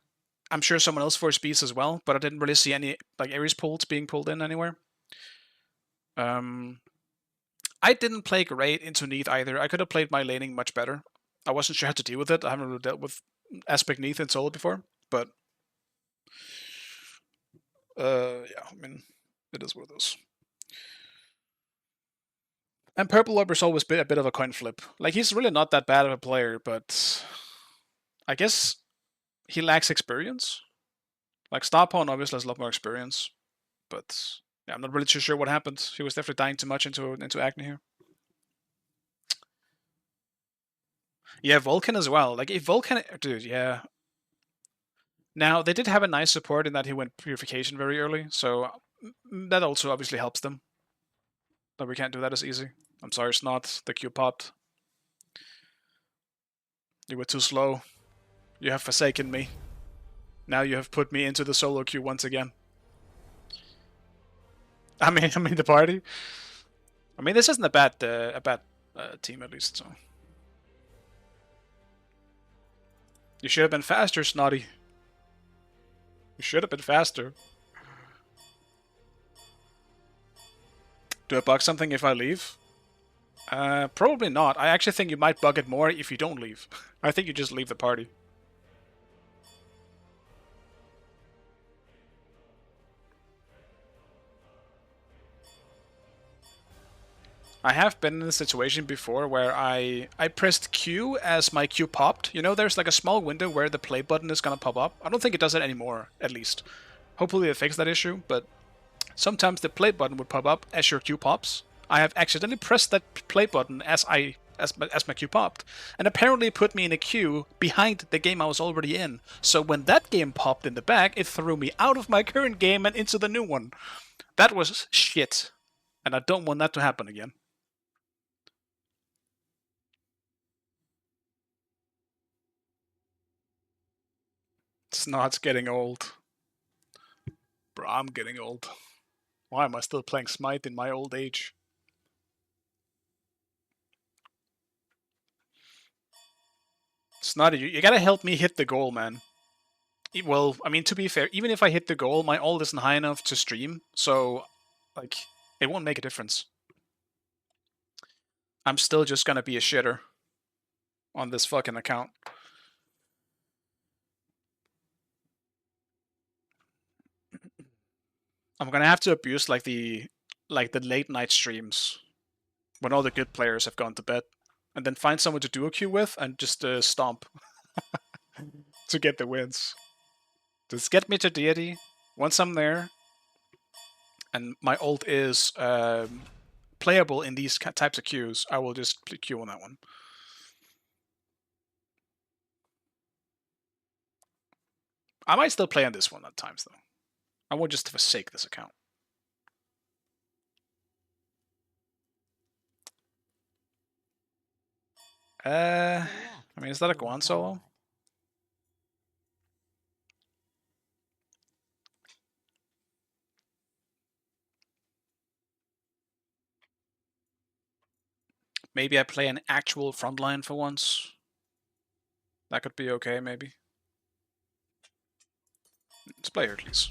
I'm sure someone else forced beats as well, but I didn't really see any like Ares pulls being pulled in anywhere. I didn't play great into Neath either. I could have played my laning much better. I wasn't sure how to deal with it. I haven't really dealt with Aspect Neath in solo before, but yeah, I mean, it is what it is. And Purple Orb has always been a bit of a coin flip. Like, he's really not that bad of a player, but I guess he lacks experience. Like, Starpawn obviously has a lot more experience, but yeah, I'm not really too sure what happened. He was definitely dying too much into Acne here. Yeah, Vulcan as well. Like, if Vulcan... Dude, yeah. Now, they did have a nice support in that he went Purification very early, so that also obviously helps them. But we can't do that as easy. I'm sorry, Snot. The Q popped. You were too slow. You have forsaken me. Now you have put me into the solo queue once again. I mean the party. I mean, this isn't a bad team at least. So you should have been faster, Snotty. You should have been faster. Do I bug something if I leave? Probably not. I actually think you might bug it more if you don't leave. I think you just leave the party. I have been in a situation before where I pressed Q as my Q popped. You know, there's like a small window where the play button is gonna pop up. I don't think it does it anymore, at least. Hopefully they fix that issue, but sometimes the play button would pop up as your Q pops. I have accidentally pressed that play button as my Q popped, and apparently it put me in a queue behind the game I was already in. So when that game popped in the back, it threw me out of my current game and into the new one. That was shit, and I don't want that to happen again. Snot's getting old. Bro, I'm getting old. Why am I still playing Smite in my old age? Snotty, you gotta help me hit the goal, man. Well, I mean, to be fair, even if I hit the goal, my ult isn't high enough to stream, so, like, it won't make a difference. I'm still just gonna be a shitter on this fucking account. I'm gonna have to abuse like the late night streams when all the good players have gone to bed, and then find someone to do a queue with and just stomp to get the wins. Just get me to deity. Once I'm there, and my ult is playable in these types of queues, I will just queue on that one. I might still play on this one at times, though. I won't just forsake this account. I mean, is that a Guan solo? Maybe I play an actual frontline for once. That could be okay, maybe. Let's play Hercules.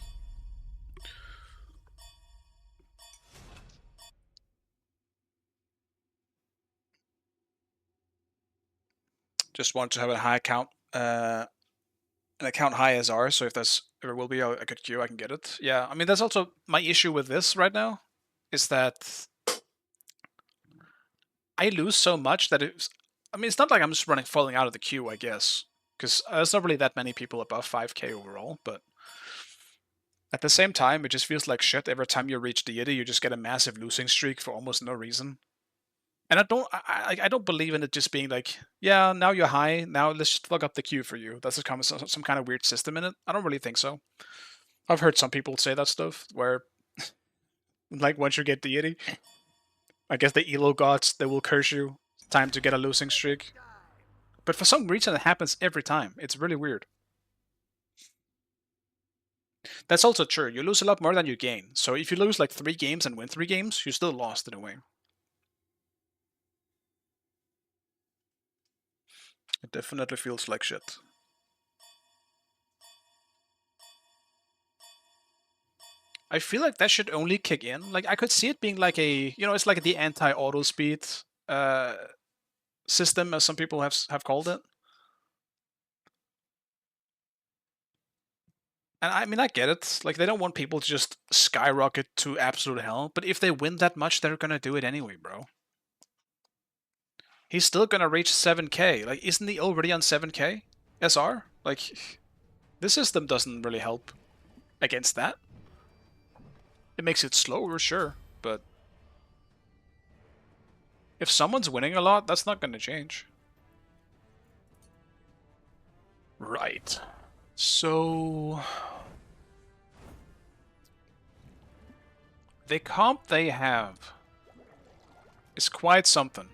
Just want to have a high account, an account high as ours. So if there's ever will be a good queue, I can get it. Yeah, I mean that's also my issue with this right now, is that I lose so much that it's. I mean, it's not like I'm just falling out of the queue, I guess, because there's not really that many people above 5k overall. But at the same time, it just feels like shit every time you reach deity. You just get a massive losing streak for almost no reason. And I don't believe in it just being like, yeah, now you're high, now let's just fuck up the queue for you. That's some kind of weird system in it. I don't really think so. I've heard some people say that stuff where, like, once you get deity, I guess the elo gods, they will curse you. Time to get a losing streak. But for some reason, it happens every time. It's really weird. That's also true. You lose a lot more than you gain. So if you lose like 3 games and win 3 games, you still lost in a way. It definitely feels like shit. I feel like that should only kick in. Like, I could see it being like a, you know, it's like the anti-auto speed system, as some people have called it. And I mean, I get it. Like, they don't want people to just skyrocket to absolute hell. But if they win that much, they're gonna do it anyway, bro. He's still gonna reach 7k. Like, isn't he already on 7k? SR? Like, this system doesn't really help against that. It makes it slower, sure, but if someone's winning a lot, that's not gonna change. Right. So the comp they have is quite something.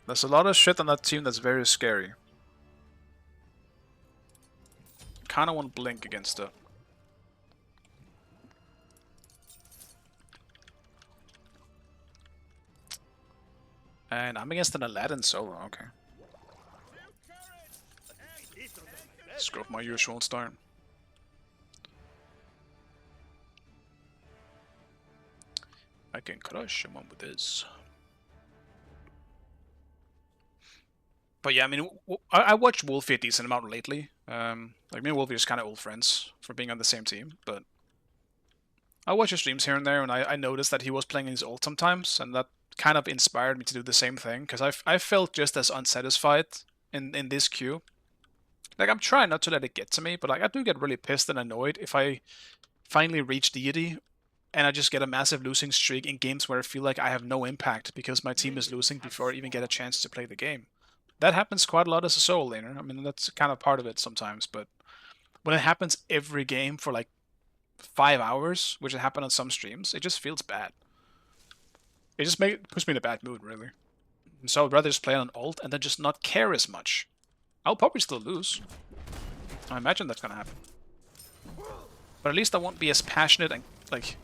There's a lot of shit on that team that's very scary. Kinda want to blink against it. And I'm against an Aladdin solo, okay. Screw up my usual start. I can crush someone with this. But yeah, I mean, I watched Wolfie a decent amount lately. Like, me and Wolfie are kind of old friends for being on the same team, but I watch his streams here and there, and I noticed that he was playing his ult sometimes, and that kind of inspired me to do the same thing, because I felt just as unsatisfied in this queue. Like, I'm trying not to let it get to me, but like, I do get really pissed and annoyed if I finally reach deity and I just get a massive losing streak in games where I feel like I have no impact because my team is losing before I even get a chance to play the game. That happens quite a lot as a solo laner. I mean, that's kind of part of it sometimes, but when it happens every game for like 5 hours, which it happened on some streams, it just feels bad. It just puts me in a bad mood, really. And so I'd rather just play on ult and then just not care as much. I'll probably still lose. I imagine that's gonna happen. But at least I won't be as passionate and, like,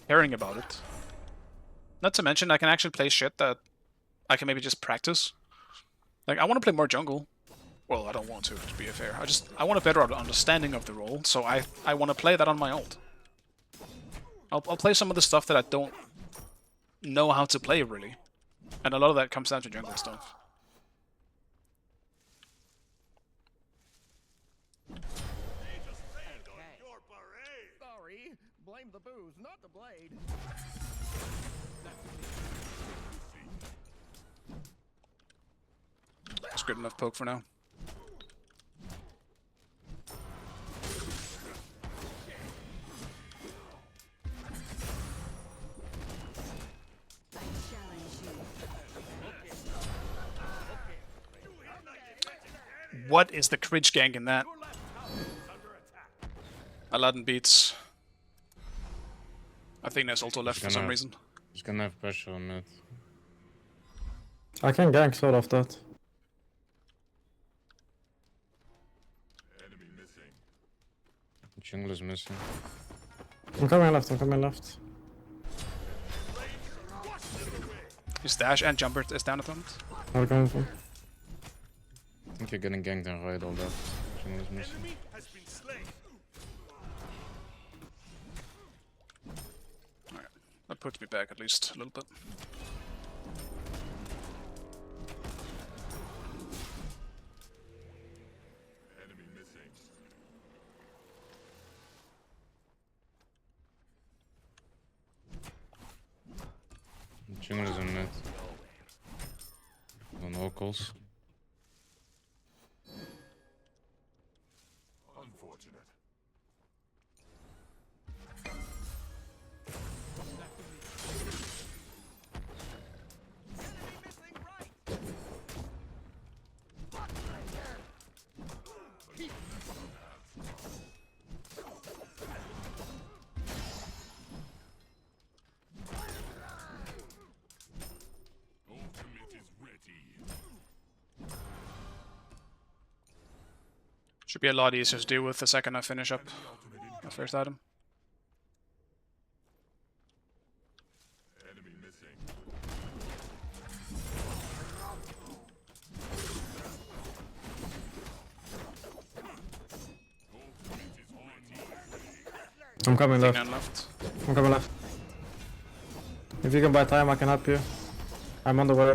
caring about it. Not to mention, I can actually play shit that I can maybe just practice. Like, I want to play more jungle. Well, I don't want to be fair. I want a better understanding of the role, so I want to play that on my ult. I'll play some of the stuff that I don't know how to play, really. And a lot of that comes down to jungle stuff. Sorry, blame the booze, not the blade. That's good enough poke for now. What is the cringe gank in that? Aladdin beats. I think there's also left for some reason. He's gonna have pressure on it. I can gank sort of that. Jungle is missing. I'm coming left, I'm coming left. His dash and jumper is down at the moment. Where are you coming from? I think you're getting ganked and right all that. Jungle is missing. Enemy has been slain. Alright, that puts me back at least a little bit. one mid. No locals. Should be a lot easier to deal with the second I finish up my first item. I'm coming left. None left. I'm coming left. If you can buy time, I can help you. I'm on the way.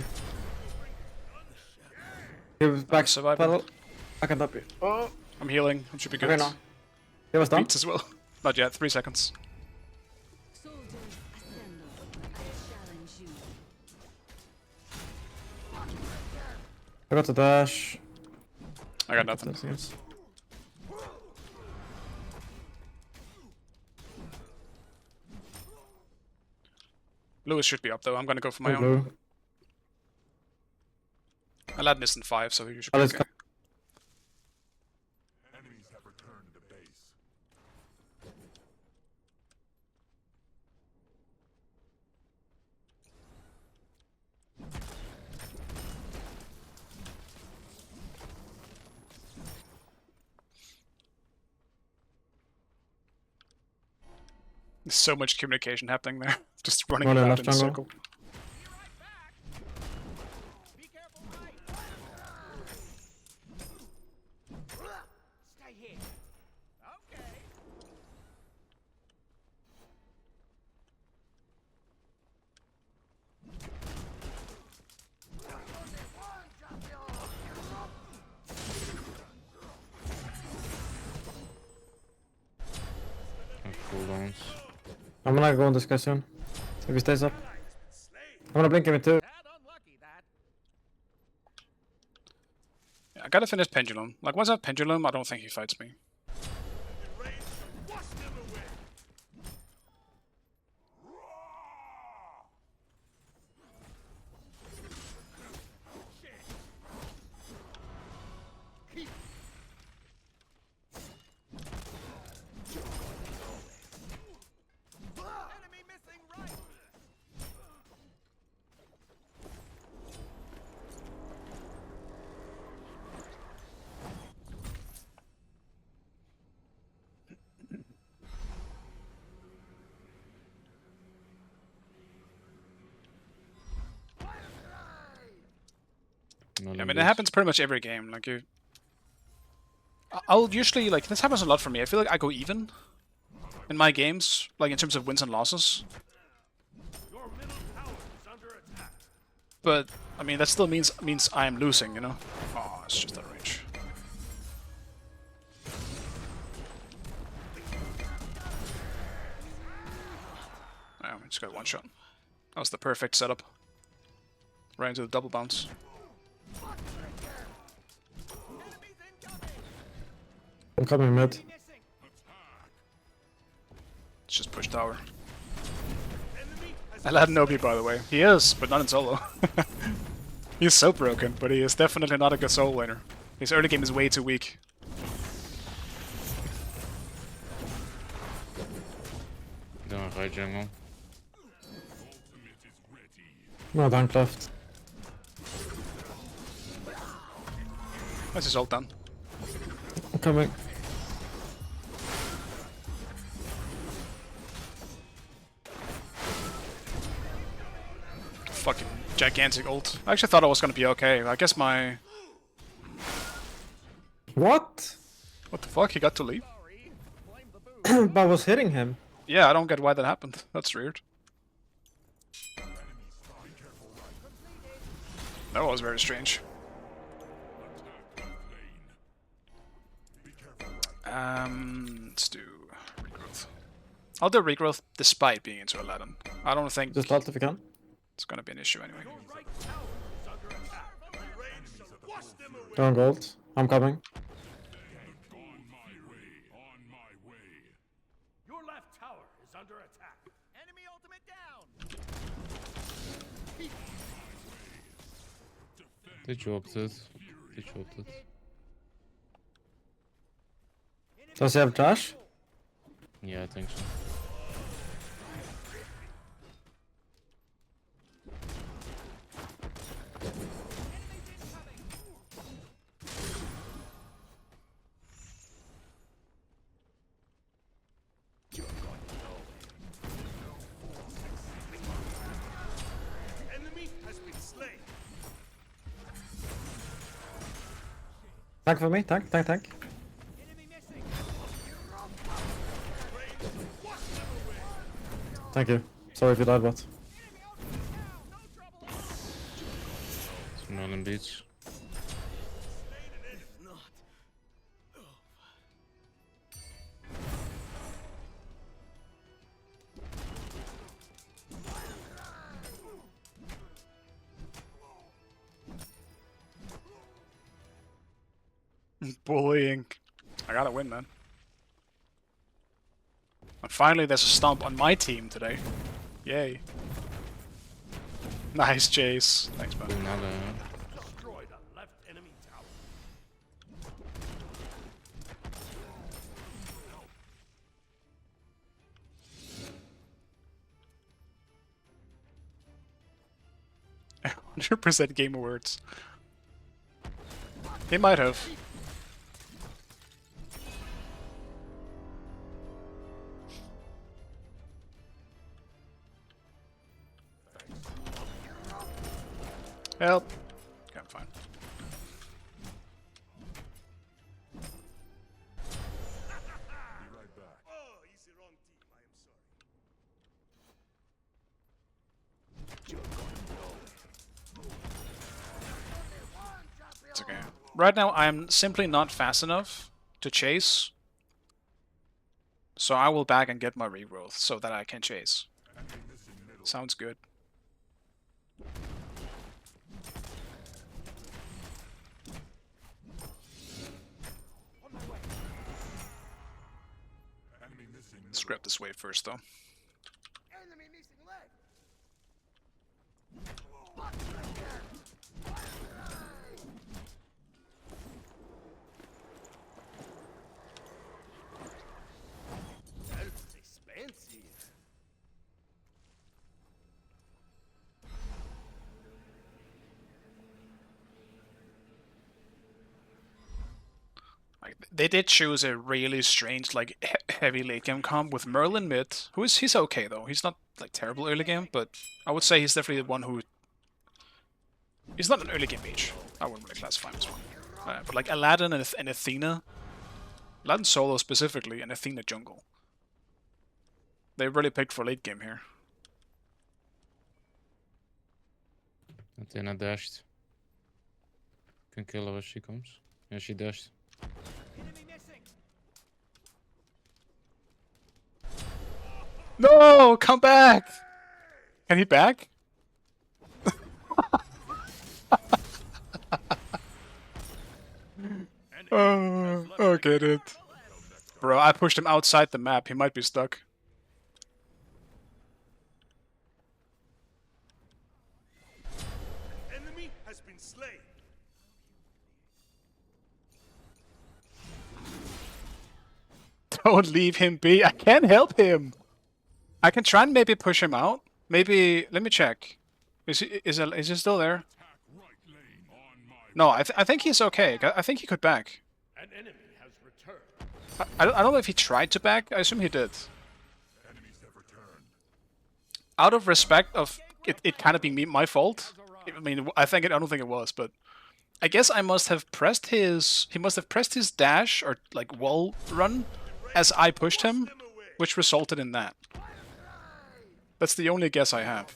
Give back surviving. pedal. I can help you. Oh. I'm healing. I should be good. Okay, now. Give us done. Beats as well. Not yet. 3 seconds. Soldiers assemble. I challenge you. I got the dash. I got nothing. Yes. Lewis should be up though. I'm gonna go for my own. Blue. Aladdin isn't 5, so you should Oh, be let's okay. go. There's so much communication happening there. Just running One around left in a jungle. circle. Be careful, right? Stay here. Okay. Cooldowns. I'm gonna go on this guy soon. If he stays up. I'm gonna blink him in 2. Tad unlucky, that. Yeah, I gotta finish Pendulum. Like, once I have Pendulum, I don't think he fights me. Wash them away. Enemy missing right. None Yeah, I of mean, it these. happens pretty much every game. Like, I'll usually, like, this happens a lot for me. I feel like I go even in my games, like, in terms of wins and losses. Your middle tower is under attack. But, I mean, that still means I am losing, you know? Oh, it's just that range. Oh, we just got one shot. That was the perfect setup. Right into the double bounce. I'm coming mid. Let's just push tower. Aladdin OP, by the way. He is, but not in solo. He's so broken, but he is definitely not a good solo laner. His early game is way too weak. Down right jungle. No tank left. That's his ult done. I'm coming. Fucking gigantic ult. I actually thought I was gonna be okay. I guess my... What? What the fuck? He got to leave? But I was hitting him. Yeah, I don't get why that happened. That's weird. That was very strange. Let's do regrowth. I'll do regrowth despite being into Aladdin. I don't think... Just ult if you can. It's gonna be an issue anyway. Your right tower is under attack. Rain shall wash them away. They're on gold. I'm coming. Your left tower is under attack. Enemy ultimate down. They dropped it. They dropped it. Does he have dash? Yeah, I think so. Enemy has been slain. Tank for me. Tank. Rain shall wash them away. Thank you. Sorry if you died, but. It's Merlin Beach. Bullying. I gotta win, man. And finally, there's a stomp on my team today. Yay. Nice chase. Thanks, man. Another. Destroyed a left enemy tower. 100% Game Awards. He might have. Help. Okay, I'm fine. Oh, he's the wrong team. I am sorry. It's okay. Right now, I'm simply not fast enough to chase. So I will back and get my regrowth so that I can chase. Sounds good. Let's grab this wave first, though. Enemy missing leg. That's expensive. Like, they did choose a really strange, like, heavy late game comp with Merlin mid, he's okay though. He's not like terrible early game, but I would say he's definitely the one who. He's not an early game mage. I wouldn't really classify him as one. But like Aladdin and Athena, Aladdin solo specifically, and Athena jungle. They really picked for late game here. Athena dashed. Can kill her as she comes. Yeah, she dashed. No, come back! Can he back? Oh, get it. Bro, I pushed him outside the map. He might be stuck. Enemy has been slain. Don't leave him be. I can't help him. I can try and maybe push him out. Maybe, let me check. Is he still there? No, I think he's okay. I think he could back. An enemy has returned. I don't know if he tried to back. I assume he did. Out of respect of it kind of being my fault. I mean, I don't think it was, but I guess I must have pressed his. He must have pressed his dash or like wall run as I pushed him, which resulted in that. That's the only guess I have.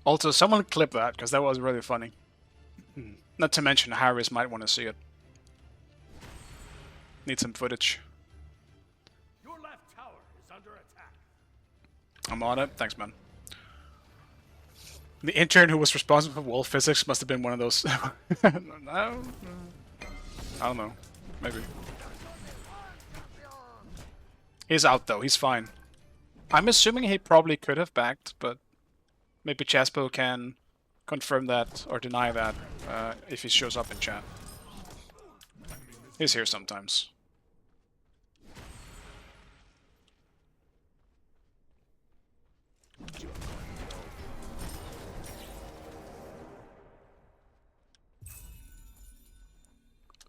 Also, someone clip that, because that was really funny. Not to mention Harris might want to see it. Need some footage. Your left tower is under attack. I'm on it. Thanks, man. The intern who was responsible for wall physics must have been one of those... No? I don't know. Maybe. He's out, though. He's fine. I'm assuming he probably could have backed, but maybe Chaspo can confirm that or deny that if he shows up in chat. He's here sometimes.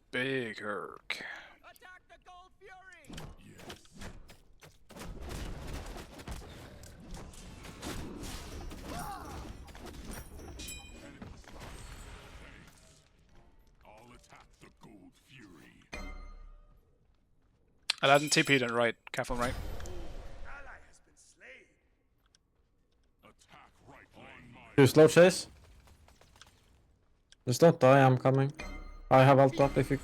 Big Herc. Attack the Gold Fury! I'll attack the Gold Fury. Aladdin TP'd and right. Careful, right. Ally has been slain. Attack right on my Do slow chase. Just don't die, I'm coming. I have ult up if you...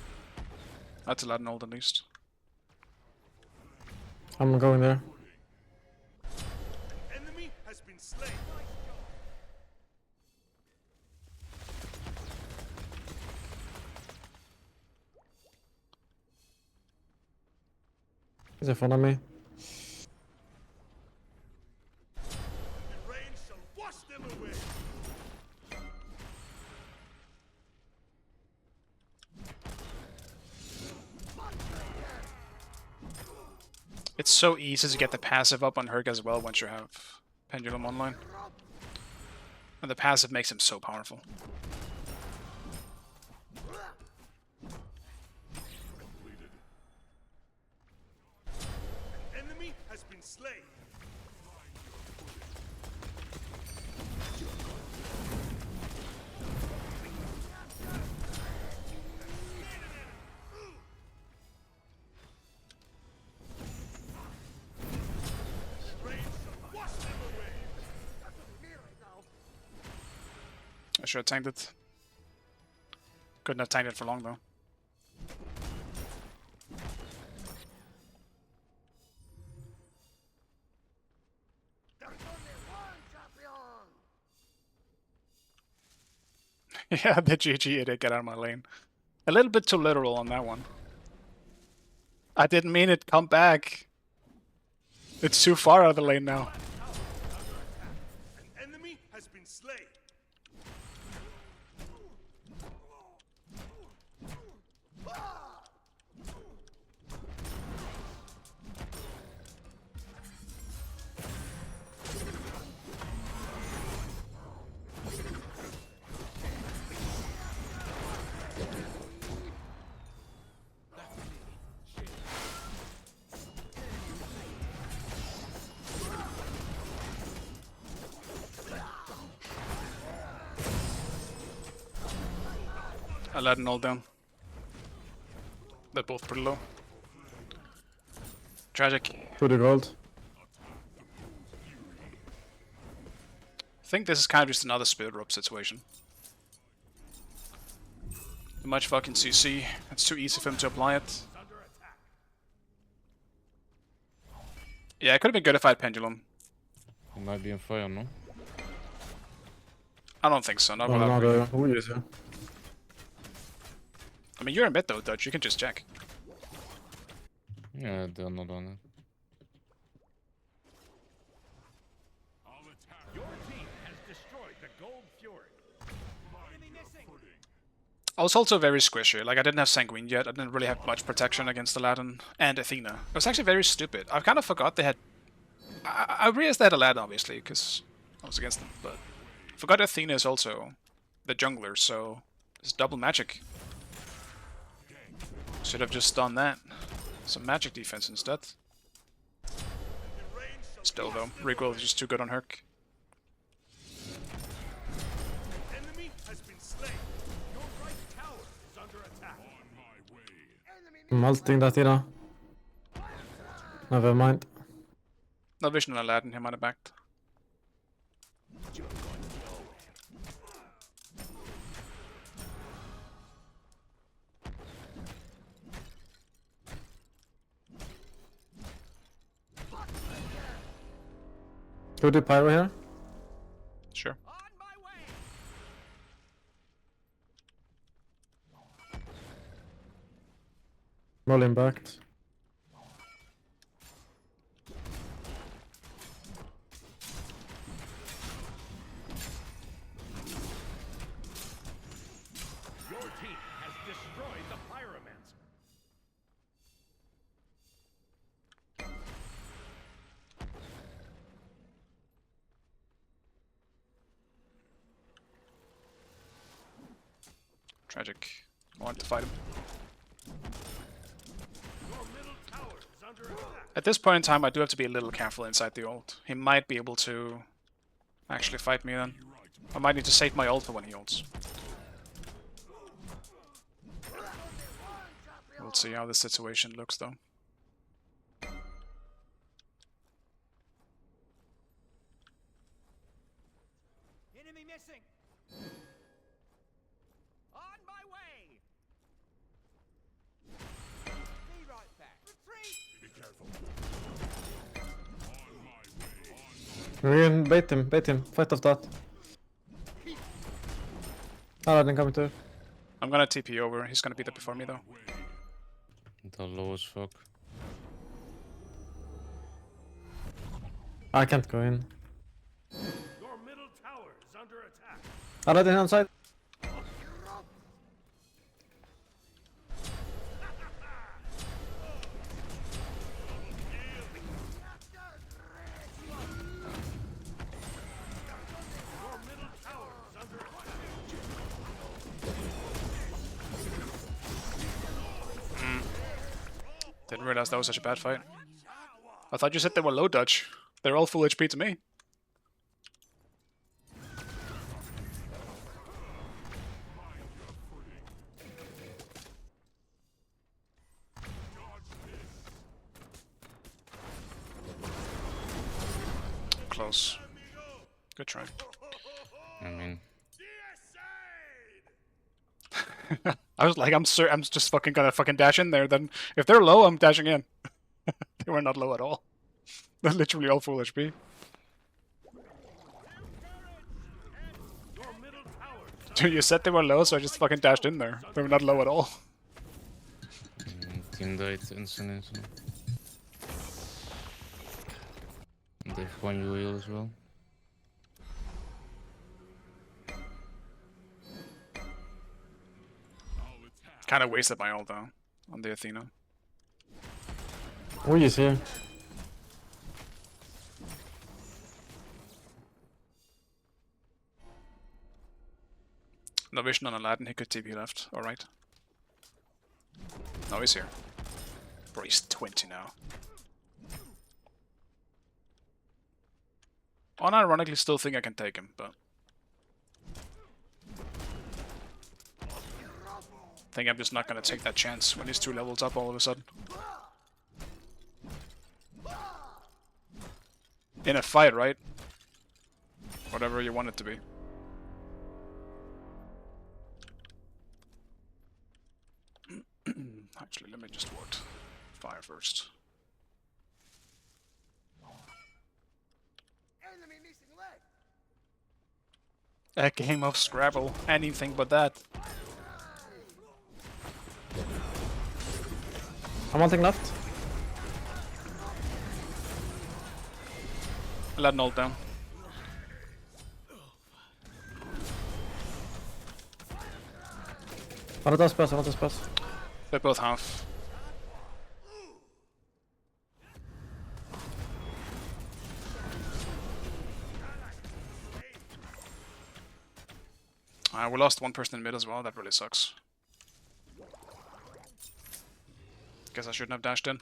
That's Aladdin ult at least. I'm going there. enemy has been slain. He's in front of me. The rain shall wash them away. It's so easy to get the passive up on Herc as well once you have Pendulum online. And the passive makes him so powerful. Enemy has been slain. Rain shall wash them away. I should have tanked it. Couldn't have tanked it for long though. Yeah, the GG idiot, get out of my lane. A little bit too literal on that one. I didn't mean it, come back. It's too far out of the lane now. An enemy has been slain. Aladdin all down. They're both pretty low. Tragic. To the gold. I think this is kind of just another spirit rope situation. Too much fucking CC. It's too easy for him to apply it. Yeah, it could have been good if I had Pendulum. He might be on fire, no? I don't think so. Not Oh, without no, who is it? I mean, you're in mid though, Dutch. You can just check. Yeah, they're not on it. I'll attack. Your team has destroyed the Gold Fury. I was also very squishy. Like, I didn't have Sanguine yet. I didn't really have much protection against Aladdin and Athena. It was actually very stupid. I kind of forgot they had... I realized they had Aladdin, obviously, because I was against them. But I forgot Athena is also the jungler, so it's double magic. Should have just done that. Some magic defense instead. Still, though, recoil is just too good on Herc. Enemy has been slain. Your right tower is under attack. On my way. I'm ulting that, you know. Never mind. No vision on Aladdin, he might have backed. Should we do pyro here? Sure. On my way. Rolling backed. Your team has destroyed the pyromancer. Tragic. I want to fight him. Your middle tower is under attack. At this point in time, I do have to be a little careful inside the ult. He might be able to actually fight me then. I might need to save my ult for when he ults. We'll see how the situation looks though. Enemy missing. On my way. Be right back. Retreat. We can bait him. Fight off that. Aladdin coming too. I'm gonna TP over. He's gonna be there before me though. They're low as fuck. I can't go in. Your middle tower is under attack. Aladdin on side. Didn't realize that was such a bad fight. I thought you said they were low dodge. They're all full HP to me. Close. Good try. I mean, I was like, I'm just fucking gonna fucking dash in there. Then if they're low, I'm dashing in. They were not low at all. They're literally all full HP. Dude, you said they were low, so I just fucking dashed in there. They were not low at all. team died instantly. So. And they have one UAL as well. Kind of wasted my ult though on the Athena. Oh, he's here. No vision on Aladdin, he could TP left, alright. No, he's here. Bro, he's 20 now. Unironically still think I can take him, but... I think I'm just not gonna take that chance when he's 2 levels up all of a sudden. In a fight, right? Whatever you want it to be. Actually, let me just ward fire first. Enemy missing leg. A game of Scrabble, anything but that. I'm one thing left. Aladdin ult down. I want to pass. They're both half. We lost one person in mid as well, that really sucks. Guess I shouldn't have dashed in.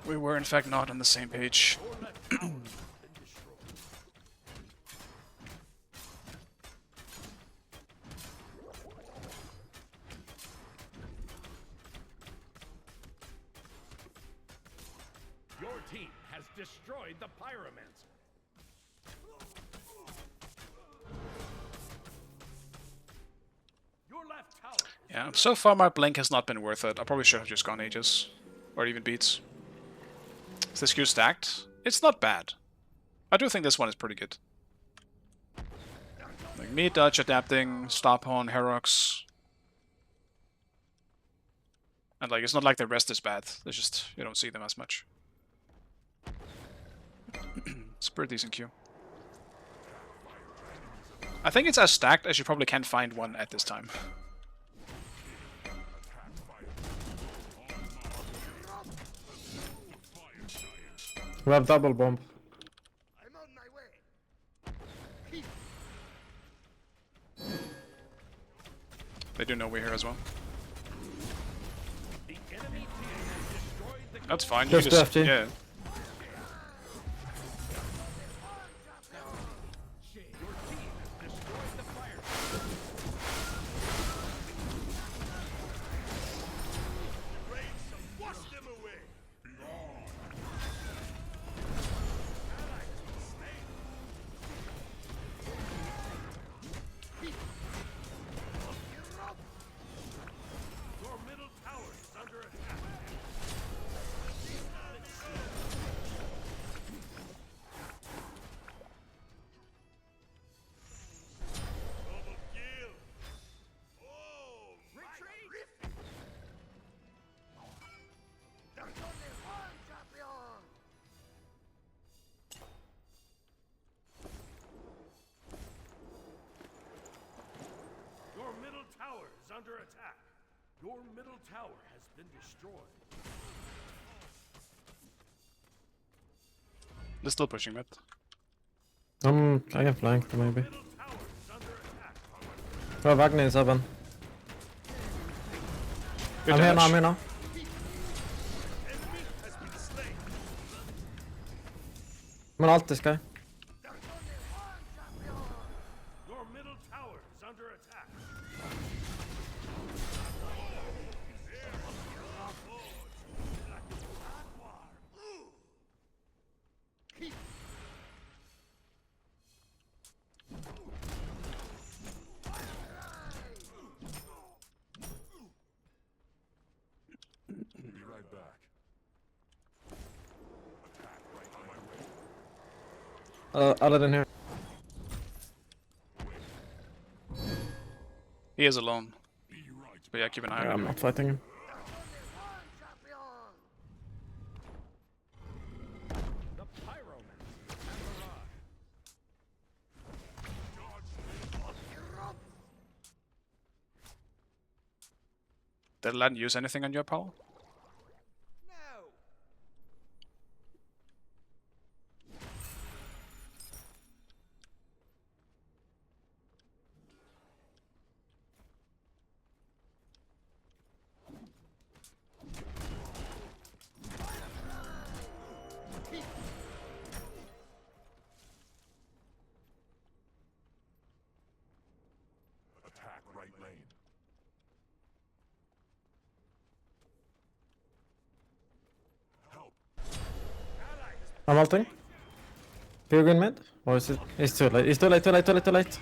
We were in fact not on the same page. Your team has destroyed the pyromancer. Your left tower. Yeah, so far my blink has not been worth it. I probably should have just gone Aegis. Or even Beats. Is this queue stacked? It's not bad. I do think this one is pretty good. Like me, dodge, adapting, stop on, Herox. And like, it's not like the rest is bad. It's just, you don't see them as much. It's a pretty decent queue. I think it's as stacked as you probably can find one at this time. We have double bomb. I'm on my way. They do know we're here as well. The enemy team has destroyed the That's fine. Just You can FT. yeah. destroyed the fire. Rains some wash them away. Your middle tower is under attack. Double kill. Oh, retreat. Your middle tower is under attack. Your middle tower has been destroyed. They're still pushing mid. I can flank maybe. Middle tower is under attack. We have Agni in 7. Good I'm here now, damage. I'm here now. Enemy has been slain. I'm gonna ult this guy. Your middle tower is under attack. Other here. He is alone. But yeah, keep an eye Yeah, on I'm him. not fighting him. The pyroman has arrived. Did Aladdin use anything on your power? No. Attack right lane. I'm ulting. Pilgrim mid? Or is it? It's too late. It's too late, too late, too late, too late.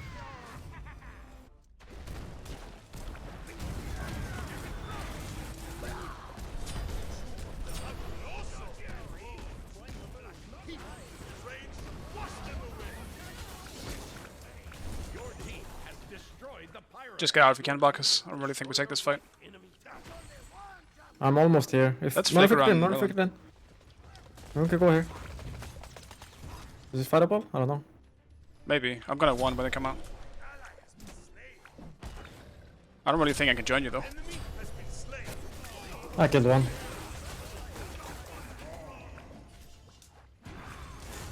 Your team has destroyed the pyro. Just get out if you can, Bacchus. I don't really think we take this fight. Enemy I'm almost here. If Let's None flicker of it in, on none of it in. We can go here. Is it fightable? I don't know. Maybe. I'm gonna one when they come out. I don't really think I can join you though. Enemy has been slain. I killed one.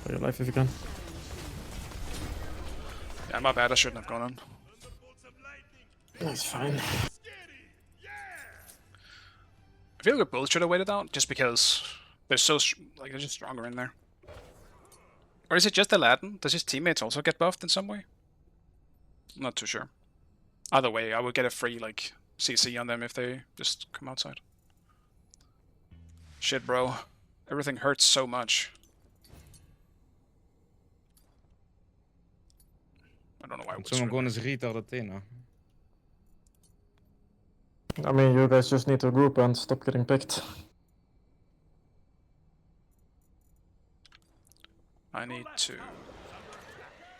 For your life if you can. Yeah, my bad. I shouldn't have gone on. Thunderbolts of lightning. That's fine. Scary. Yeah. I feel like we both should have waited out just because they're so like they're just stronger in there. Or is it just Aladdin? Does his teammates also get buffed in some way? Not too sure. Either way, I would get a free like CC on them if they just come outside. Shit, bro. Everything hurts so much. I don't know why I would Someone swim. going as retard Athena. I mean, you guys just need to group and stop getting picked. I need to.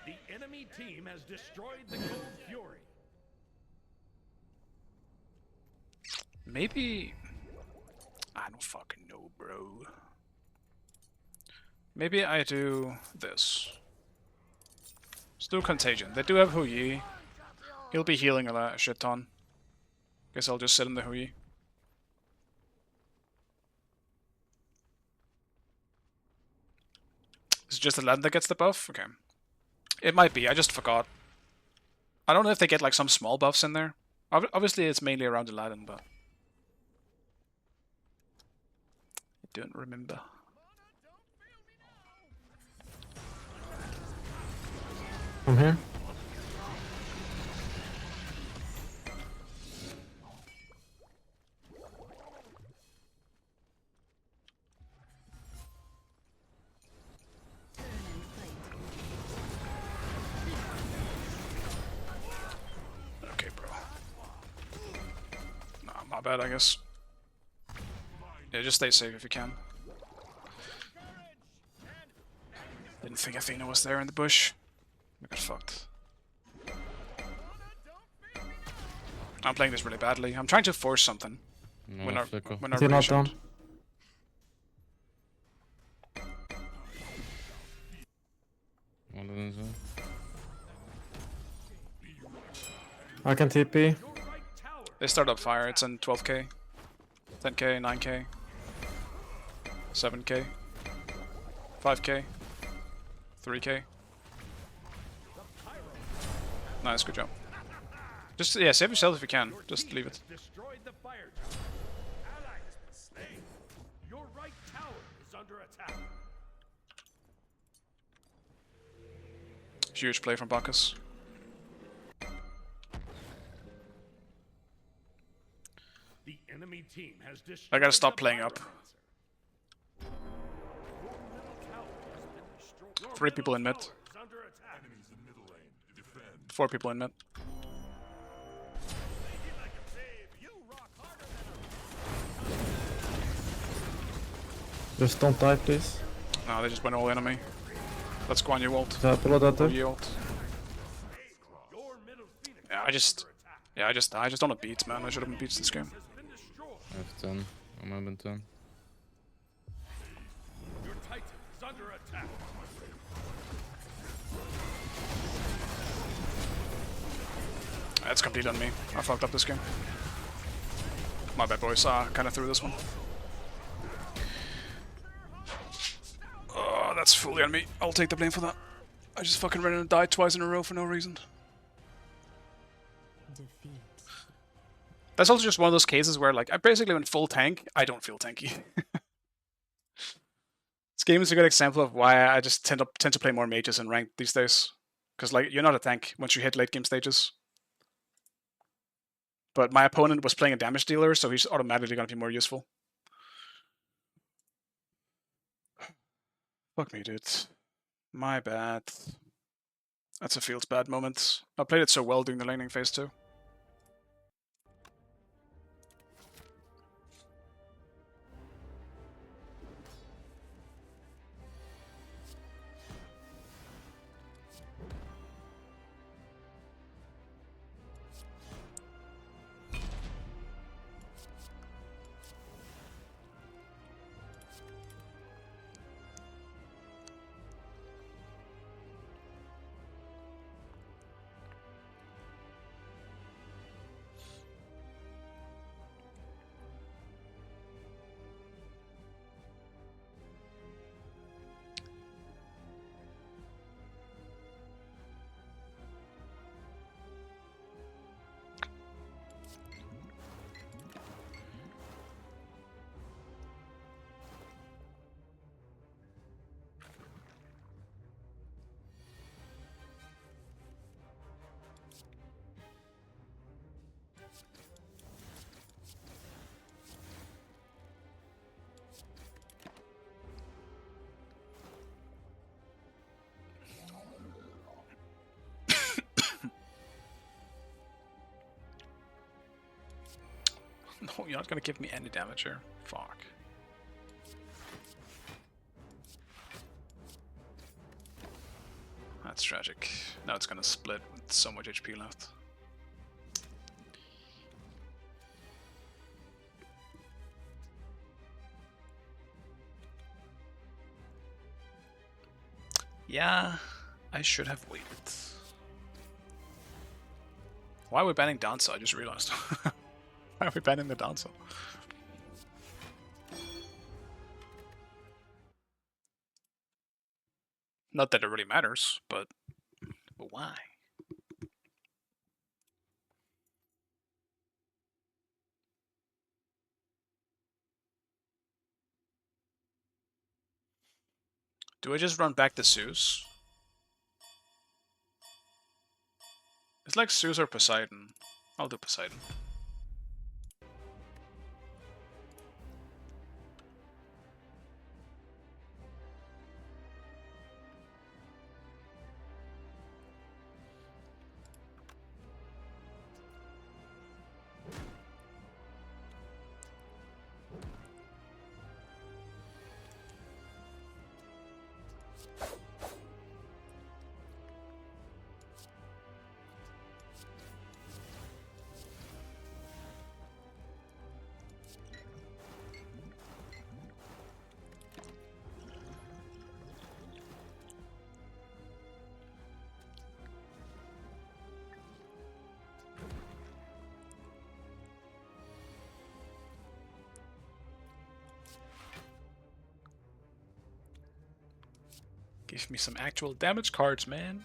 The enemy team has destroyed the Gold Fury. Maybe... I don't fucking know, bro. Maybe I do this. Let's do Contagion. They do have Hu Yi. He'll be healing a shit ton. Guess I'll just sit in the Hu Yi. Is it just Aladdin that gets the buff? Okay. It might be, I just forgot. I don't know if they get like some small buffs in there. Obviously it's mainly around Aladdin, but... I don't remember. I'm here. Okay, bro. Nah, my bad, I guess. Yeah, just stay safe if you can. Didn't think Athena was there in the bush. We got fucked. I'm playing this really badly. I'm trying to force something. No, When our flicker. Is he not rationed. down? What is it? I can TP. They start up fire, it's in 12k, 10k, 9k, 7k, 5k, 3k. Nice, good job. Just, yeah, save yourself if you can. Just leave it. Destroyed the fire giant. Ally has been slain. Your right tower is under attack. Huge play from Bacchus. The enemy team has destroyed. I gotta stop the playing up. Pyromancer. Your middle tower has been destroyed. Your 3 people in mid. middle tower is under attack. 4 people in mid. Just don't die, please. No, they just went all enemy. Let's go on your ult. Below that Or too. your ult. Your middle phoenix Yeah, I just don't have beats, man. I should have beats this game. has been destroyed. I have 10. I might have been 10. Your titan is under attack. That's complete on me. I fucked up this game. My bad, boys. Kind of threw this one. Oh, that's fully on me. I'll take the blame for that. I just fucking ran and died twice in a row for no reason. That's also just one of those cases where, like, I basically went full tank. I don't feel tanky. This game is a good example of why I just tend to play more mages in ranked these days. Because, like, you're not a tank once you hit late game stages. But my opponent was playing a damage dealer, so he's automatically going to be more useful. Fuck me, dude. My bad. That's a feels bad moment. I played it so well during the laning phase too. No, you're not gonna give me any damage here. Fuck. That's tragic. Now it's gonna split with so much HP left. Yeah, I should have waited. Why are we banning Dancer? I just realized. Why are we banning the Dancer? Not that it really matters, but why? Do I just run back to Zeus? It's like Zeus or Poseidon. I'll do Poseidon. Give me some actual damage cards, man.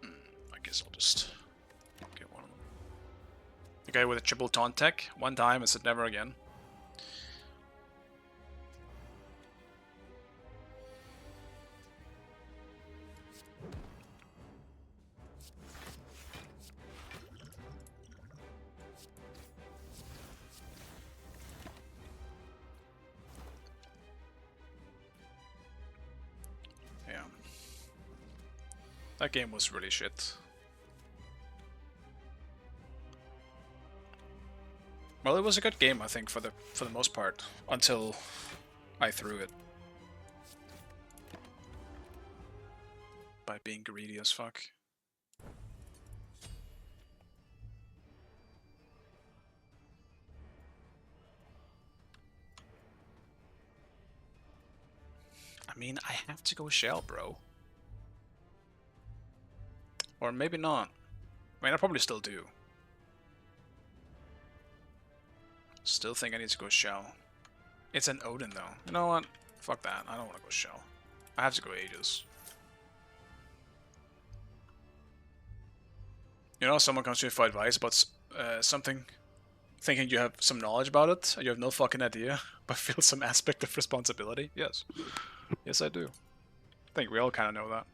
I guess I'll just get one of them. The guy with a triple taunt tech. One time and said never again. Yeah. That game was really shit. Well, it was a good game, I think, for the most part, until I threw it. By being greedy as fuck. I mean, I have to go shell, bro. Or maybe not. I mean, I probably still do. Still think I need to go shell. It's an Odin, though. You know what? Fuck that. I don't want to go shell. I have to go Aegis. You know, someone comes to you for advice about something, thinking you have some knowledge about it, and you have no fucking idea, but feel some aspect of responsibility? Yes. Yes, I do. I think we all kind of know that.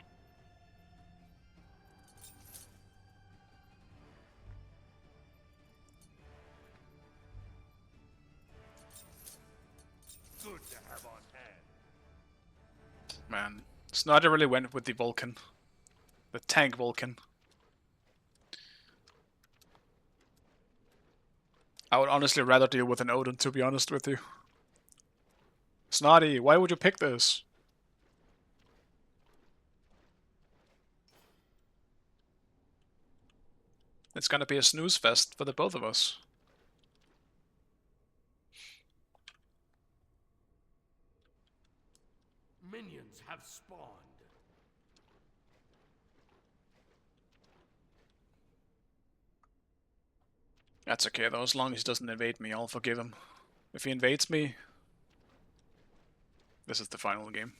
Good to have on hand. Man, Snyder really went with the Vulcan. The tank Vulcan. I would honestly rather deal with an Odin, to be honest with you. Snotty, why would you pick this? It's gonna be a snooze fest for the both of us. Minions have spawned. That's okay though, as long as he doesn't invade me, I'll forgive him. If he invades me, this is the final game.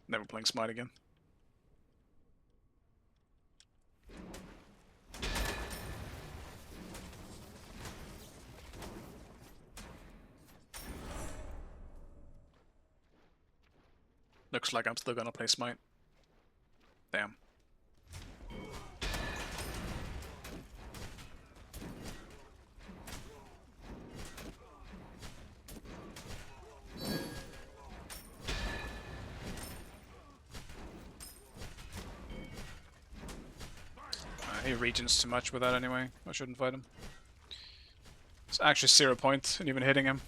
Never playing Smite again. Looks like I'm still gonna play Smite. Damn. He regens too much with that anyway. I shouldn't fight him. It's actually 0 point in even hitting him.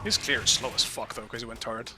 He's clear slow as fuck though, because he went turret.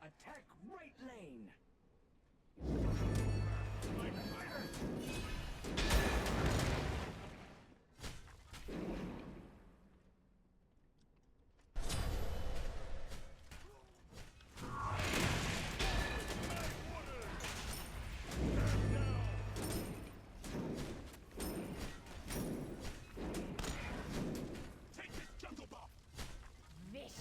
Attack right lane. Take this jungle buff. Vicious.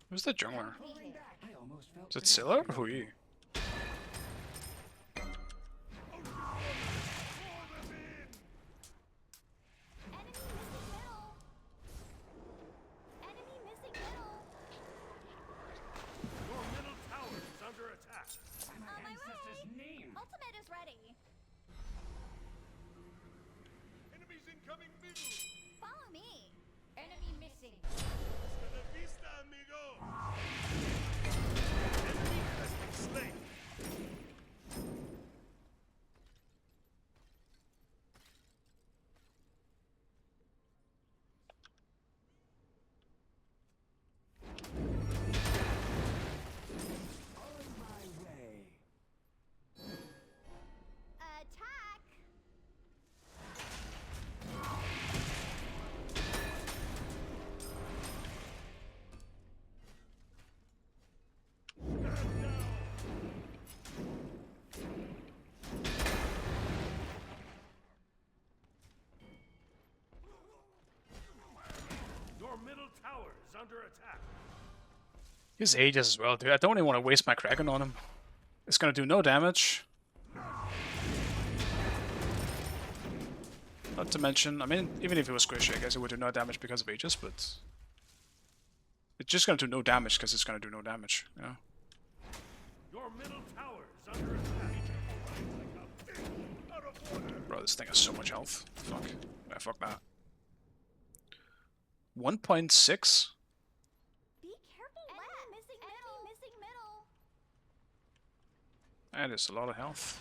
Who's the jungler? I almost felt Is it Scylla or Hui? Enemy missing middle. Your middle tower is under attack. On my ancestor's way. name. Ultimate is ready. Enemies incoming middle. Follow me. Enemy missing. Hasta la vista, amigo. Enemy has been slain. on my way. Attack. Your middle tower is under attack. He's Aegis as well, dude. I don't even want to waste my Kraken on him. It's gonna do no damage. Not to mention, I mean, even if it was squishy, I guess it would do no damage because of Aegis, but... It's just gonna do no damage because it's gonna do no damage, you know? Your middle tower is under attack. Out of order. Bro, this thing has so much health. Fuck. Yeah, fuck that. 1.6? Be careful. Enemy missing middle. Enemy missing middle. That is a lot of health.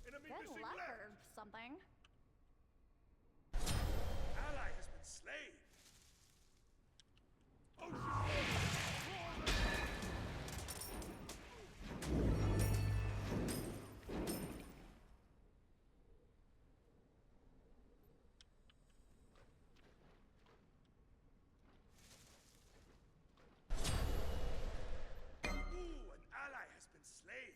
Enemy Good missing luck left. or something. Ally has been slain. Ooh, an ally has been slain.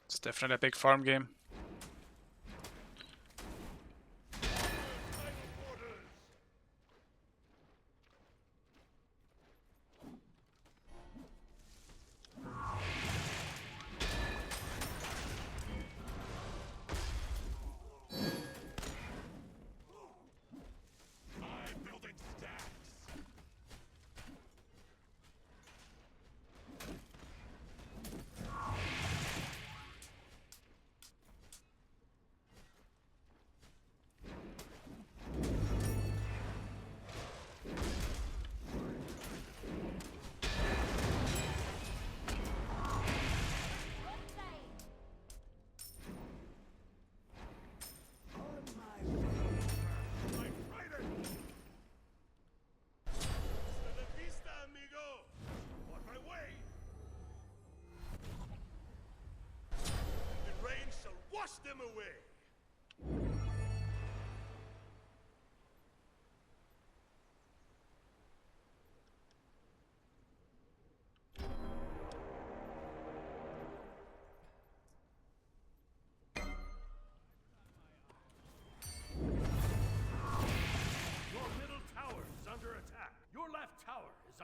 It's definitely a big farm game.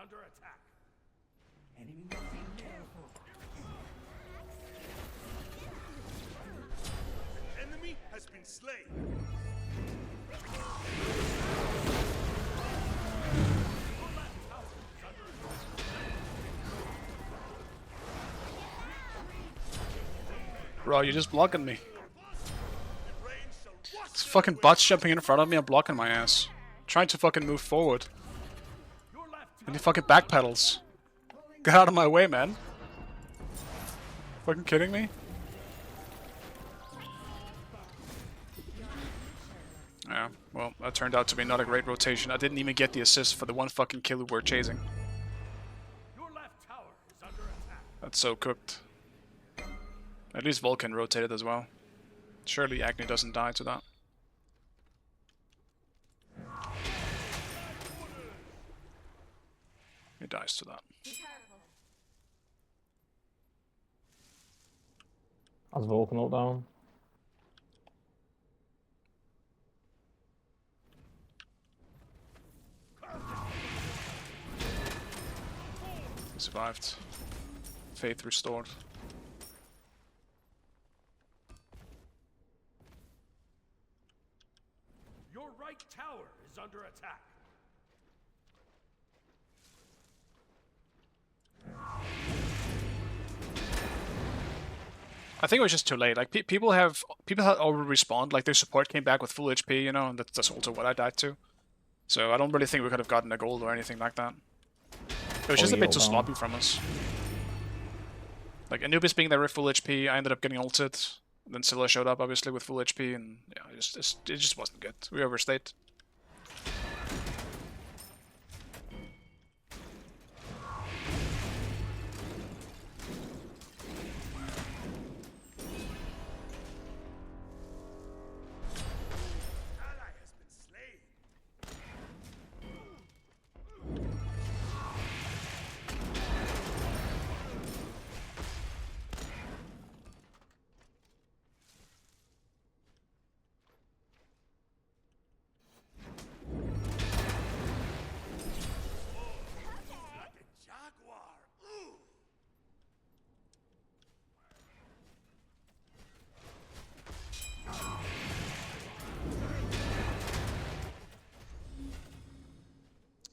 under attack. Enemy has been slain. Bro, you're just blocking me. The rain shall wash This them fucking away. bot's jumping in front of me and blocking my ass. Trying to fucking move forward. Your left And he fucking backpedals. Get out of my way, man. Fucking kidding me? Yeah, well, that turned out to be not a great rotation. I didn't even get the assist for the one fucking kill we were chasing. your left tower is under attack. That's so cooked. At least Vulcan rotated as well. Surely Agni doesn't die to that. He dies to that. Be careful. As Vulcan ult down. He survived. Faith restored. Your right tower is under attack. I think it was just too late. Like people had already respawned. Like their support came back with full HP, you know, and that's also what I died to. So I don't really think we could have gotten a gold or anything like that. It was just a bit too sloppy from us. Like Anubis being there with full HP, I ended up getting ulted. Then Scylla showed up obviously with full HP, and yeah, it just wasn't good. We overstayed. Ally has been slain. Like a jaguar. Ooh.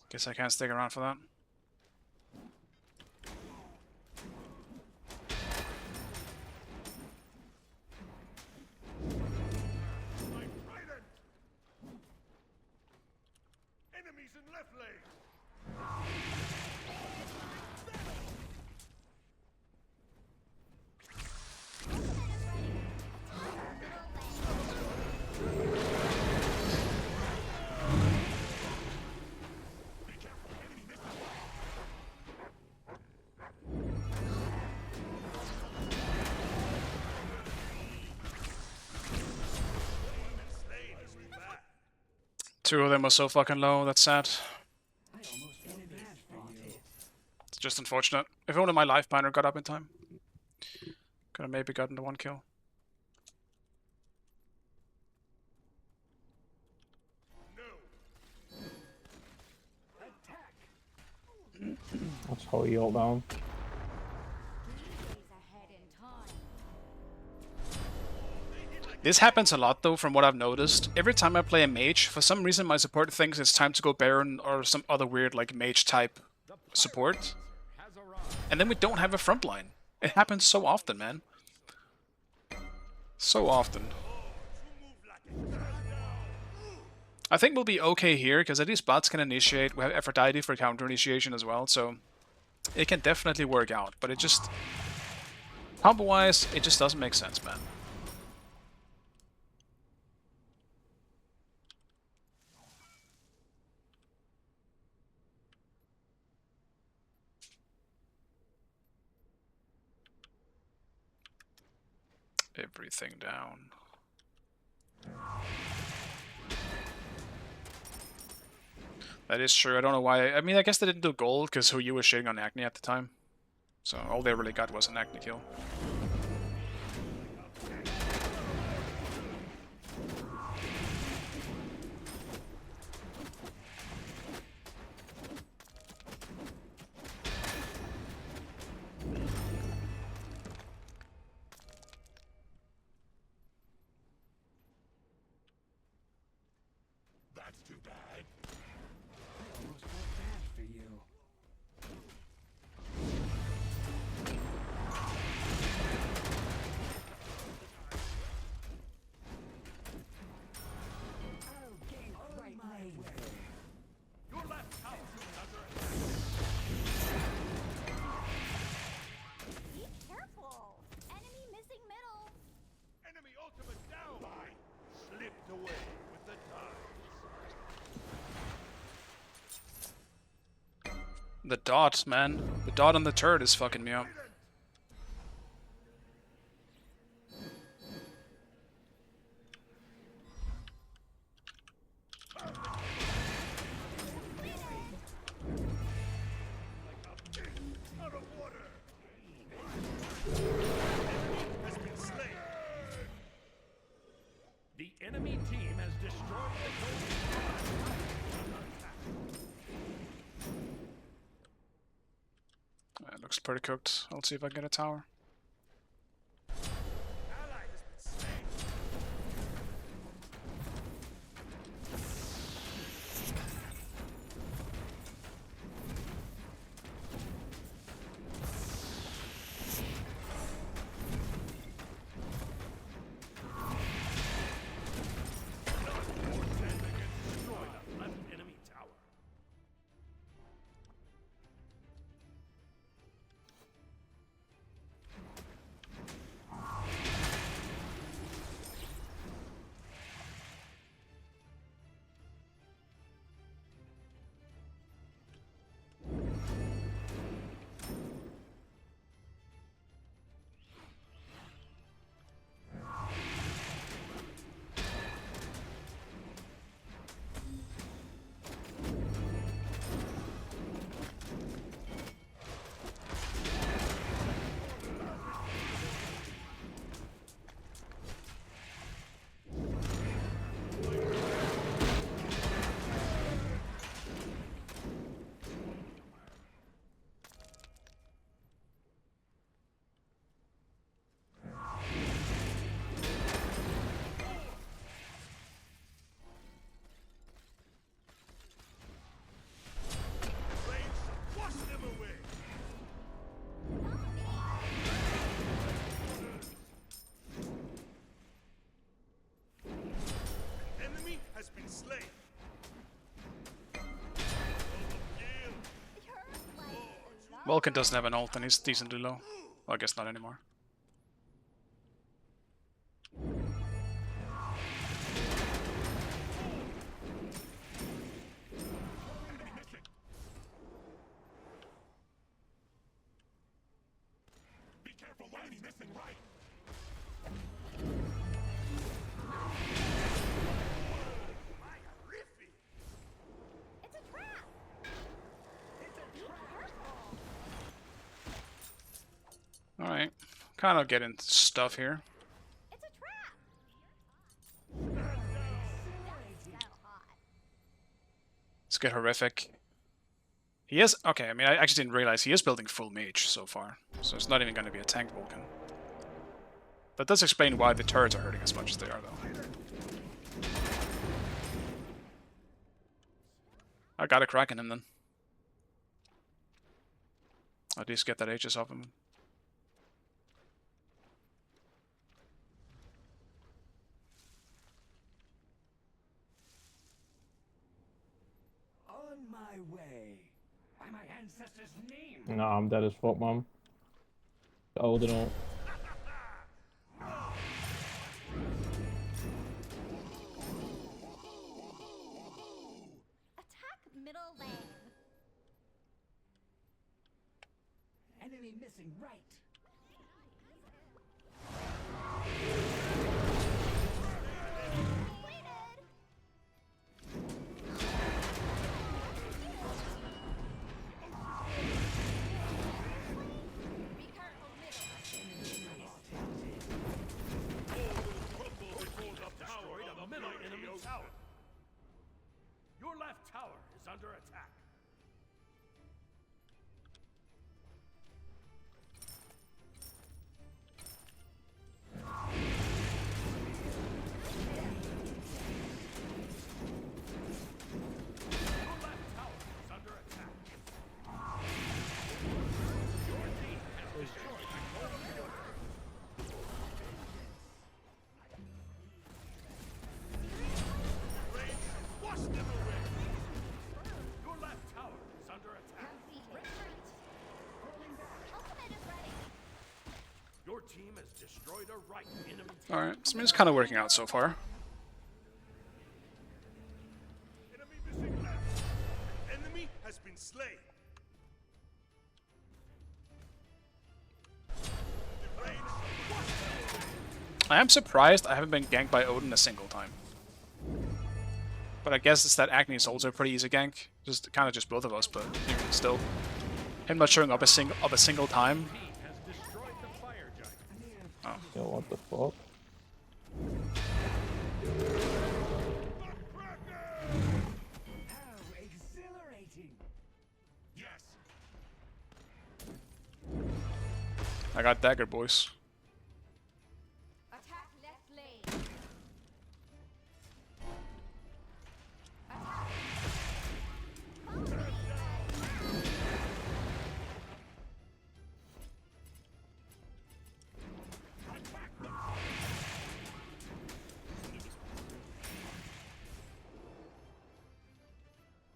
Guess I can't stick around for that. Like trident. Enemies in left lane. Slain is bad. Two of them are so fucking low, that's sad. It's just unfortunate. If only my Lifebinder got up in time. Could have maybe gotten the one kill. That's how he ult down. Days ahead in time. This happens a lot though, from what I've noticed. Every time I play a mage, for some reason my support thinks it's time to go Baron or some other weird like mage type support. Has arrived. And then we don't have a front line. It happens so often, man. So often. I think we'll be okay here, because at least bots can initiate. We have Aphrodite for counter initiation as well, so it can definitely work out. But it just, combo-wise, it just doesn't make sense, man. Everything down. That is true. I don't know why. I mean, I guess they didn't do gold because Hu Yu was shitting on Agni at the time. So all they really got was an Agni kill. Your left tower is under attack. Be careful. Enemy missing middle. Enemy ultimate down! I slipped away with the tide. The dot, man. The dot on the turret is fucking me up. Out of water! Has been slain! The enemy team has destroyed the It looks pretty cooked. I'll see if I can get a tower. Ally has been slain! destroy the left enemy tower. Flames wash them away! An enemy has been slain! Vulcan doesn't have an ult and he's decently low. Well, I guess not anymore. Be careful, enemy missing right! My riffy! It's a trap. Be careful. Alright. Kind of getting stuff here. It's a trap. That's so hot. Let's get horrific. He is... Okay, I mean, I actually didn't realize he is building full mage so far. So it's not even going to be a tank Vulcan. That does explain why the turrets are hurting as much as they are, though. I got a crack in him, then. At least get that Aegis off him. On my way. By my ancestors' name. Nah, I'm dead as fuck, man. Old and all. Attack middle lane. Enemy missing right. Completed. Be careful middle. Crumble before the power of the middle enemy tower. Your left tower is under attack. destroyed a right enemy team. Alright, so I mean, it's kind of working out so far. Enemy missing left. An enemy has been slain. I am surprised I haven't been ganked by Odin a single time. But I guess it's that Agni Souls are pretty easy gank. Just kind of just both of us, but still. Him not showing up a single time. Team has destroyed the fire giant. Yo, what the fuck? I got dagger, boys. Attack left lane.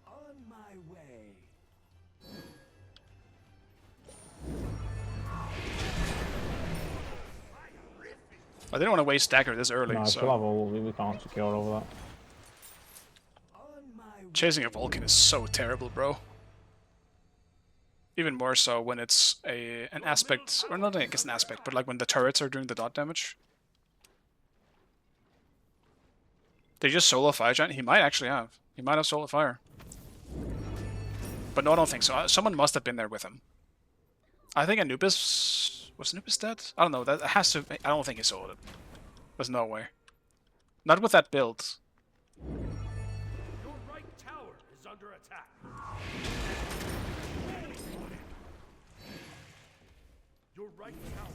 On my way. I didn't want to waste dagger this early, No, so still have all. We can't secure over that. On my way. chasing a Vulcan is so terrible, bro. Even more so when it's an aspect, or not I guess an aspect, but like when the turrets are doing the dot damage. They just solo Fire Giant? He might actually have. He might have solo Fire. But no, I don't think so. Someone must have been there with him. I think Anubis... Was Anubis dead? I don't know. That has to... I don't think he soloed it. There's no way. Not with that build. Your right tower is under attack. Your right tower.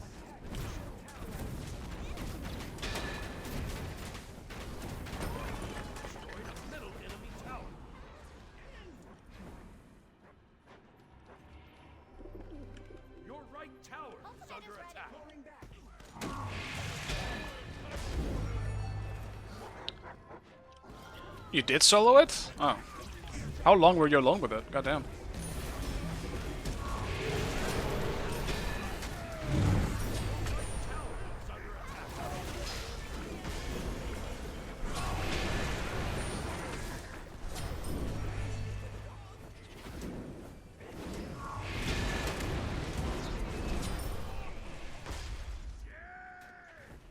Destroyed a middle enemy tower. Your right tower is under attack. You did solo it? Oh. How long were you alone with it? Goddamn.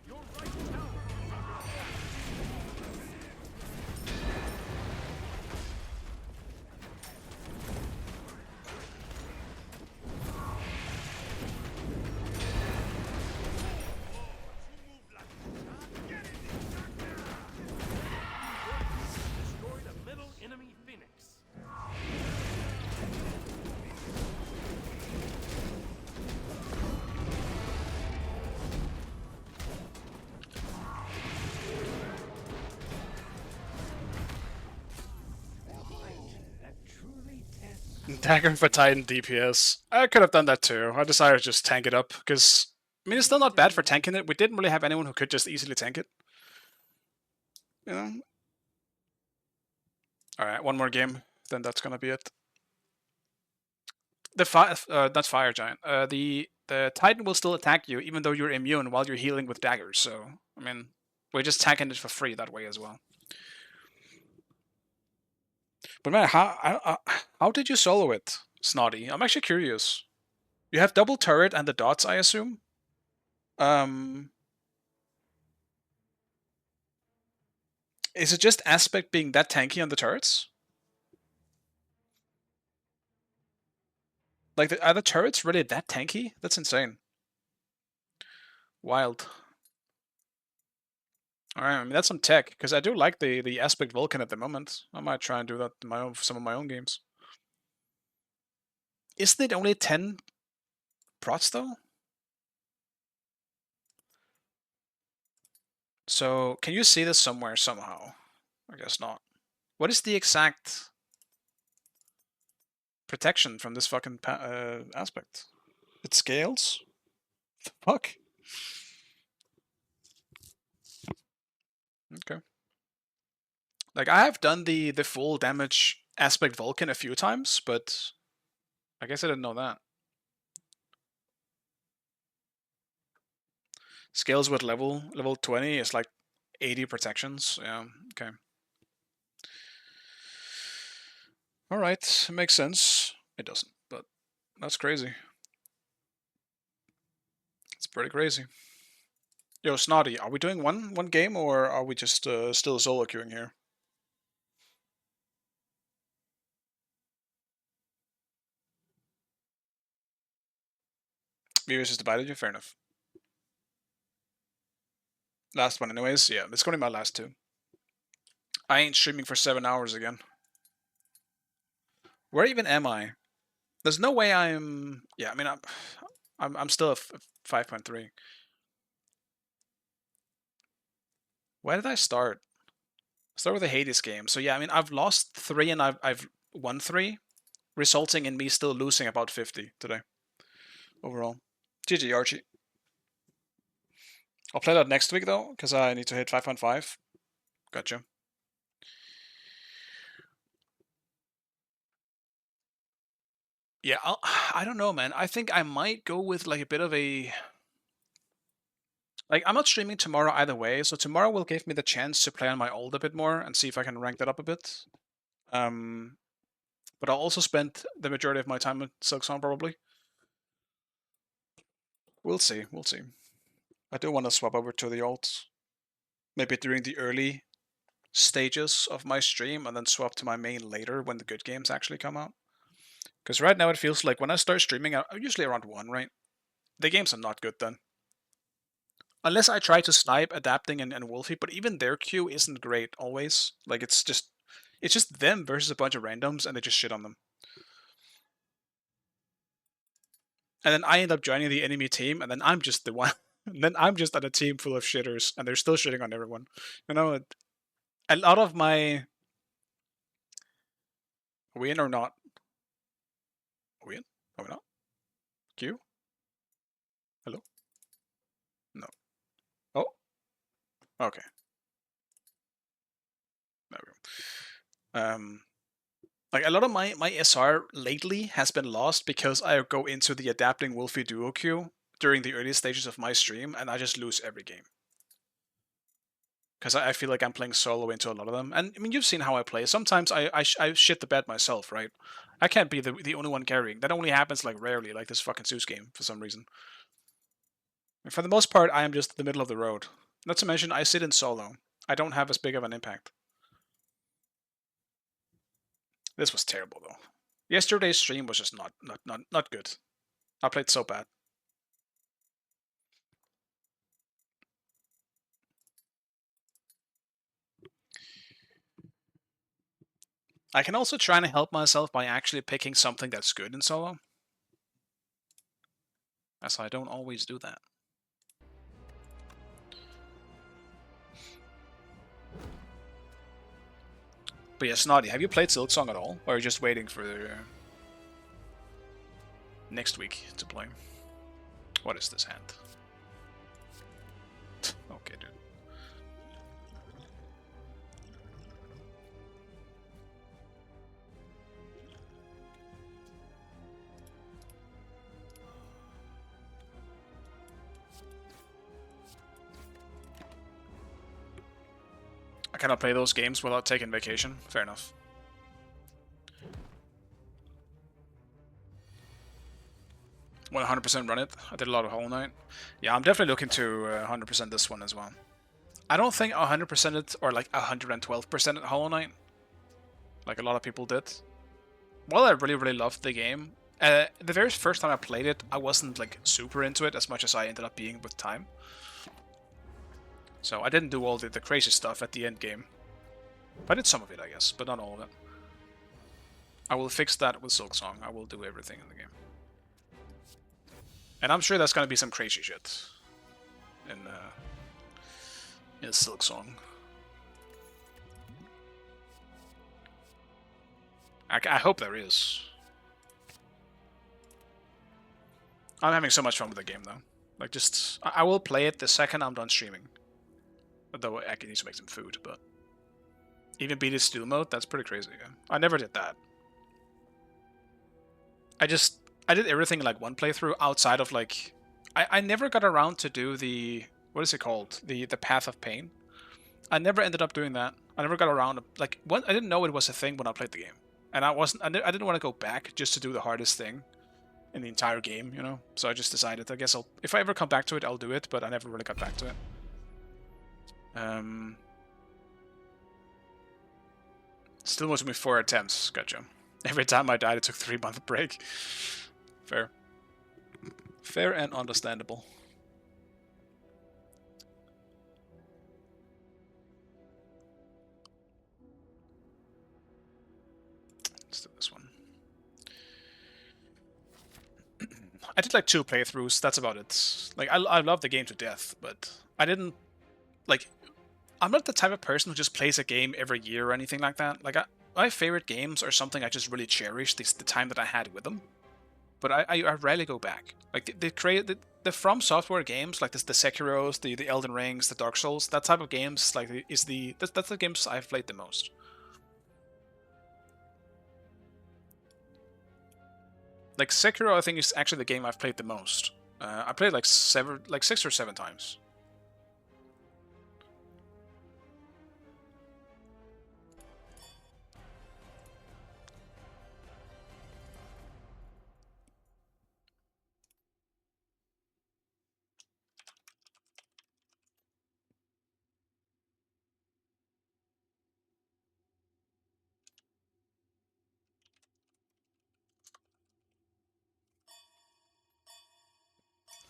Your right tower is under attack. Destroyed a middle enemy Phoenix. Dagger for Titan DPS. I could have done that too. I decided to just tank it up, because... I mean, it's still not bad for tanking it. We didn't really have anyone who could just easily tank it. You know? Alright, one more game. Then that's gonna be it. Not Fire Giant. The Titan will still attack you, even though you're immune while you're healing with daggers. So, I mean, we're just tanking it for free that way as well. But man, how did you solo it, Snotty? I'm actually curious. You have double turret and the dots, I assume. Is it just Aspect being that tanky on the turrets? Like, are the turrets really that tanky? That's insane. Wild. Alright, I mean, that's some tech, because I do like the Aspect Vulcan at the moment. I might try and do that in some of my own games. Isn't it only 10 prots, though? So, can you see this somewhere, somehow? I guess not. What is the exact protection from this fucking aspect? It scales? The fuck? Okay. Like, I have done the full damage Aspect Vulcan a few times, but I guess I didn't know that. Scales with level 20 is like 80 protections. Yeah, okay. Alright, makes sense. It doesn't, but that's crazy. It's pretty crazy. Yo, Snotty, are we doing one game or are we just still solo queuing here? Viewers just divided you, fair enough. Last one anyways, yeah, it's gonna be my last two. I ain't streaming for 7 hours again. Where even am I? There's no way I'm... Yeah, I mean, I'm still a 5.3. Where did I start? Start with the Hades game. So yeah, I mean, I've lost 3 and I've won 3, resulting in me still losing about 50 today. Overall. GG, Archie. I'll play that next week though, because I need to hit 5.5. Gotcha. Yeah, I don't know, man. I think I might go with like a bit of a... Like, I'm not streaming tomorrow either way, so tomorrow will give me the chance to play on my old a bit more and see if I can rank that up a bit. But I'll also spend the majority of my time with Silksong probably. We'll see, we'll see. I do want to swap over to the alts. Maybe during the early stages of my stream and then swap to my main later when the good games actually come out. Because right now it feels like when I start streaming, I'm usually around 1, right? The games are not good then. Unless I try to snipe Adapting and Wolfie, but even their queue isn't great always. Like, it's just them versus a bunch of randoms and they just shit on them. And then I end up joining the enemy team, and then I'm just the one. And then I'm just on a team full of shitters, and they're still shitting on everyone. You know, a lot of my... Are we in or not? Are we in? Are we not? Q? Hello? No. Oh? Okay. There we go. Like, a lot of my SR lately has been lost because I go into the Adapting Wolfie duo queue during the early stages of my stream, and I just lose every game. Because I feel like I'm playing solo into a lot of them. And, I mean, you've seen how I play. Sometimes I shit the bed myself, right? I can't be the only one carrying. That only happens, like, rarely, like this fucking Zeus game, for some reason. And for the most part, I am just the middle of the road. Not to mention, I sit in solo. I don't have as big of an impact. This was terrible, though. Yesterday's stream was just not good. I played so bad. I can also try and help myself by actually picking something that's good in solo. As I don't always do that. But yeah, Snotty, have you played Silksong at all? Or are you just waiting for next week to play? What is this hand? Okay, dude. I cannot play those games without taking vacation. Fair enough. Want 100% run it? I did a lot of Hollow Knight. Yeah, I'm definitely looking to 100% this one as well. I don't think 100% it, or like 112% at Hollow Knight, like a lot of people did. While I really loved the game, the very first time I played it, I wasn't like super into it as much as I ended up being with time. So I didn't do all the crazy stuff at the end game. I did some of it, I guess, but not all of it. I will fix that with Silksong. I will do everything in the game. And I'm sure there's gonna be some crazy shit in Silksong. I hope there is. I'm having so much fun with the game, though. Like, just... I will play it the second I'm done streaming. Although I can need to make some food, but... Even beat it steal mode? That's pretty crazy, yeah. I never did that. I did everything in, like, one playthrough outside of, like... I never got around to do the what is it called? The Path of Pain. I never ended up doing that. I never got around. Like, I didn't know it was a thing when I played the game, and I didn't want to go back just to do the hardest thing in the entire game, you know. So I just decided, I guess if I ever come back to it, I'll do it. But I never really got back to it. Still was me 4 attempts. Gotcha. Every time I died, it took 3-month break. Fair. Fair and understandable. Let's do this one. I did like 2 playthroughs, that's about it. Like, I love the game to death, but I didn't, like, I'm not the type of person who just plays a game every year or anything like that. Like, my favorite games are something I just really cherish, the time that I had with them. But I rarely go back. Like, the From Software games, like the Sekiros, the Elden Rings, the Dark Souls, that type of games, like, that's the games I've played the most. Like, Sekiro, I think, is actually the game I've played the most. I played like 6 or 7 times.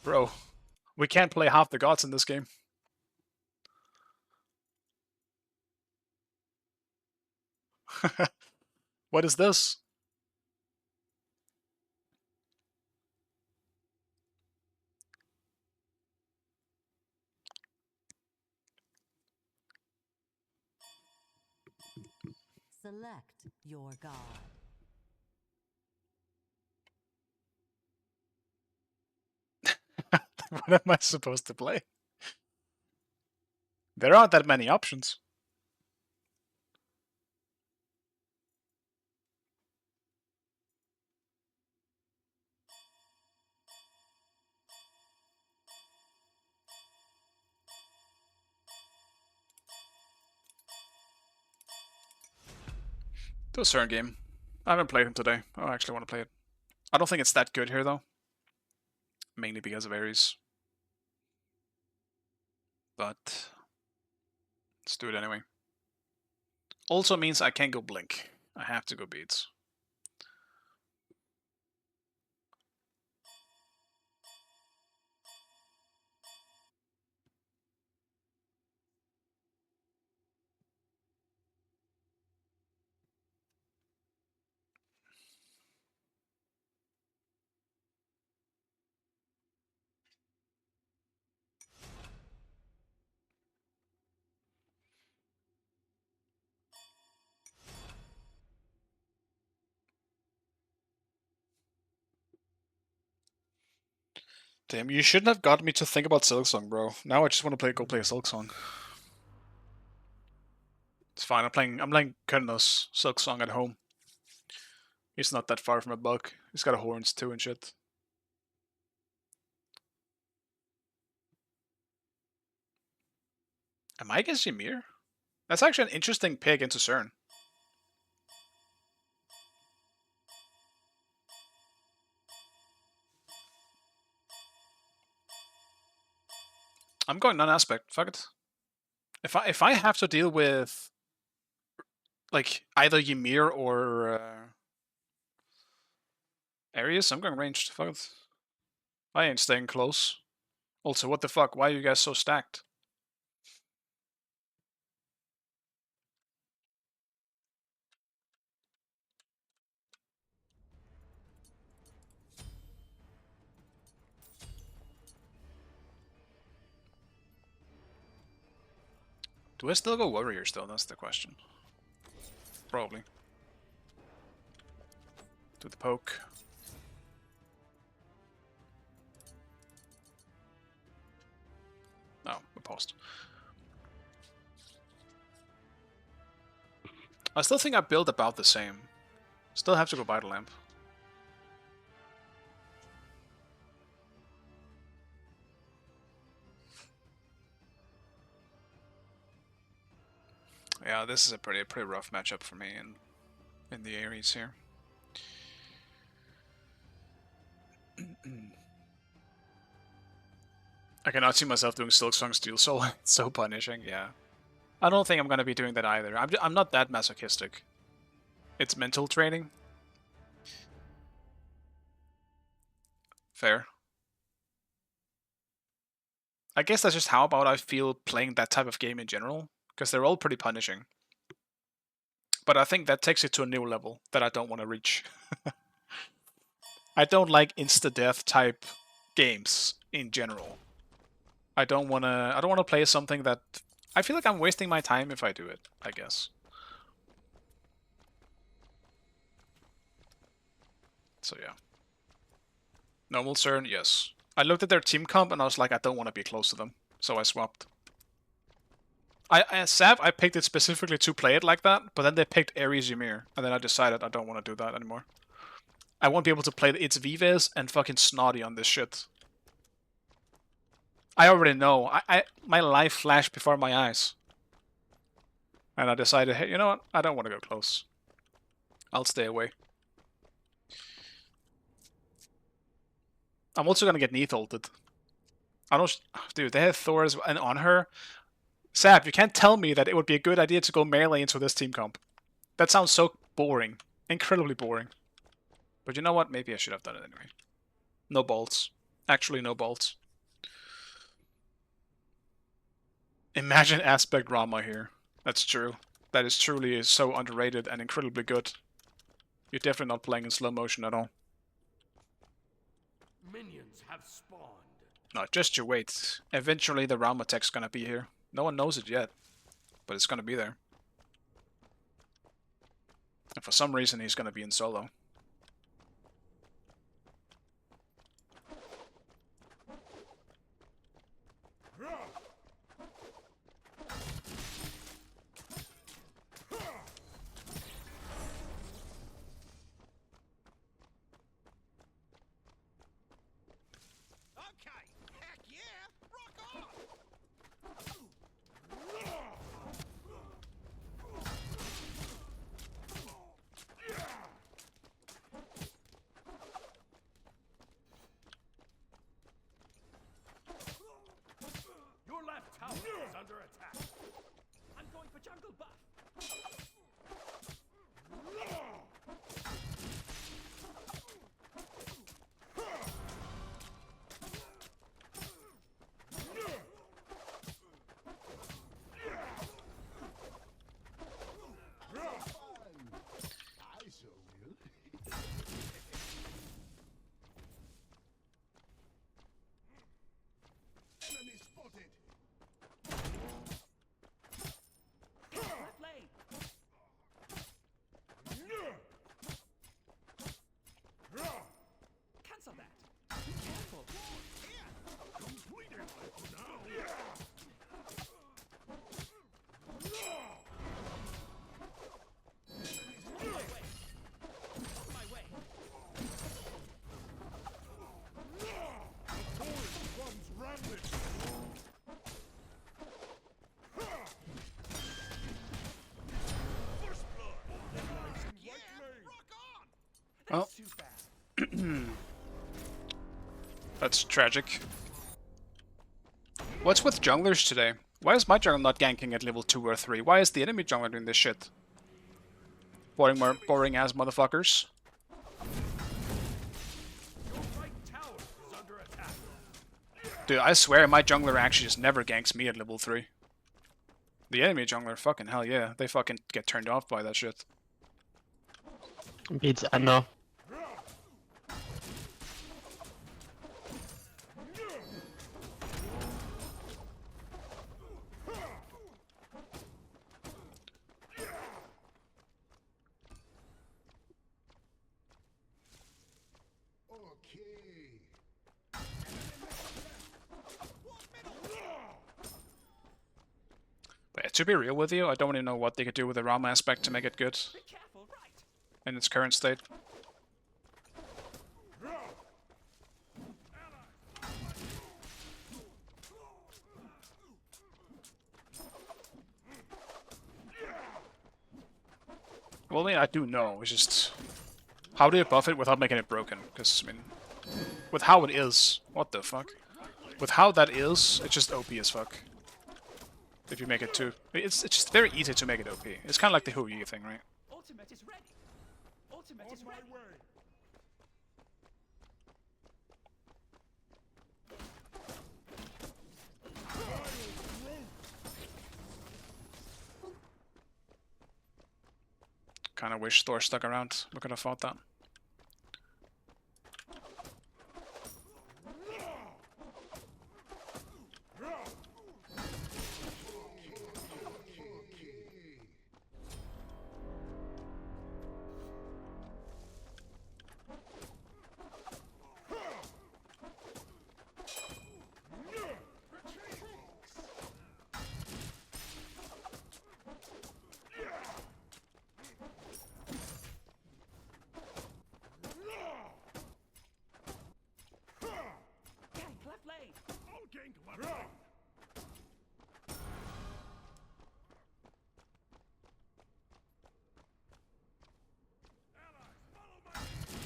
Bro, we can't play half the gods in this game. What is this? Select your god. What am I supposed to play? There aren't that many options. To a certain game. I haven't played him today. I actually want to play it. I don't think it's that good here, though. Mainly because of Ares. But let's do it anyway. Also means I can't go Blink. I have to go Beats. Damn, you shouldn't have got me to think about Silksong, bro. Now I just want to go play a Silksong. It's fine. I'm playing Kurnos Silksong at home. He's not that far from a buck. He's got horns too and shit. Am I against Ymir? That's actually an interesting pick into CERN. I'm going non-aspect. Fuck it. If I have to deal with like either Ymir or Ares, I'm going ranged. Fuck it. I ain't staying close. Also, what the fuck? Why are you guys so stacked? Do I still go warriors though? That's the question. Probably. Do the poke. No, we paused. I still think I build about the same. Still have to go buy the lamp. Yeah, this is a pretty rough matchup for me in the Ares here. I cannot see myself doing Silksong Steel Soul. It's so punishing, yeah. I don't think I'm gonna be doing that either. I'm not that masochistic. It's mental training. Fair. I guess that's just how about I feel playing that type of game in general, because they're all pretty punishing. But I think that takes it to a new level that I don't want to reach. I don't like insta-death type games in general. I don't wanna play something that I feel like I'm wasting my time if I do it, I guess. So yeah. Normal CERN, yes. I looked at their team comp and I was like, I don't want to be close to them. So I swapped. Sav, I picked it specifically to play it like that, but then they picked Ares Ymir, and then I decided I don't want to do that anymore. I won't be able to play It's Vives and fucking Snotty on this shit. I already know. My life flashed before my eyes. And I decided, hey, you know what? I don't want to go close. I'll stay away. I'm also gonna get Neath ulted. I don't... Dude, they have Thor's and on her. Sab, you can't tell me that it would be a good idea to go melee into this team comp. That sounds so boring. Incredibly boring. But you know what? Maybe I should have done it anyway. No bolts. Actually, no bolts. Imagine Aspect Rama here. That's true. That is truly so underrated and incredibly good. You're definitely not playing in slow motion at all. Minions have spawned. No, just you wait. Eventually the Rama tech's gonna be here. No one knows it yet, but it's gonna be there. And for some reason he's gonna be in solo. Your left tower is under attack. I'm going for jungle buff. Left lane. Cancel that. Be careful. My way. Oh. That's tragic. What's with junglers today? Why is my jungler not ganking at level 2 or 3? Why is the enemy jungler doing this shit? Boring ass motherfuckers. Your right tower is under attack. Dude, I swear my jungler actually just never ganks me at level 3. The enemy jungler, fucking hell yeah. They fucking get turned off by that shit. Beats Anna. But yeah, to be real with you, I don't even know what they could do with the Rama aspect to make it good Be careful, right. in its current state. Well, I do know. It's just how do you buff it without making it broken? Because I mean, with how it is, what the fuck? With how that is, it's just OP as fuck. If you make it too, it's just very easy to make it OP. It's kind of like the Hu Yi thing, right? Ultimate is ready. Ultimate is ready. Kind of wish Thor stuck around. We could have fought that. Gank left lane. I'll gank left lane. Allies, follow my lead.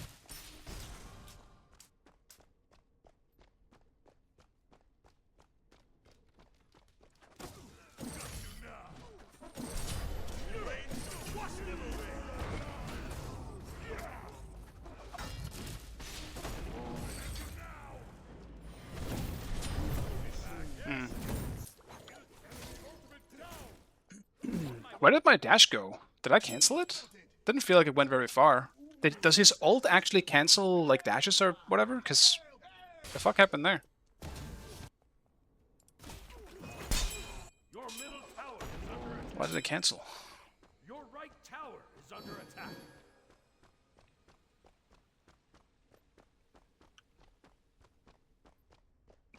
Got you now. Lane, wash them away. Where did my dash go? Did I cancel it? Didn't feel like it went very far. Does his ult actually cancel like dashes or whatever? Because the fuck happened there? Your middle tower is under attack. Why did it cancel? Your right tower is under attack.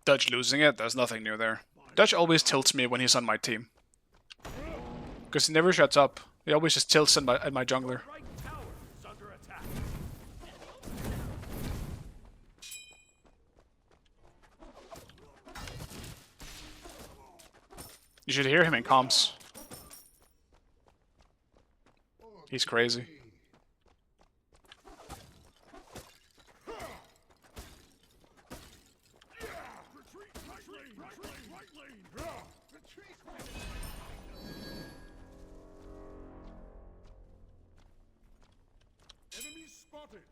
Dutch losing it? There's nothing new there. Dutch always tilts me when he's on my team. Because he never shuts up. He always just tilts at my jungler. Right tower is under attack. You should hear him in comms. He's crazy. Enemy spotted.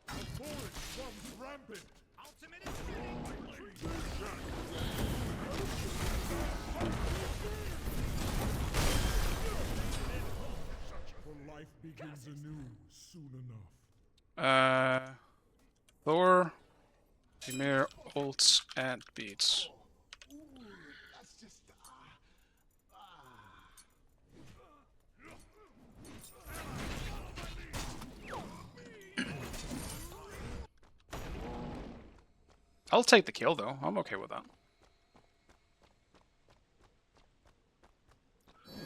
The forest runs rampant. Ultimate is For life begins anew soon enough. Thor, Ymir, ults, and beats. I'll take the kill though. I'm okay with that.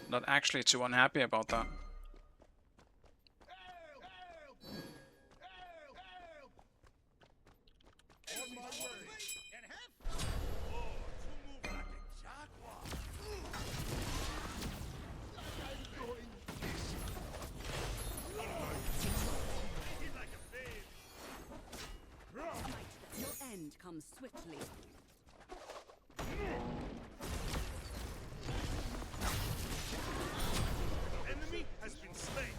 Not actually too unhappy about that. On my way. And have fun. Oh, to move like a jaguar. Hit like a babe. Your end comes swiftly. Enemy has been slain.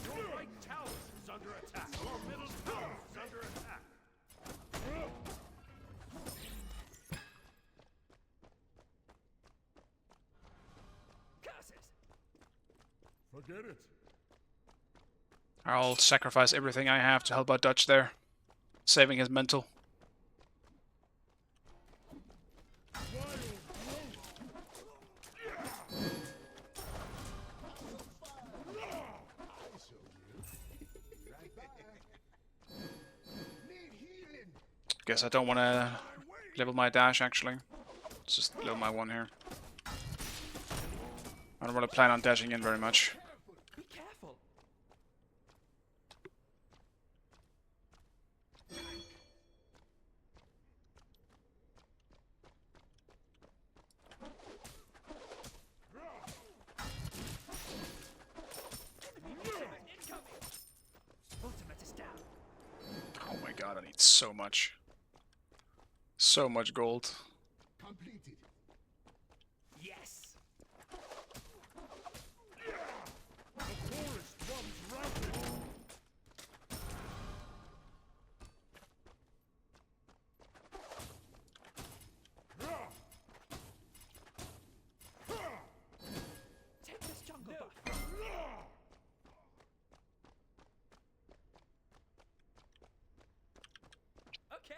Your right tower is under attack. Your middle tower is under attack. Curses. Forget it. I'll sacrifice everything I have to help out Dutch there. Saving his mental. Guess I don't want to level my dash actually. Let's just level my one here. I don't want to plan on dashing in very much. Be careful. need so much. So much gold. Completed. Yes. The forest runs rapid. Take this jungle buff. Okay.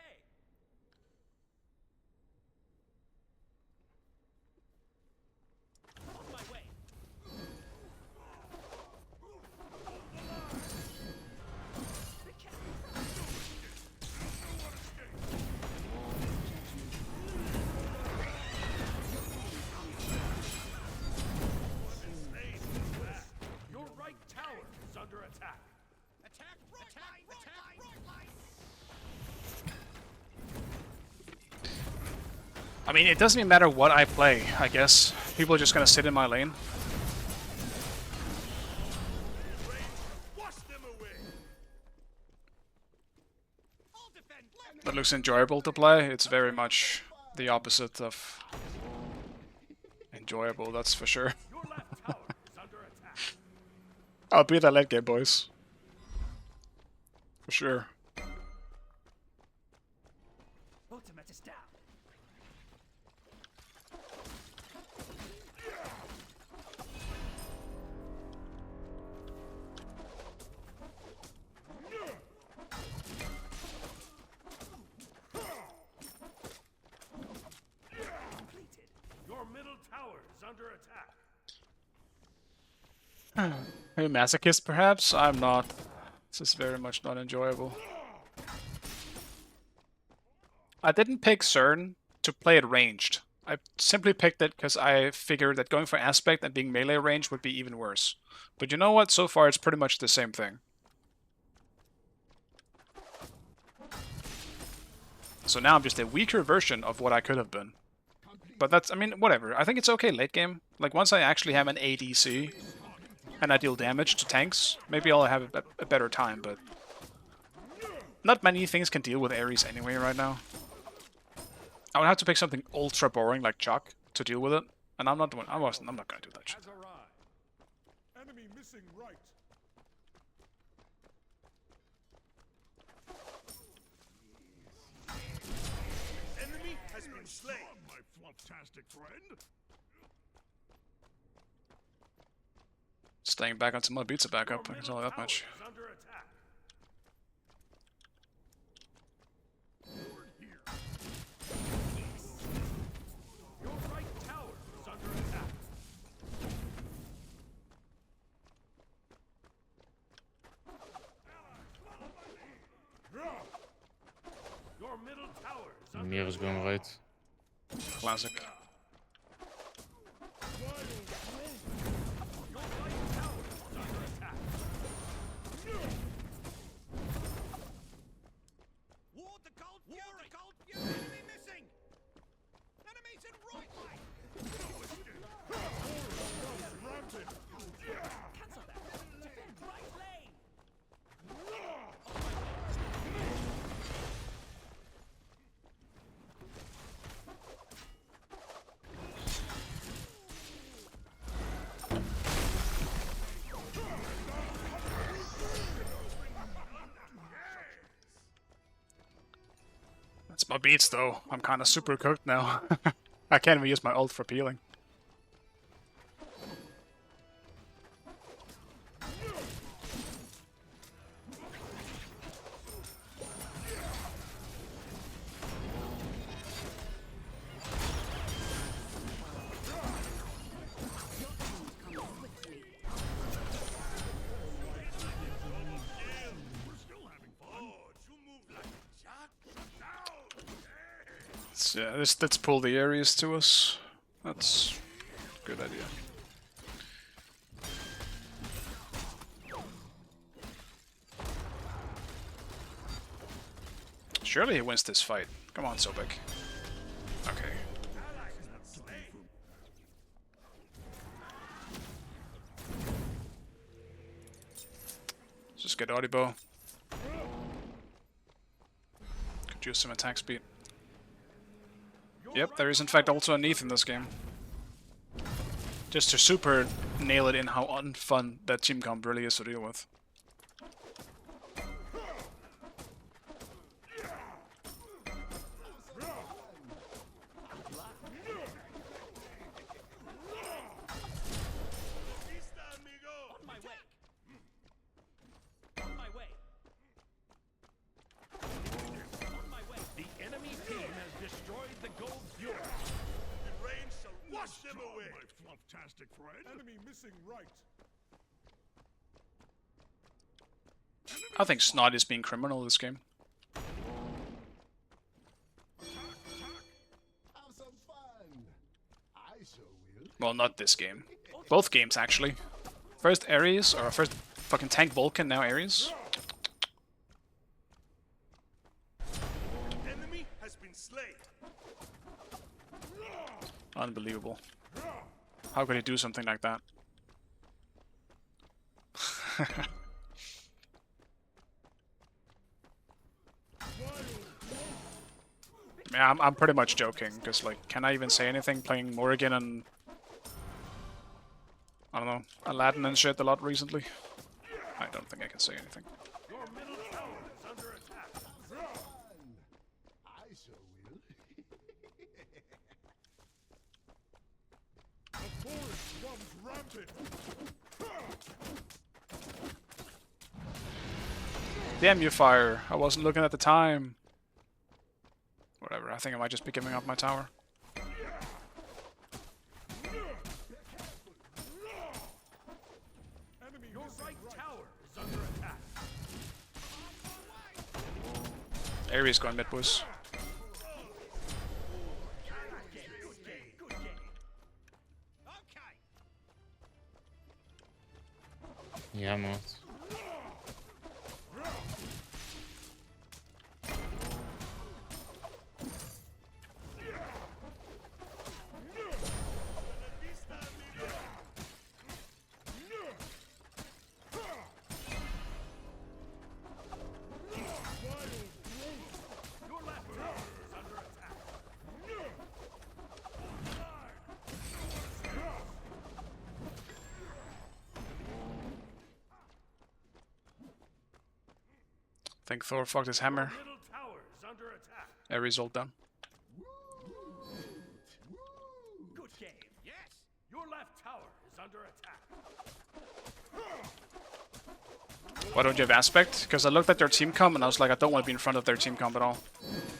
On my way. Be careful. Your right tower is under attack. Attack right line. Attack right line. I mean, it doesn't even matter what I play, I guess. People are just gonna sit in my lane. Wash them away. I'll defend. That looks enjoyable to play. It's very much the opposite of enjoyable, that's for sure. Your left tower is under attack. I'll be that late game, boys. For sure. Ultimate is down. Completed. Your middle tower is under attack. Hey, masochist, perhaps? I'm not. This is very much not enjoyable. I didn't pick Cern to play it ranged. I simply picked it because I figured that going for aspect and being melee range would be even worse. But you know what? So far, it's pretty much the same thing. So now I'm just a weaker version of what I could have been. But that's, I mean, whatever. I think it's okay late game. Like, once I actually have an ADC and I deal damage to tanks, maybe I'll have a better time, but not many things can deal with Ares anyway right now. I would have to pick something ultra boring like Chuck to deal with it, and I'm not doing. I'm not gonna do that shit. Has arrived. Enemy missing right. Enemy has been slain. My fantastic friend. Staying back until my beats are back up. Your It's middle only that tower much. is under attack. Your right tower is under attack. Your middle tower is under Mir is going right. Classic. Your right tower is under attack. Ward the cold fury. Ward the cold fury. Enemy missing. Enemies in right line. Cancel that. Defend right lane. That's my beats though. I'm kind of super cooked now. I can't even use my ult for peeling. Yeah, let's pull the areas to us. That's a good idea. Surely he wins this fight. Come on, Sobek. Okay. Just get Audibo. reduce some attack speed. Yep, there is in fact also a Neath in this game. Just to super nail it in how unfun that team comp really is to deal with. The enemy team has destroyed the gold fuel. The rain shall wash them away. My flufftastic friend. Enemy missing right. I think Snot is being criminal this game. Well, not this game. Both games, actually. First Ares, or first fucking tank Vulcan, now Ares. Enemy has been slain. Unbelievable. How could he do something like that? Yeah, I'm pretty much joking, because, like, can I even say anything playing Morrigan and... I don't know, Aladdin and shit a lot recently? I don't think I can say anything. Your middle tower is under attack. The forest runs rampant. Damn you, fire! I wasn't looking at the time. Whatever, I think I might just be giving up my tower. Your right tower is under attack. Ares going mid, boys. Yeah, man. Your left tower is under attack. I think Thor fucked his hammer. Middle tower is under attack. Ares ult down. Good game. Yes. Your left tower is under attack. Why don't you have Aspect? Because I looked at their team comp and I was like, I don't want to be in front of their team comp at all.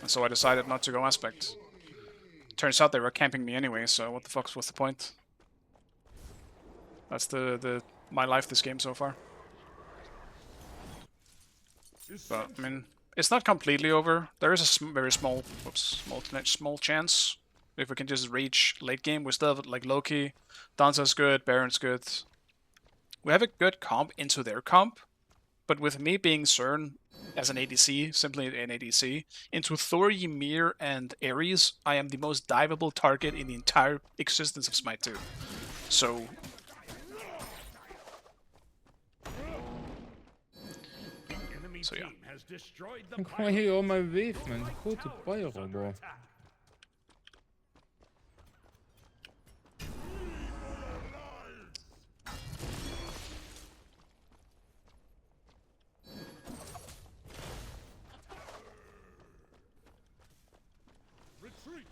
And so I decided not to go Aspect. Turns out they were camping me anyway, so what the fuck's what's the point? That's my life this game so far. But I mean, it's not completely over. There is a very small chance if we can just reach late game. We still have like Loki, Danza's good, Baron's good. We have a good comp into their comp, but with me being CERN as an ADC, simply an ADC, into Thor, Ymir, and Ares, I am the most diveable target in the entire existence of Smite 2. So... So yeah. Has destroyed the Then kommer jag on my wave, man. Go to Pyro, bro. Retreat.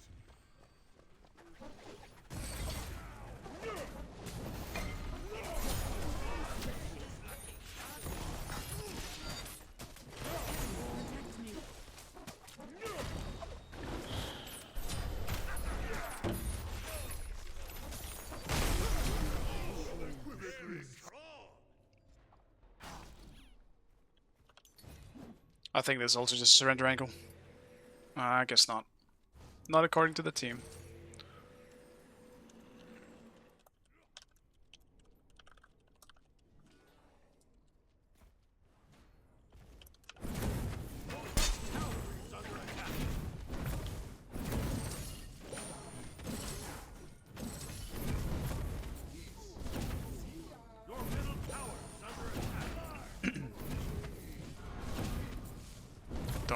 I think this is also just a surrender angle. I guess not. Not according to the team.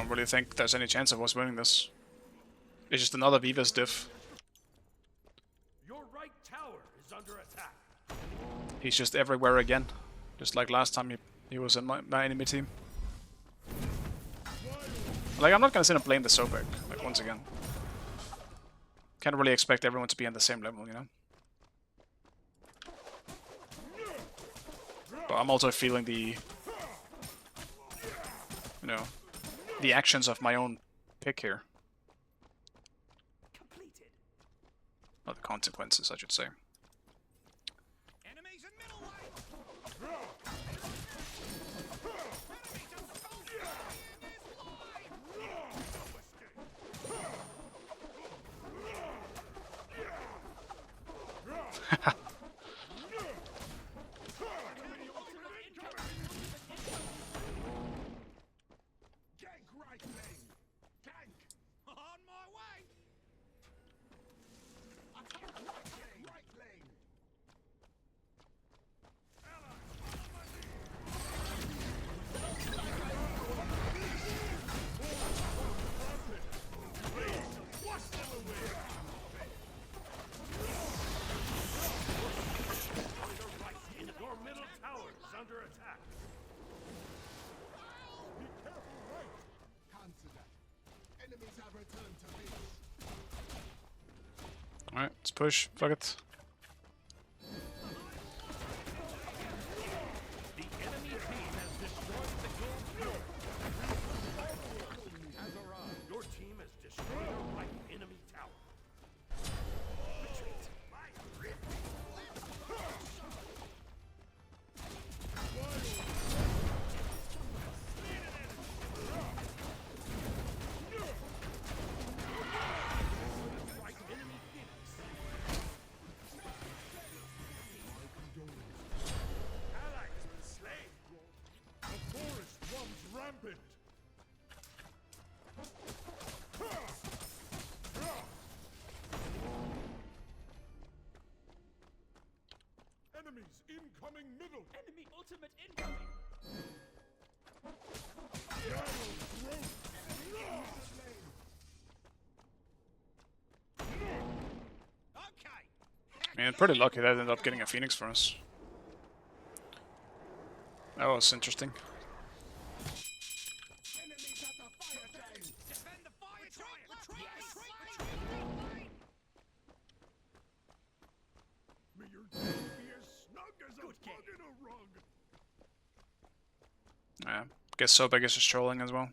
don't really think there's any chance of us winning this. It's just another Viva's diff. Your right tower is under attack. He's just everywhere again. Just like last time he was in my enemy team. Like, I'm not gonna sit and blame the Sobek, like, once again. Can't really expect everyone to be on the same level, you know? But I'm also feeling the... you know, the actions of my own pick here. Completed. Or the consequences, I should say. Enemies in middle lane. Gank right lane. Gank. On my way. Attack right lane. Your middle tower is under attack. Be careful, right? Cancel that. Enemies have returned to base. Alright, let's push. Fuck it. The enemy team has destroyed the gold turret. Has arrived. Your team has destroyed the right enemy tower. Retreat. Right enemy Phoenix. Ally has been slain. The forest runs rampant. Enemies incoming middle. Enemy ultimate incoming. Okay. I mean, pretty lucky that ended up getting a Phoenix for us. That was interesting. Enemies at the fire giant. Defend the fire giant. Retreat. May your day be as snug as a bug in a rug. Yeah, guess Sobek is just trolling as well.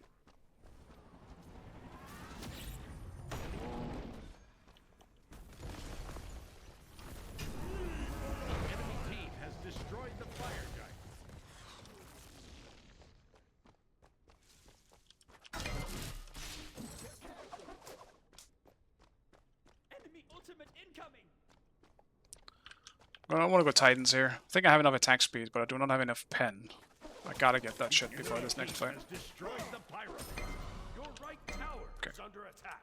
Enemy team has destroyed the fire giant. Enemy ultimate incoming. I want to go Titans here. I think I have enough attack speed, but I do not have enough pen. I gotta get that shit before this next fight. Has destroyed the pyro. Your right tower is under attack.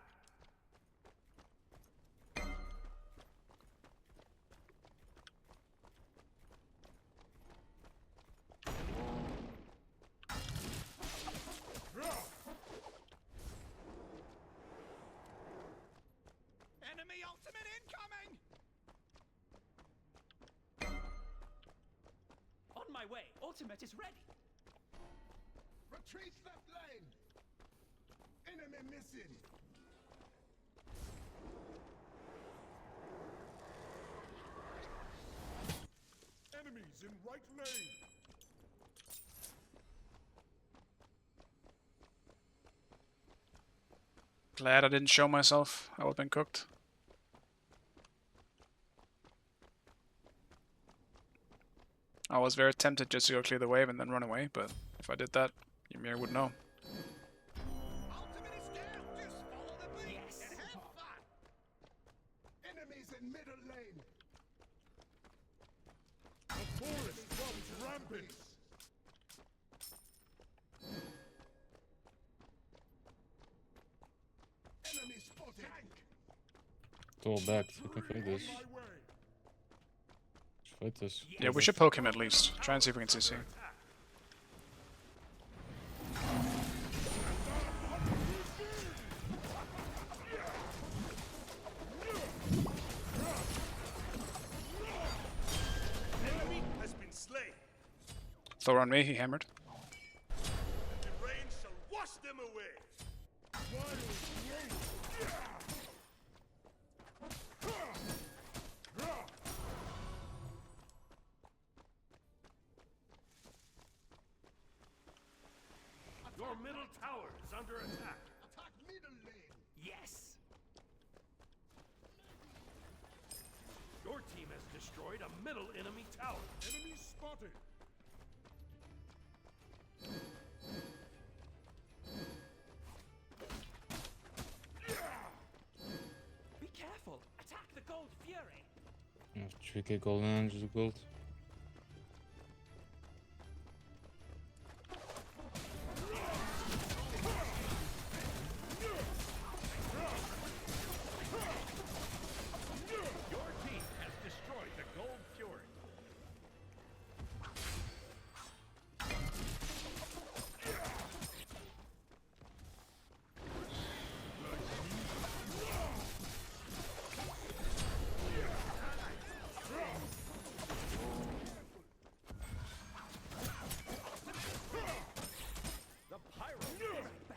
Enemy ultimate incoming. On my way. Ultimate is ready. Retreat left lane. Enemy missing. Enemies in right lane. Glad I didn't show myself. I would have been cooked. I was very tempted just to go clear the wave and then run away, but if I did that, Ymir would know. Ultimate is down. Just follow the bleed and have fun. Enemies in middle lane. The forest runs rampant. Enemy spotted. It's all back. We can fight this. My way. Fight this. Yeah, we should poke him at least. Try and see if we can CC. Thor on me, he hammered. The rain shall wash them away. Your middle tower is under attack. Attack middle lane. Yes. Your team has destroyed a middle enemy tower. Enemy spotted. Be careful. Attack the gold fury. 3k gold and just gold. Your team has destroyed the gold fury. The pyro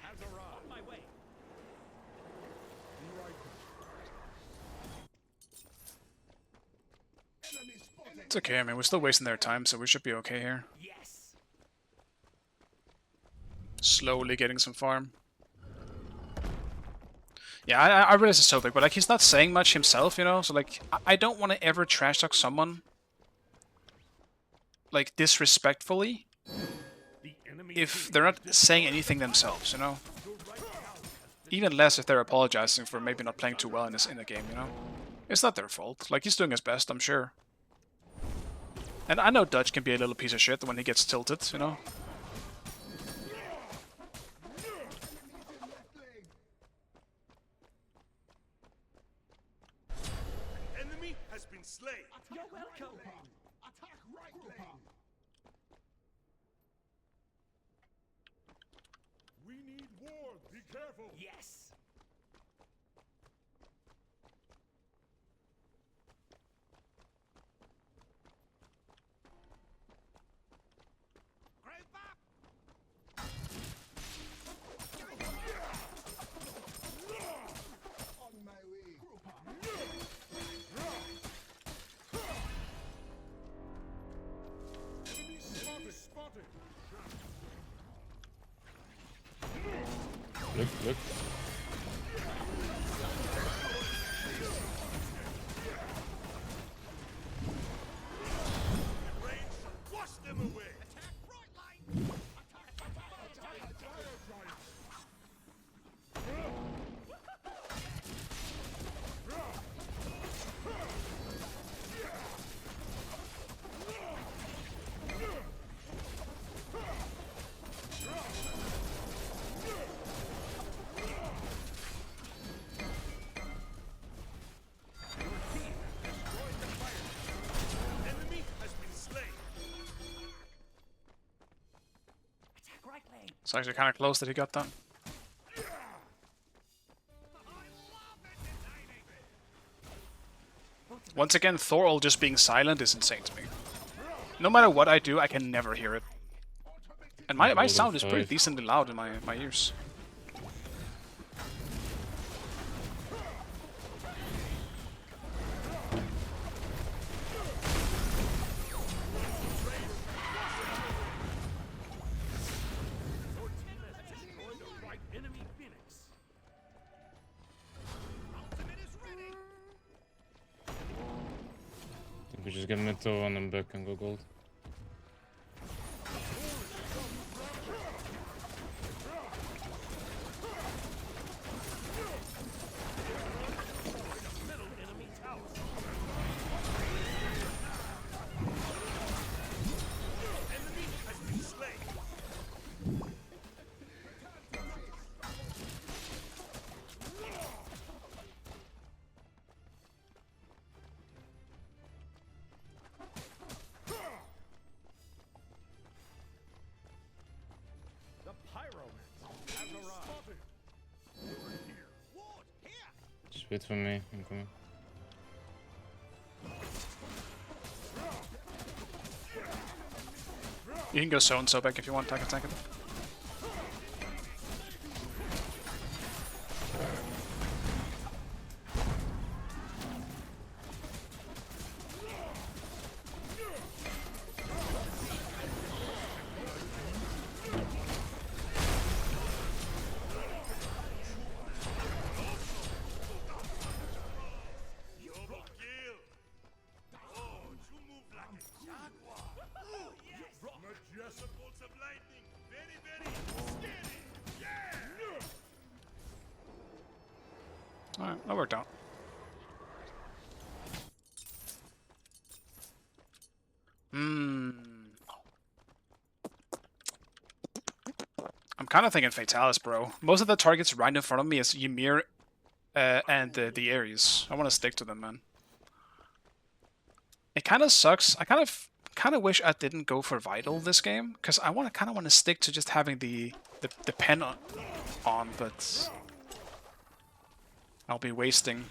has arrived. My way. It's okay, I mean, we're still wasting their time, so we should be okay here. Yes. Slowly getting some farm. Yeah, I realize it's so big, but like he's not saying much himself, you know? So like, I don't want to ever trash talk someone like disrespectfully The enemy if team they're has not saying anything themselves, you know? Even less if they're apologizing for maybe not playing too well in the game, you know? It's not their fault. Like, he's doing his best, I'm sure. And I know Dutch can be a little piece of shit when he gets tilted, you know? Enemy has been slain. You're welcome. Attack right lane. We need ward. Be careful. Yes. On my way. Enemy spotted. Look. Rain shall wash them away. Attack right line. Enemy has been slain. Attack right lane. It's actually kind of close that he got that. Once again, Thorol just being silent is insane to me. No matter what I do, I can never hear it. And my sound is pretty decently loud in my ears. Destroy the right enemy Phoenix. I think we just get mid to run them back and go gold. Middle enemy tower. Enemy has been slain. The pyromancer has arrived. Ward here. Just wait for me, I'm coming. You can go so back if you want. I can tank it. Double kill. Oh, you move like a jaguar. Oh, yes. Majestic bolts of lightning. Very, very steady. Yeah. Alright, that worked out. I'm kind of thinking Fatalis, bro. Most of the targets right in front of me is Ymir and the Ares. I want to stick to them, man. It kind of sucks. I kind of wish I didn't go for Vital this game, because I kind of want to stick to just having the pen on, but I'll be wasting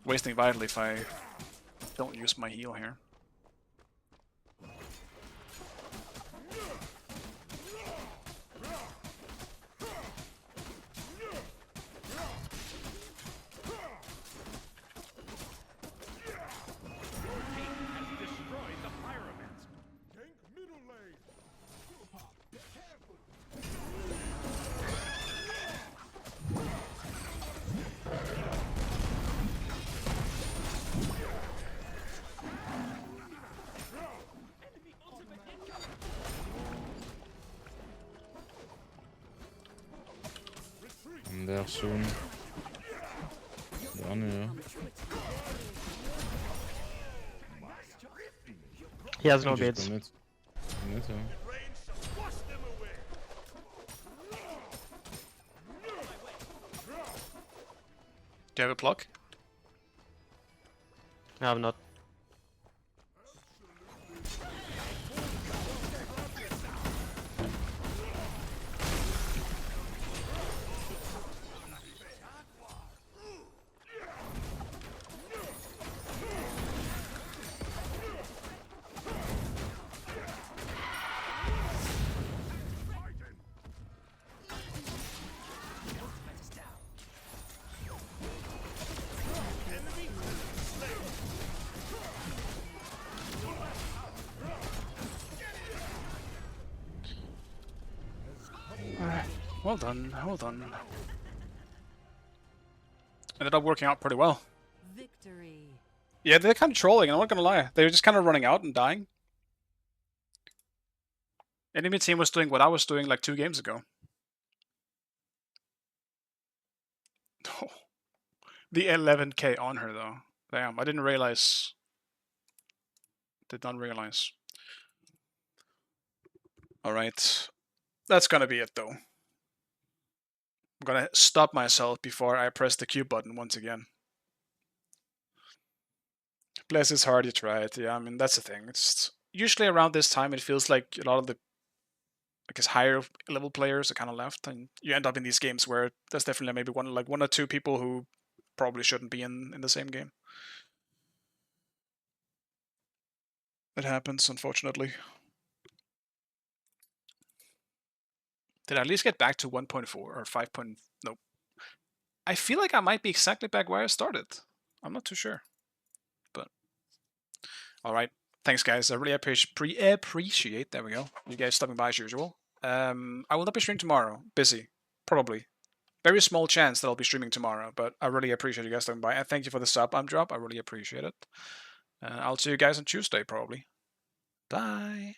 Vital if I don't use my heal here. Destroyed the pyramids. Tank middle lane. I'm there soon. Done, yeah. He has no Just beads. commit. Commit, yeah. Rain shall wash them away. Do you have a pluck? I have not. Well done, well done. Ended up working out pretty well. Victory. Yeah, they're kind of trolling, I'm not gonna lie. They're just kind of running out and dying. Enemy team was doing what I was doing like 2 games ago. The 11k on her though. Damn, I didn't realize. Did not realize. Alright. That's gonna be it though. I'm gonna stop myself before I press the Q button once again. Bless his heart, you tried. Yeah, I mean, that's the thing. It's usually around this time it feels like a lot of the I guess higher level players are kind of left, and you end up in these games where there's definitely maybe one or two people who probably shouldn't be in the same game. It happens, unfortunately. Did I at least get back to 1.4 or 5. Nope. I feel like I might be exactly back where I started. I'm not too sure. But alright. Thanks guys. I really appreciate there we go. You guys stopping by as usual. I will not be streaming tomorrow. Busy. Probably. Very small chance that I'll be streaming tomorrow, but I really appreciate you guys stopping by. And thank you for the sub drop. I really appreciate it. I'll see you guys on Tuesday probably. Bye.